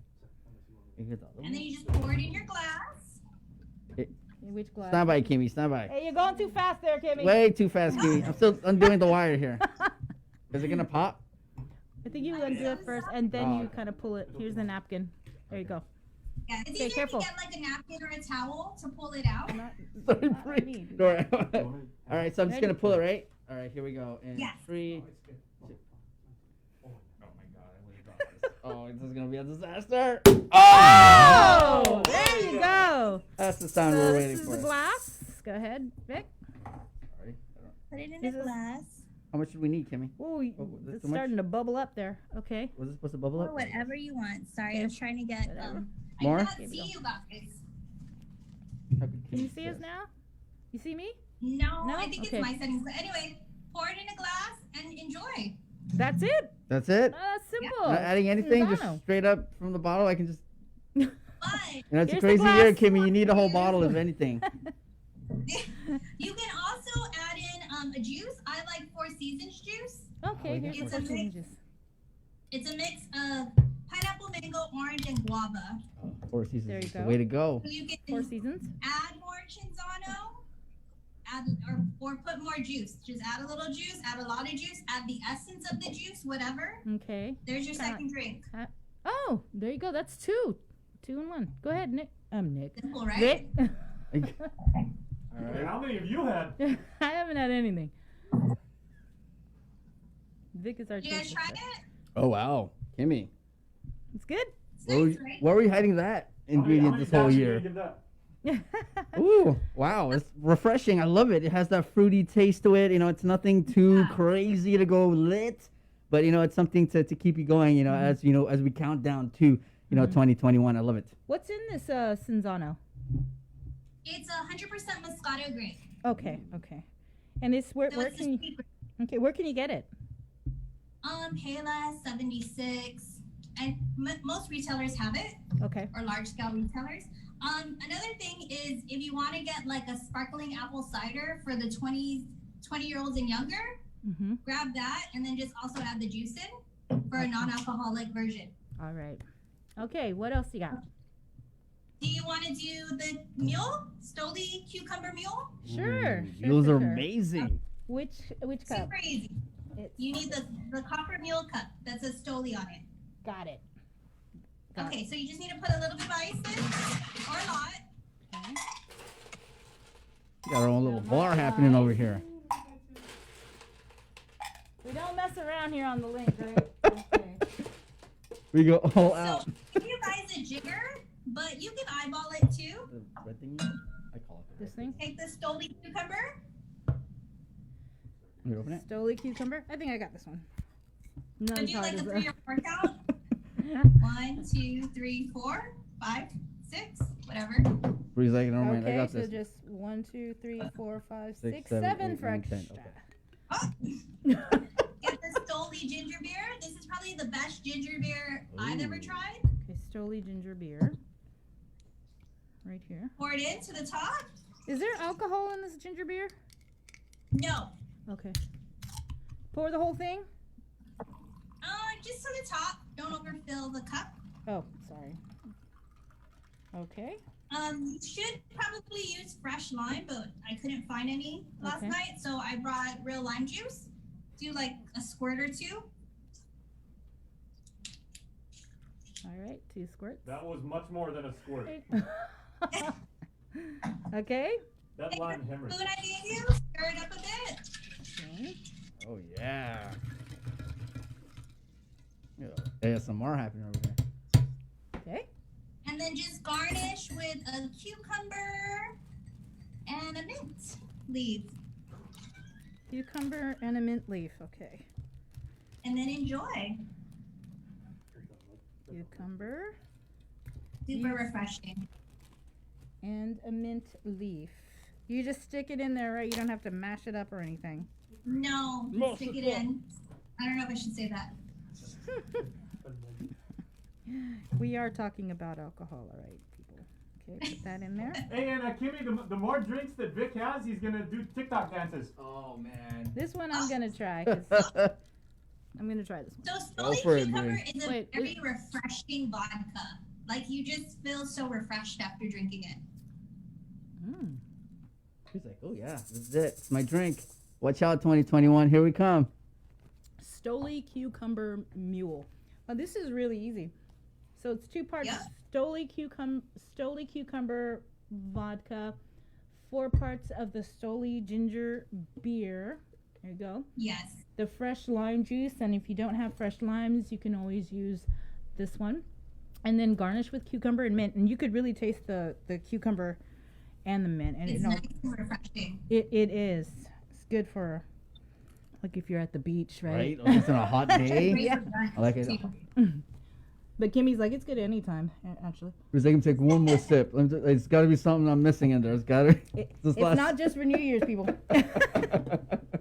And then you just pour it in your glass. Which glass? Stand by, Kimmy. Stand by. Hey, you're going too fast there, Kimmy. Way too fast, Kimmy. I'm still undoing the wire here. Is it gonna pop? I think you undo it first, and then you kind of pull it. Here's the napkin. There you go. Yeah, it's Okay, easier careful. to get like a napkin or a towel to pull it out. All right, so I'm just gonna pull it, right? All right, here we go. And Yes. 3, 2. Oh, this is gonna be a disaster. Oh! There you go. That's the sound So we're this waiting is for. the glass. Go ahead, Vic. Put it in a glass. How much do we need, Kimmy? Ooh, this it's too much? starting to bubble up there. Okay. Was this supposed to bubble up? Or whatever you want. Sorry, I was trying to get More? I cannot see you guys. Can you see us now? You see me? No, No? I think Okay. it's my settings. But anyway, pour it in a glass and enjoy. That's it. That's it? That's simple. Not adding anything, Cinzano. just straight up from the bottle. I can just. But You know, it's a Here's the crazy glass. year, Kimmy. You need a whole bottle of anything. you can also add in a juice. I like Four Seasons juice. Okay, here's It's the a first mix. juice. It's a mix of pineapple, mango, orange, and guava. Four Seasons There you is the go. way to go. So you can Four Seasons. add more Cinzano, or put more juice. Just add a little juice, add a lot of juice, add the essence of the juice, whatever. Okay. There's your second drink. Oh, there you go. That's 2. 2 in 1. Go ahead, Nick. Nick. Simple, right? Vic. All right. How many have you had? I haven't had anything. Vic is our You guys taster. try it? Oh wow, Kimmy. It's good. Where were you hiding that ingredient this whole year? Ooh, wow, it's refreshing. I love it. It has that fruity taste to it. You know, it's nothing too crazy to go lit, but you know, it's something to keep you going. You know, as we count down to 2021. I love it. What's in this Cinzano? It's 100% Moscato grape. Okay. And it's where, So where it's can you? Okay, where can you get it? Payless 76, and most retailers have it. Okay. Or large scale retailers. Another thing is if you want to get like a sparkling apple cider for the 20-year-olds and younger, grab that and then just also add the juice in for a non-alcoholic version. All right. Okay, what else you got? Do you want to do the mule, Stoli cucumber mule? Sure. Those are amazing. Which cup? Super easy. You need the copper mule cup that says Stoli on it. Got it. Okay, so you just need to put a little bit of ice in, or a lot. Got our own little bar happening over here. We don't mess around here on the link, right? Okay. We go all out. So give you guys a jigger, but you can eyeball it too. The red thing? I call it. This thing? Take the Stoli cucumber. Can we open it? Stoli cucumber? I think I got this one. Not So as do hard like a as 3 or 4 count. 1, 2, 3, 4, 5, 6, whatever. Bree's like, never mind, I Okay, got so this. just 1, 2, 3, 4, 5, 6, 6, 7 7, 8, for 9, extra. 10. Okay. Get the Stoli ginger beer. This is probably the best ginger beer I've ever tried. Okay, Stoli ginger beer. Right here. Pour it in to the top. Is there alcohol in this ginger beer? No. Okay. Pour the whole thing? Just to the top. Don't overfill the cup. Oh, sorry. Okay. You should probably use fresh lime, but I couldn't find any last night, so I brought real lime juice. Do like a squirt or 2. All right, 2 squirts. That was much more than a squirt. Okay. That lime hemorrhage. Food I gave you, stir it up a bit. Okay. Oh, yeah. ASMR happening over there. Okay. And then just garnish with a cucumber and a mint leaf. Cucumber and a mint leaf. Okay. And then enjoy. Cucumber. Super refreshing. And a mint leaf. You just stick it in there, right? You don't have to mash it up or anything. No, stick it in. I don't know if I should say that. We are talking about alcohol, all right, people. Okay, put that in there. Hey, and Kimmy, the more drinks that Vic has, he's gonna do TikTok dances. Oh man. This one I'm gonna try. 'Cause I'm gonna try this one. So Stoli cucumber is a very refreshing vodka. Like you just feel so refreshed after drinking it. He's like, oh yeah, this is it. It's my drink. Watch out, 2021. Here we come. Stoli cucumber mule. Now this is really easy. So it's 2 parts Stoli cucumber vodka, 4 parts of the Stoli ginger beer. There you go. Yes. The fresh lime juice, and if you don't have fresh limes, you can always use this one. And then garnish with cucumber and mint. And you could really taste the cucumber and the mint. And It's nice and refreshing. It is. It's good for, like, if you're at the beach, right? Right? Or just on a hot day. Yeah. I like it. But Kimmy's like, it's good anytime, actually. He's like, take one more sip. It's got to be something I'm missing in there. It's got to. It's not just for New Year's, people.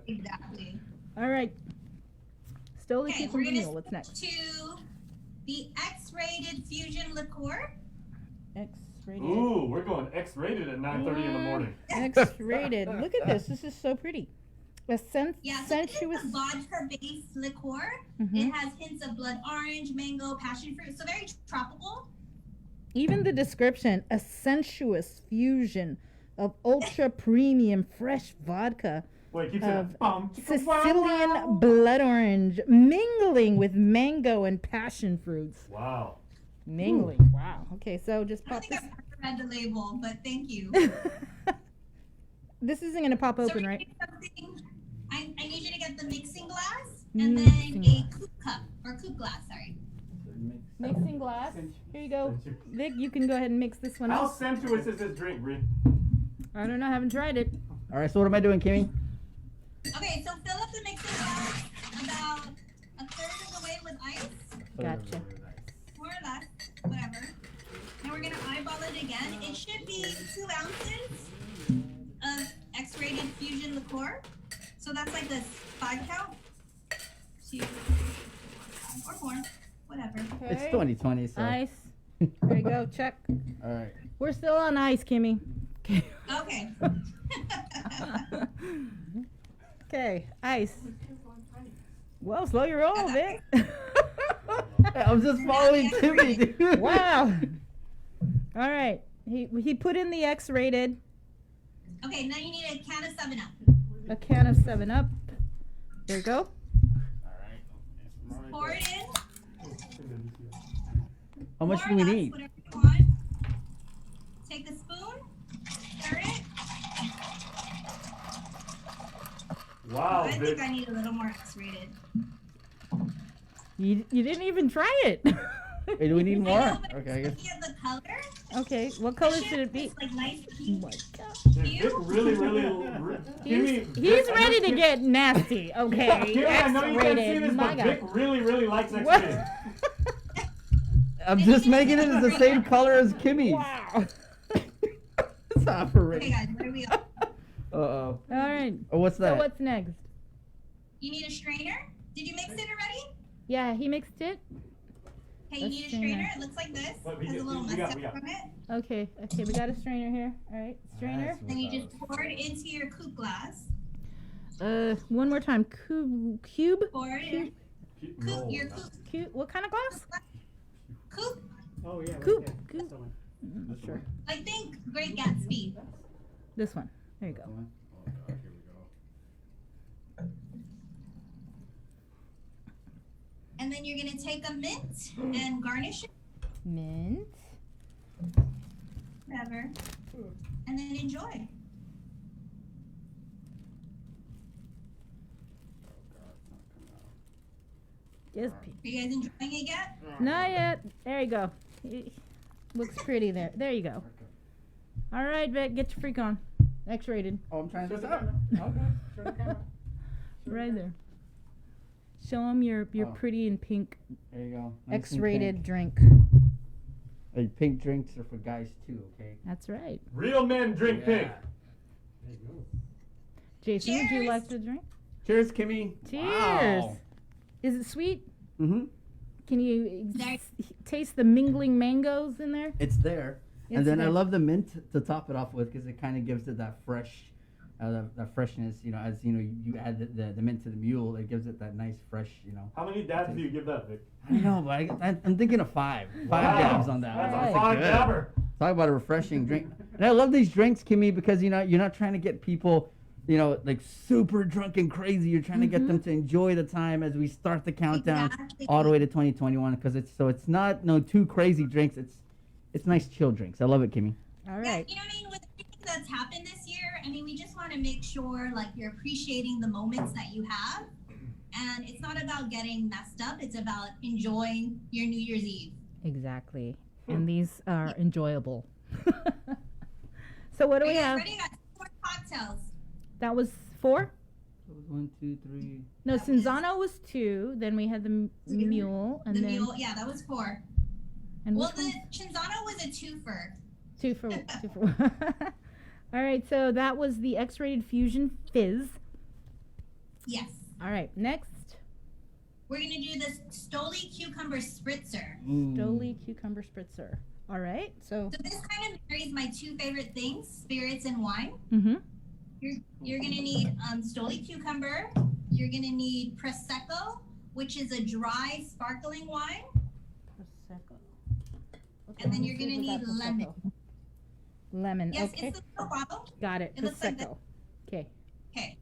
Exactly. All right. Stoli Okay, cucumber we're gonna mule. What's next? to the X-rated fusion liqueur. X-rated. Ooh, we're going X-rated at 9:30 in the morning. X-rated. Look at this. This is so pretty. A Yeah, so sensuous. this is a vodka-based liqueur. It has hints of blood orange, mango, passion fruit, so very tropical. Even the description, a sensuous fusion of ultra premium fresh vodka Wait, keep of saying Sicilian blood orange mingling with mango and passion fruits. Wow. Mingling. Wow. Okay, so just pop this. I read the label, but thank you. This isn't going to pop So open, we're right? doing something- I need you to get the mixing glass and then a coupe cup, or coupe glass, sorry. Mixing glass. Here you go. Vic, you can go ahead and mix this one How up. sensuous is this drink, Bree? I don't know. I haven't tried it. All right, so what am I doing, Kimmy? Okay, so fill up the mixing glass about a third of the way with ice, Gotcha. more or less, whatever. And we're gonna eyeball it again. It should be 2 ounces of X-rated fusion liqueur. So that's like this 5 count. 2, 3, 4, or more, whatever. It's 2020, so. Ice. There you go. Check. All right. We're still on ice, Kimmy. Okay. Okay, ice. Well, slow your roll, Vic. I'm just following Timmy, dude. Wow. All right. He put in the X-rated. Okay, now you need a can of 7-Up. A can of 7-Up. There you go. Pour it in. How much do Or we less, need? whatever you want. Take a spoon. Stir it. Wow, I Vic. think I need a little more X-rated. You didn't even try it. Hey, do we need more? I know, but Okay, I guess. looking at the color. Okay, what color should it be? It's like nice Oh pink. my God. Vic really, He's ready to get nasty. Okay, Kimmy, I know you can't see X-rated. this, My but Vic God. really likes What? X-rated. I'm just making it as the same color as Kimmy's. Wow. It's operating. Okay, guys, what are we on? Uh-oh. All right. Oh, what's So that? what's next? You need a strainer. Did you mix it already? Yeah, he mixed it. Okay, you need a strainer. It looks like this. What, we Has a got- little we got- mess we up got. from it. Okay, we got a strainer here. All right, strainer. Then you just pour it into your coupe glass. One more time. Cube. Pour it in. Coupe, your coupe. Cube. What kind of glass? Coupe. Oh, yeah. Coupe. Coupe. Sure. I think Great Gatsby. This one. There you go. And then you're gonna take a mint and garnish it. Mint. Whatever. And then enjoy. Just Are you guys enjoying it yet? Not yet. There you go. Looks pretty there. There you go. All right, Vic, get your freak on. X-rated. Oh, I'm trying this out. Okay. Right there. Show them your pretty and pink There you go. Nice and X-rated pink. drink. Hey, pink drinks are for guys too, okay? That's right. Real men drink pink. Jason, would you like to drink? Cheers, Kimmy. Cheers. Wow. Is it sweet? Mm-hmm. Can you taste the mingling mangoes in there? It's there. It's And then I there. love the mint to top it off with because it kind of gives it that fresh, that freshness. You know, as you know, you add the mint to the mule, it gives it that nice fresh. You know. How many dabs do you give that, Vic? I know, but I'm thinking of 5 Wow. dabs on that. That's That's a five good. dabber. Talk about a refreshing drink. And I love these drinks, Kimmy, because you're not trying to get people, like super drunk and crazy. You're trying to get them to enjoy the time as we start the countdown all the way to 2021. Because it's not too crazy drinks. It's nice chill drinks. I love it, Kimmy. All right. You know what I mean? With everything that's happened this year, I mean, we just want to make sure like you're appreciating the moments that you have. And it's not about getting messed up. It's about enjoying your New Year's Eve. Exactly. And these are enjoyable. So what do we have? Ready? Got 4 cocktails. That was 4? 1, 2, 3. No, Cinzano was 2. Then we had the mule, and The then mule, yeah, that was 4. And Well, which the one? Cinzano was a twofer. 2 for 1. All right, so that was the X-rated fusion fizz. Yes. All right, next. We're gonna do this Stoli cucumber spritzer. Stoli cucumber spritzer. All right, so. So this kind of marries my 2 favorite things, spirits and wine. Mm-hmm. You're gonna need Stoli cucumber. You're gonna need Prosecco, which is a dry sparkling wine. Prosecco. And then you're gonna need lemon. Lemon. Yes, Okay. it's a little bottle. Got it. It looks like Prosecco. Okay. Okay.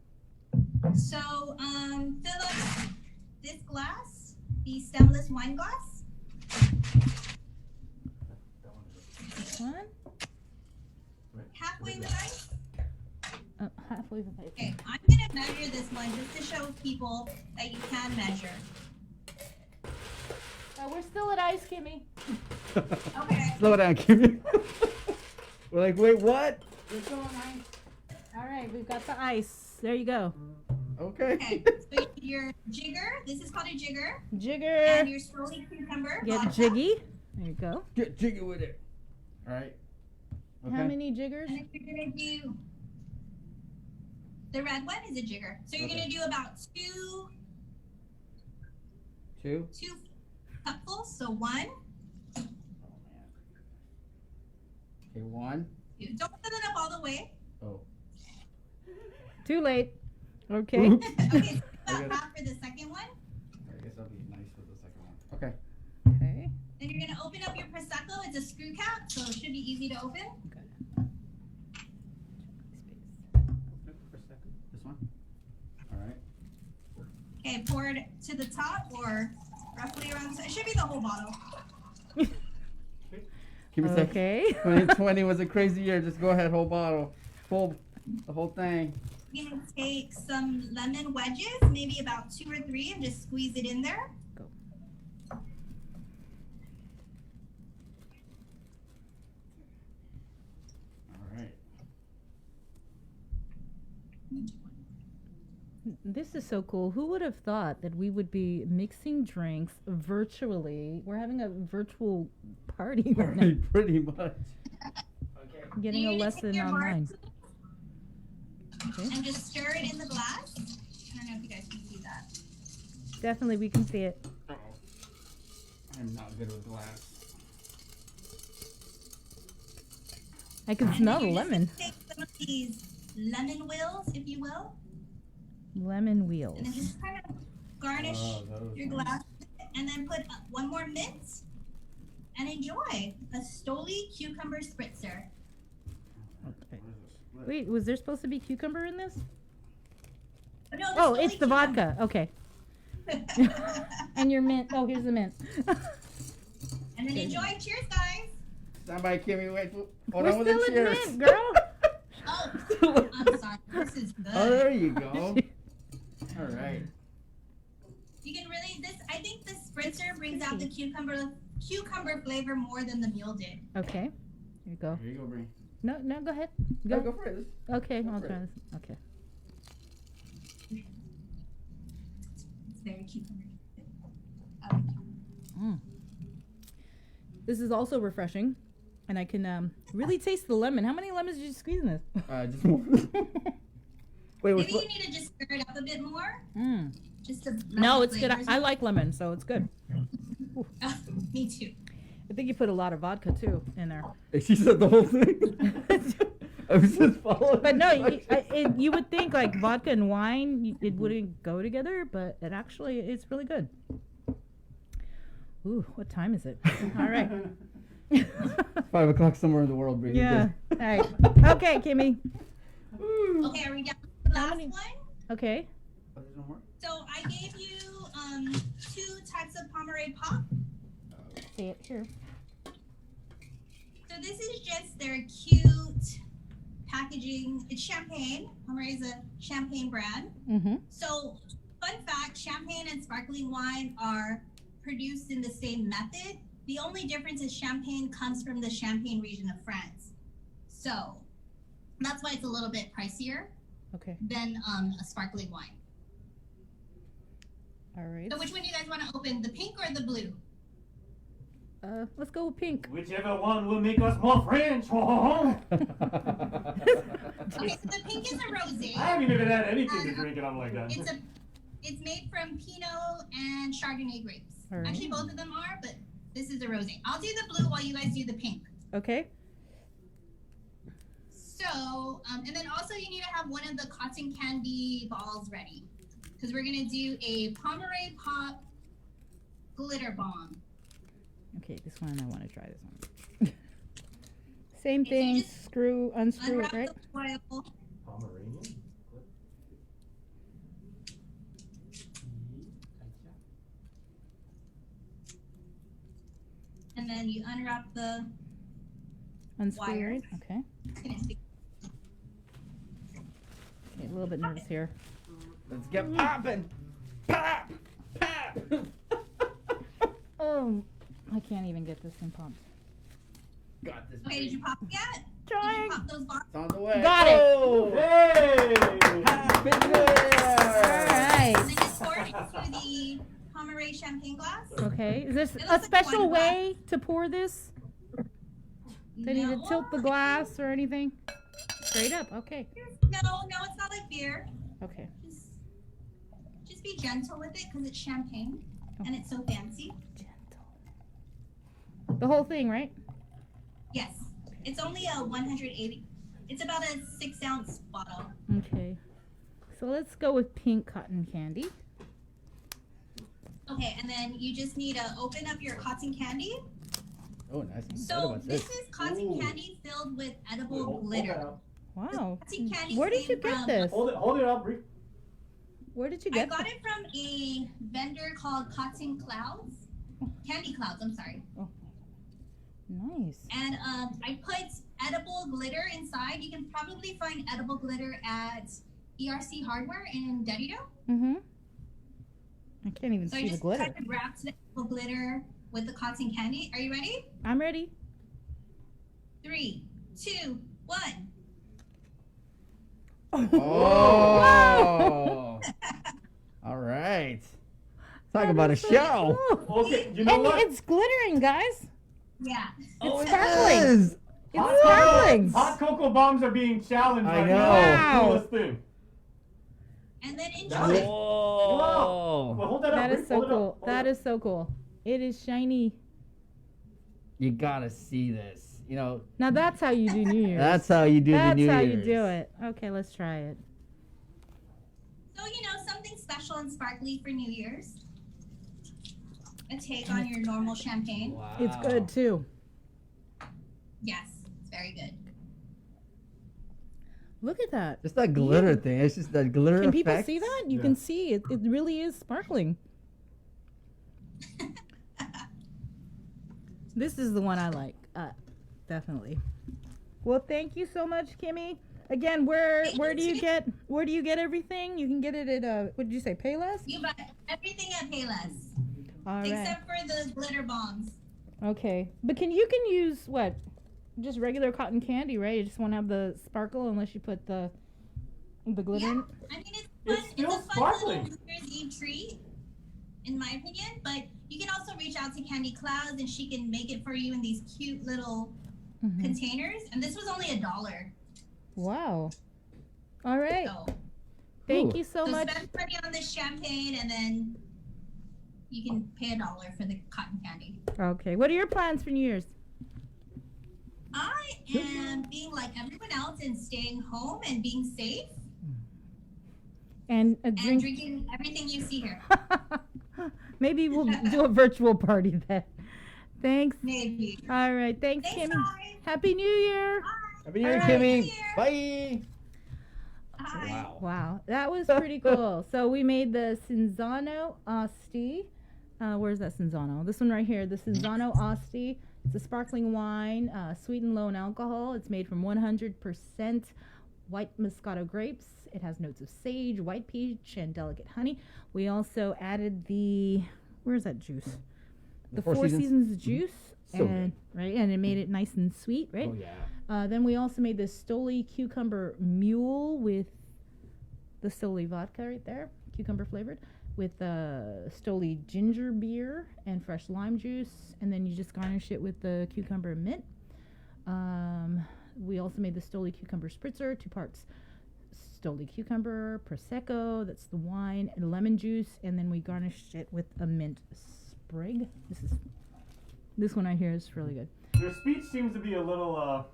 So fill up this glass, the stemless wine glass. This one. Halfway with ice. Halfway with ice. Okay, I'm gonna measure this one just to show people that you can measure. We're still at ice, Kimmy. Okay. Slow down, Kimmy. We're like, wait, what? We're still on ice. All right, we've got the ice. There you go. Okay. Okay. So your jigger. This is called a jigger. Jigger. And your Stoli cucumber. Get vodka. jiggy. There you go. Get jiggy with it. All right. Okay. How many jiggers? And then you're gonna do The red one is a jigger. So you're Okay. gonna do about Two. two cupfuls. So 1, Okay, 1. 2. Don't fill it up all the way. Oh. Too late. Okay. Oops. Okay, so Okay. about half for the second one. I guess I'll be nice with the second one. Okay. Okay. Then you're gonna open up your Prosecco. It's a screw cap, so it should be easy to open. This one? Alright. Okay, pour it to the top or roughly around. It should be the whole bottle. Give me a second. Okay. 2020 was a crazy year. Just go ahead, whole bottle. The whole thing. You're gonna take some lemon wedges, maybe about 2 or 3, and just squeeze it in there. Go. Alright. This is so cool. Who would have thought that we would be mixing drinks virtually? We're having a virtual party right now. Pretty much. Getting a lesson online. And just stir it in the glass. I don't know if you guys can see that. Definitely, we can see it. I'm not good with glass. I can smell the You're lemon. just gonna take some of these lemon wheels, if you will, Lemon wheels. and then just kind of garnish your glass, and then put one more mint, and enjoy a Stoli cucumber spritzer. Okay. Wait, was there supposed to be cucumber in this? No, Oh, Stoli it's the vodka. Okay. And your mint. Oh, here's the mint. And then enjoy. Cheers, guys. Stand by, Kimmy. Wait. Hold We're on with the still in cheers. mint, girl. Oh, I'm sorry. This is good. Oh, there you go. All right. You can really I think the spritzer brings out the cucumber flavor more than the mule did. Okay. Here you go. Here you go, Bree. No, go ahead. No, go for it. Okay, Go I'll for try it. this. Okay. It's very cucumber. This is also refreshing, and I can really taste the lemon. How many lemons did you squeeze in this? Just one. Wait, Maybe you need to just stir it up a bit more. Just to No, it's good. flavors. I like lemon, so it's good. Me too. I think you put a lot of vodka too in there. She said the whole thing. I was just following. But no, you would think like vodka and wine, it wouldn't go together, but it actually it's really good. Ooh, what time is it? All right. 5 o'clock somewhere in the world, Bree. Yeah. All right. Okay, Kimmy. Okay, are we down to the last one? Okay. So I gave you 2 types of Pomeray pop. See it here. So this is just their cute packaging. It's champagne. Pomeray is a champagne brand. Mm-hmm. So fun fact, champagne and sparkling wine are produced in the same method. The only difference is champagne comes from the Champagne region of France. So that's why it's a little bit pricier Okay. than a sparkling wine. All right. So which one do you guys want to open, the pink or the blue? Let's go with pink. Whichever one will make us more French. Ho, ho, ho. Okay, so the pink is a rosé. I haven't even had anything to drink and I'm like that. It's made from Pinot and Chardonnay grapes. All right. Actually, both of them are, but this is a rosé. I'll do the blue while you guys do the pink. Okay. So, and then also you need to have one of the cotton candy balls ready, because we're gonna do a Pomeray Pop glitter bomb. Okay, this one I want to try this one. Same thing. Unscrew Unwrap it, right? the foil. Pomeranian? And then you unwrap the Unscrew wire. it. Okay. Okay, a little bit nervous here. Let's get popping. Pop! Pop! Oh, I can't even get this thing pumped. Got this. Okay, did you pop it yet? Trying. Did you pop those bottles? It's on the way. Got it. Oh! Hey! Happy New Year! All right. And then just pour it into the Pomeray champagne glass. Okay. Is this It a looks like special wine glass. way to pour this? Do I need to tilt the glass or anything? straight up. Okay. No, it's not like beer. Okay. Just be gentle with it because it's champagne and it's so fancy. The whole thing, right? Yes. It's only a 180. It's about a 6-ounce bottle. Okay. So let's go with pink cotton candy. Okay, and then you just need to open up your cotton candy. Oh, nice. So this is cotton candy filled with edible glitter. Wow. Cotton candy Where did you came get from- this? Hold it up. Where did you I get got this? it from a vendor called Cotton Clouds. Candy Clouds, I'm sorry. Nice. And I put edible glitter inside. You can probably find edible glitter at ERC Hardware in Derrida. Mm-hmm. I can't even So I see the just glitter. kind of wrapped the edible glitter with the cotton candy. Are you ready? I'm ready. 3, 2, 1. Oh. All right. Talk about a show. Okay, you know And what? it's glittering, guys. Yeah. It's it sparkling. is. It's sparkling. Hot cocoa bombs are being challenged I right know. now. Wow. Coolest thing. And then That enjoy. is- Wow. Well, hold that up. That Rick. is so Hold it up. cool. Hold That it up. is so cool. It is shiny. You gotta see this. You know, Now that's how you do New Year's. that's how you do the New That's how Year's. you do it. Okay, let's try it. So, something special and sparkly for New Year's. A take on your normal champagne. Wow. It's good too. Yes, it's very good. Look at that. Just that glitter thing. It's just that glitter Can effect. people see that? You can see it. It really is sparkling. This is the one I like. Definitely. Well, thank you so much, Kimmy. Again, where do you get everything? You can get it at what did you say, Payless? You buy everything at Payless. All right. Except for the glitter bombs. Okay, but you can use what? Just regular cotton candy, right? You just want to have the sparkle unless you put the glitter in. I mean, it's a fun little New Year's Eve treat, in my opinion. But you can also reach out to Candy Clouds, and she can make it for you in these cute little containers. And this was only $1. Wow. All right. So, Thank you so much. Spend money on this champagne, and then you can pay $1 for the cotton candy. Okay. What are your plans for New Year's? I am being like everyone else and staying home and being safe And and drinking everything you see here. Maybe we'll do a virtual party then. Thanks. Maybe. All right. Thanks, Kimmy. Bye. Happy New Year. Happy New Year, All right. Kimmy. Bye. Hi. Wow. That was pretty cool. So we made the Cinzano Asti. Where's that Cinzano? This one right here. The Cinzano Asti. It's a sparkling wine, sweet and low in alcohol. It's made from 100% white Moscato grapes. It has notes of sage, white peach, and delicate honey. We also added where's that juice? The Four Seasons juice. So and right, and it made it nice and sweet, right? Oh yeah. Then we also made this Stoli cucumber mule with the Stoli vodka right there, cucumber flavored, with Stoli ginger beer and fresh lime juice, and then you just garnish it with the cucumber mint. We also made the Stoli cucumber spritzer, 2 parts Stoli cucumber, prosecco, that's the wine, and lemon juice, and then we garnished it with a mint sprig. This one I hear is really good. Your speech seems to be a little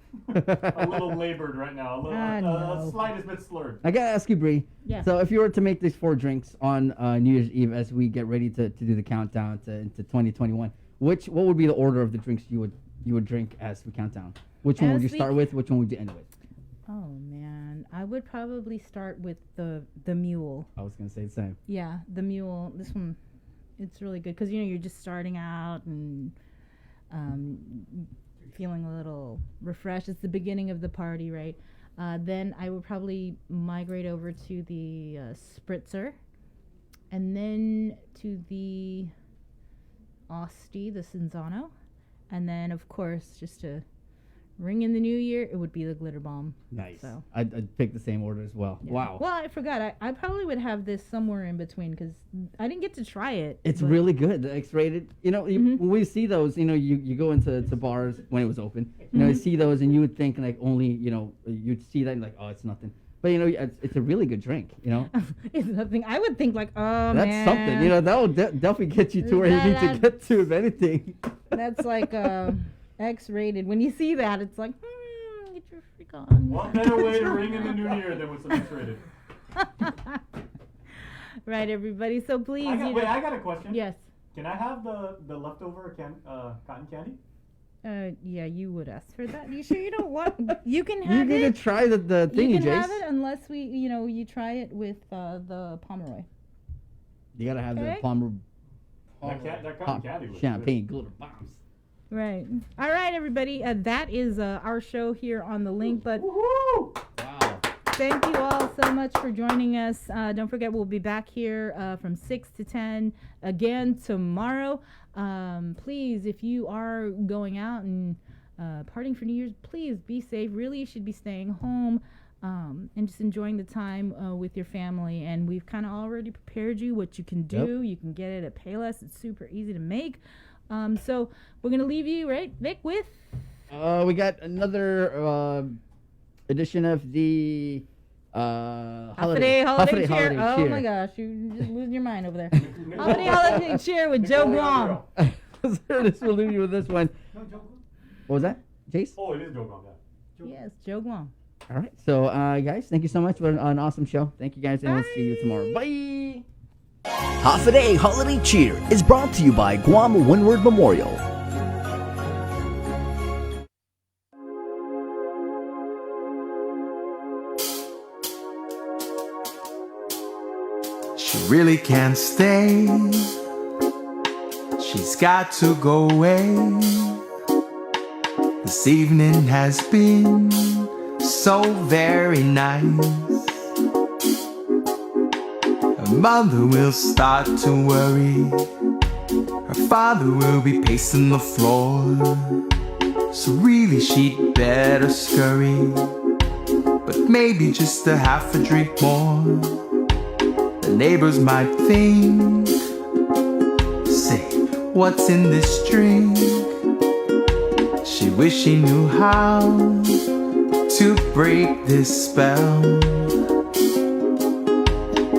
labored right now. A slight bit slurred. I gotta ask you, Bree. Yeah. So if you were to make these 4 drinks on New Year's Eve as we get ready to do the countdown into 2021, what would be the order of the drinks you would drink as we count down? Which one would you start with? Which one would you end with? Oh man, I would probably start with the mule. I was gonna say the same. Yeah, the mule. This one, it's really good because you're just starting out and feeling a little refreshed. It's the beginning of the party, right? Then I would probably migrate over to the spritzer, and then to the Asti, the Cinzano, and then of course just to ring in the new year, it would be the glitter bomb. Nice. So. I'd pick the same order as well. Yeah. Wow. Well, I forgot. I probably would have this somewhere in between because I didn't get to try it. It's but- really good. The X-rated. You know, when we see those, you go into bars when it was open. You see those, and you would think like only, you'd see that and like, oh, it's nothing. But it's a really good drink. It's nothing. I would think like, oh That's man, something. That will definitely get you to where you need to get to, if anything. That's like X-rated. When you see that, it's like, get your freak on. What better way to ring in the new year than with some X-rated? Right, everybody. So please. I got a question. Yes. Can I have the leftover cotton candy? Yeah, you would ask for that. You sure you don't want? You can have You it. need to try the thingy, You can Jace. have it unless you try it with the Pomeroy. You gotta have Okay. the Palmer That cotton candy was champagne glitter bombs. Right. All right, everybody. That is our show here on the link. But thank you all so much for joining us. Don't forget, we'll be back here from 6 to 10 again tomorrow. Please, if you are going out and partying for New Year's, please be safe. Really, you should be staying home and just enjoying the time with your family. And we've kind of already prepared you what you can do. Yep. You can get it at Payless. It's super easy to make. So we're going to leave you, right, Vic, with? We got another edition of the Holiday cheer. Oh my gosh, you're just losing your mind over there. holiday cheer with Joe Guam. Let's leave you with this one. What was that, Jace? Oh, it is Joe Guam. Yes, Joe Guam. All right. So, guys, thank you so much for an awesome show. Thank you, guys, and we'll see you tomorrow. Bye. Half a Day Holiday Cheer is brought to you by Guam Windward Memorial. She really can't stay. She's got to go away. This evening has been so very nice. Her mother will start to worry. Her father will be pacing the floor. So really she'd better scurry. But maybe just a half a drink more. The neighbors might think, say, what's in this drink? She wished she knew how to break this spell.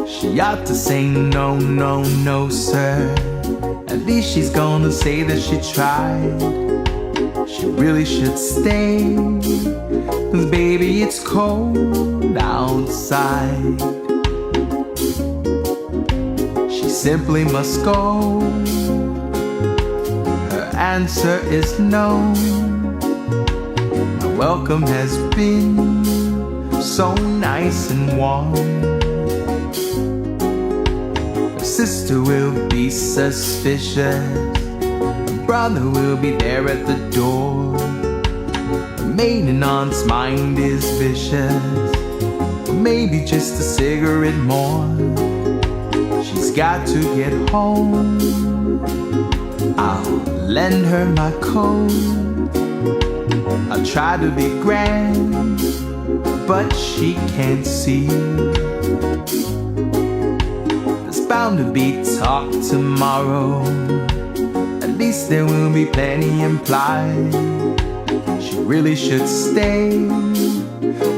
She ought to say no, no, no, sir. At least she's gonna say that she tried. She really should stay, 'cause baby it's cold outside. She simply must go. Her answer is no. My welcome has been so nice and warm. Her sister will be suspicious. Her brother will be there at the door. Her maid and aunt's mind is vicious. Or maybe just a cigarette more. She's got to get home. I'll lend her my coat. I'll try to be grand, but she can't see. There's bound to be talk tomorrow. At least there will be plenty implied. She really should stay,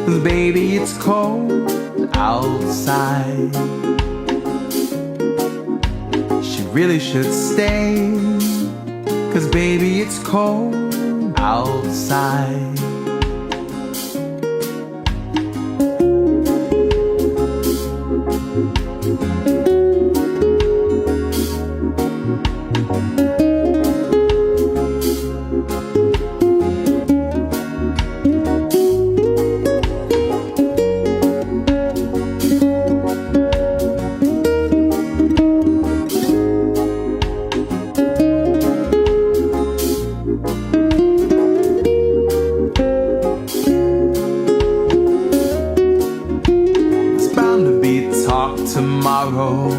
'cause baby it's cold outside. She really should stay, 'cause baby it's cold outside. Tomorrow,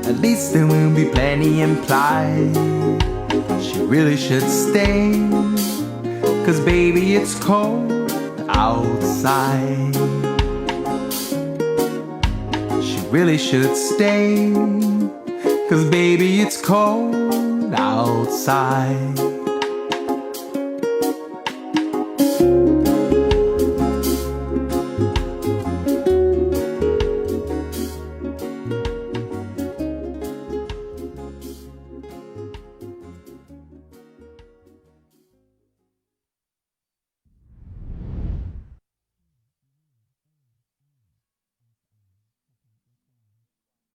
at least there will be plenty implied. She really should stay, 'cause baby it's cold outside. She really should stay, 'cause baby it's cold outside.